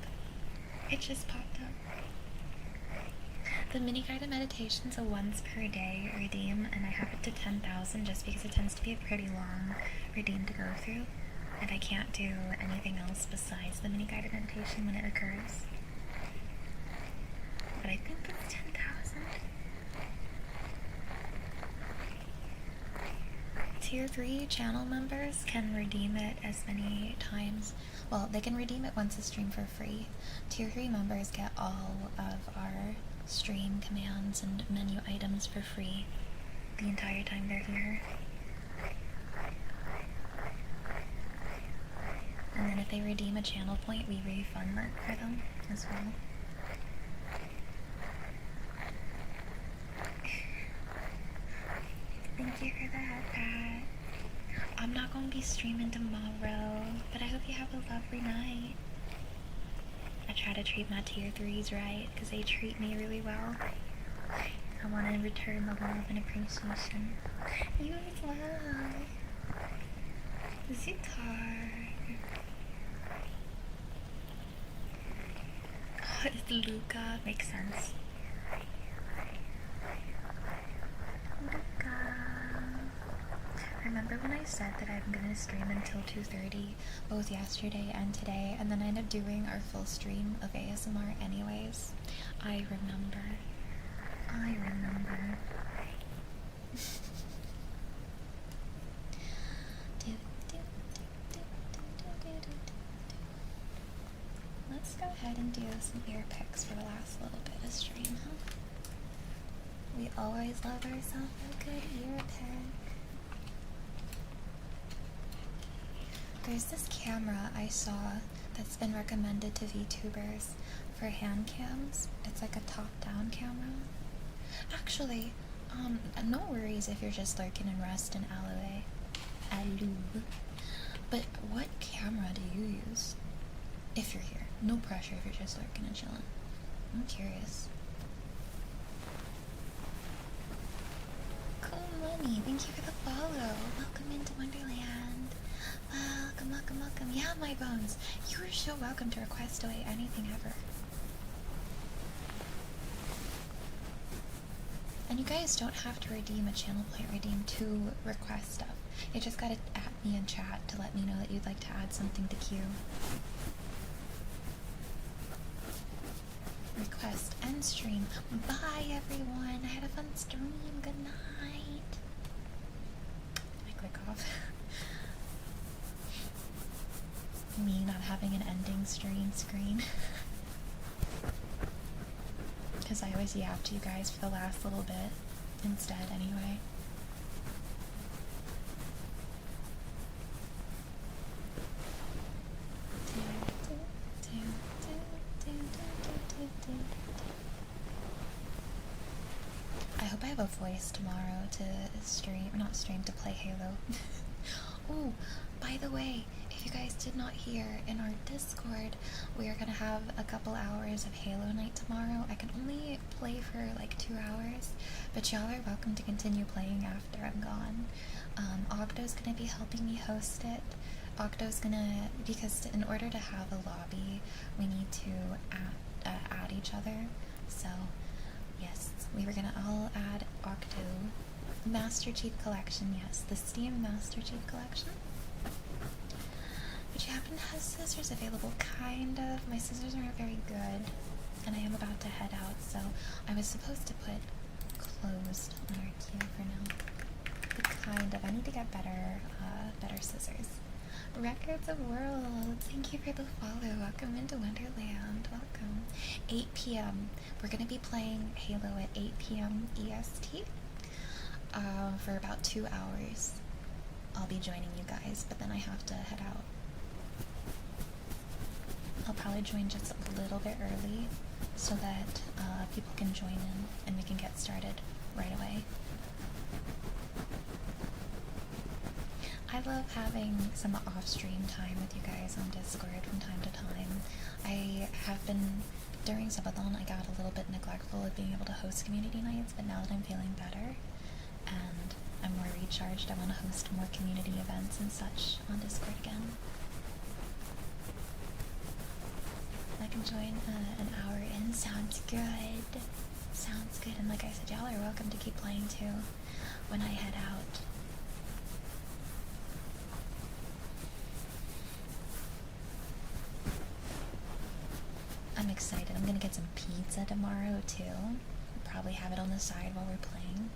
The mini guided meditation's a once per day redeem, and I have it to 10,000 just because it tends to be a pretty long redeem to go through, and I can't do anything else besides the mini guided meditation when it occurs. But I think it's 10,000. Tier 3 channel members can redeem it as many times. Well, they can redeem it once a stream for free. Tier 3 members get all of our stream commands and menu items for free the entire time they're here. And then if they redeem a channel point, we refund that for them as well. Thank you for that, Pat. I'm not going to be streaming tomorrow, but I hope you have a lovely night. I try to treat my tier 3s right, because they treat me really well. I want to return the love and appreciation. You as well. Zitar. Oh, it's Luca. Makes sense. Remember when I said that I'm gonna stream until 2:30, both yesterday and today, and then I ended up doing our full stream of ASMR anyways? I remember. Let's go ahead and do some ear picks for the last little bit of stream, huh? We always love ourselves a good ear pick. There's this camera I saw that's been recommended to VTubers for hand cams. It's like a top-down camera. Actually, no worries if you're just lurking in Rust and Alou. But what camera do you use if you're here? No pressure if you're just lurking and chilling. I'm curious. Cool money, thank you for the follow. Welcome into Wonderland. Welcome. Yeah, my bones. You are so welcome to request away anything ever. And you guys don't have to redeem a channel point redeem to request stuff. You just gotta at me in chat to let me know that you'd like to add something to queue. Request end stream. Bye everyone. I had a fun stream. Good night. My click off. Me not having an ending stream screen. Because I always yapped you guys for the last little bit instead anyway. I hope I have a voice tomorrow to stream, or not stream, to play Halo. Oh, by the way, if you guys did not hear, in our Discord, we are gonna have a couple hours of Halo night tomorrow. I can only play for like 2 hours, but y'all are welcome to continue playing after I'm gone. Octo's gonna be helping me host it. Octo's gonna, because in order to have a lobby, we need to add each other. So, yes, we were gonna all add Octo. Master Chief Collection, yes, the Steam Master Chief Collection. Which you happen to have scissors available, kind of. My scissors aren't very good, and I am about to head out, so I was supposed to put closed on our queue for now. But kind of, I need to get better scissors. Records of World, thank you for the follow. Welcome into Wonderland. Welcome. 8 p.m. We're going to be playing Halo at 8 p.m. EST for about 2 hours. I'll be joining you guys, but then I have to head out. I'll probably join just a little bit early so that people can join in and we can get started right away. I love having some off-stream time with you guys on Discord from time to time. I have been, during Subathon, I got a little bit neglectful of being able to host community nights, but now that I'm feeling better and I'm more recharged, I want to host more community events and such on Discord again. I can join an hour in. Sounds good. Sounds good. And like I said, y'all are welcome to keep playing too when I head out. I'm excited. I'm gonna get some pizza tomorrow too. We'll probably have it on the side while we're playing.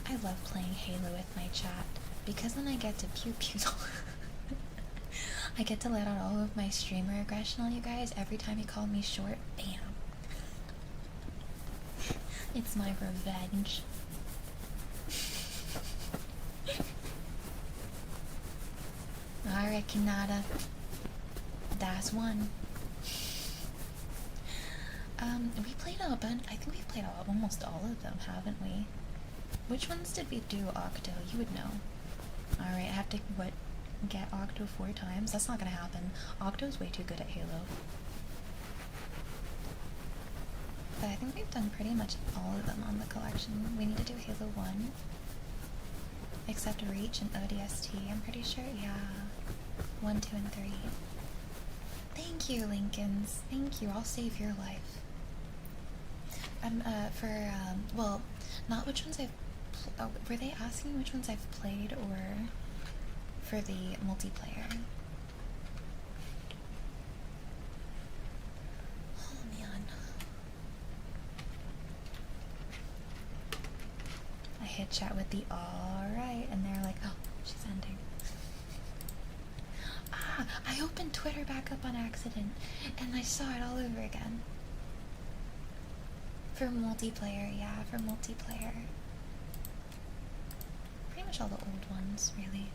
I love playing Halo with my chat because then I get to pew pew. I get to let out all of my streamer aggression on you guys every time you call me short. Bam. It's my revenge. Alright, Kanata. That's one. We played a bunch. I think we've played almost all of them, haven't we? Which ones did we do, Octo? You would know. Alright, I have to, get Octo 4 times? That's not gonna happen. Octo's way too good at Halo. But I think we've done pretty much all of them on the collection. We need to do Halo 1. Except Reach and ODST, I'm pretty sure. Yeah. 1, 2, and 3. Thank you, Lincolns. Thank you. I'll save your life. Well, not which ones I've... were they asking which ones I've played, or for the multiplayer? Oh, man. I hit chat with the alright, and they're like, oh, she's ending. I opened Twitter back up on accident, and I saw it all over again. For multiplayer, yeah, for multiplayer. Pretty much all the old ones, really.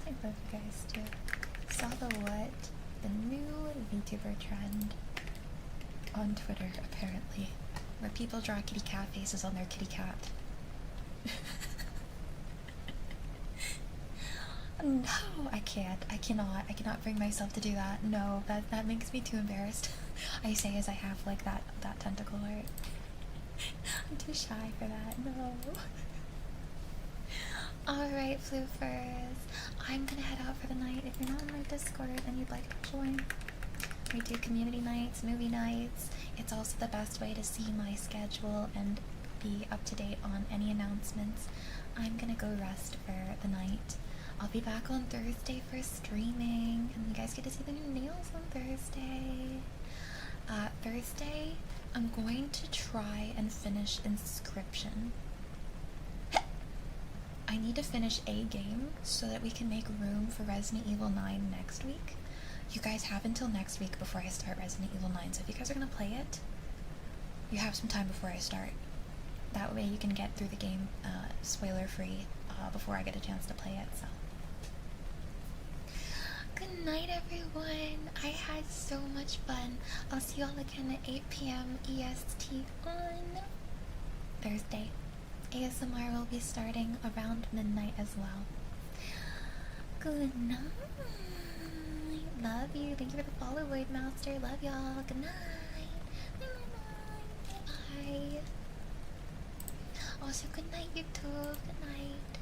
I love you guys too. Saw the what? The new VTuber trend on Twitter, apparently, where people draw kitty cat faces on their kitty cat. No, I can't. I cannot bring myself to do that. No, that makes me too embarrassed. I say as I have like that tentacle art. I'm too shy for that. No. Alright, Floofers. I'm gonna head out for the night. If you're not in my Discord and you'd like to join, we do community nights, movie nights. It's also the best way to see my schedule and be up to date on any announcements. I'm gonna go rest for the night. I'll be back on Thursday for streaming, and you guys get to see the new nails on Thursday. Thursday, I'm going to try and finish Inscription. I need to finish a game so that we can make room for Resident Evil 9 next week. You guys have until next week before I start Resident Evil 9, so if you guys are gonna play it, you have some time before I start. That way you can get through the game spoiler-free before I get a chance to play it, so. Good night, everyone. I had so much fun. I'll see y'all again at 8 p.m. EST on Thursday. ASMR will be starting around midnight as well. Good night. Love you. Thank you for the follow, Void Master. Love y'all. Good night. Bye. Also, good night, YouTube. Good night.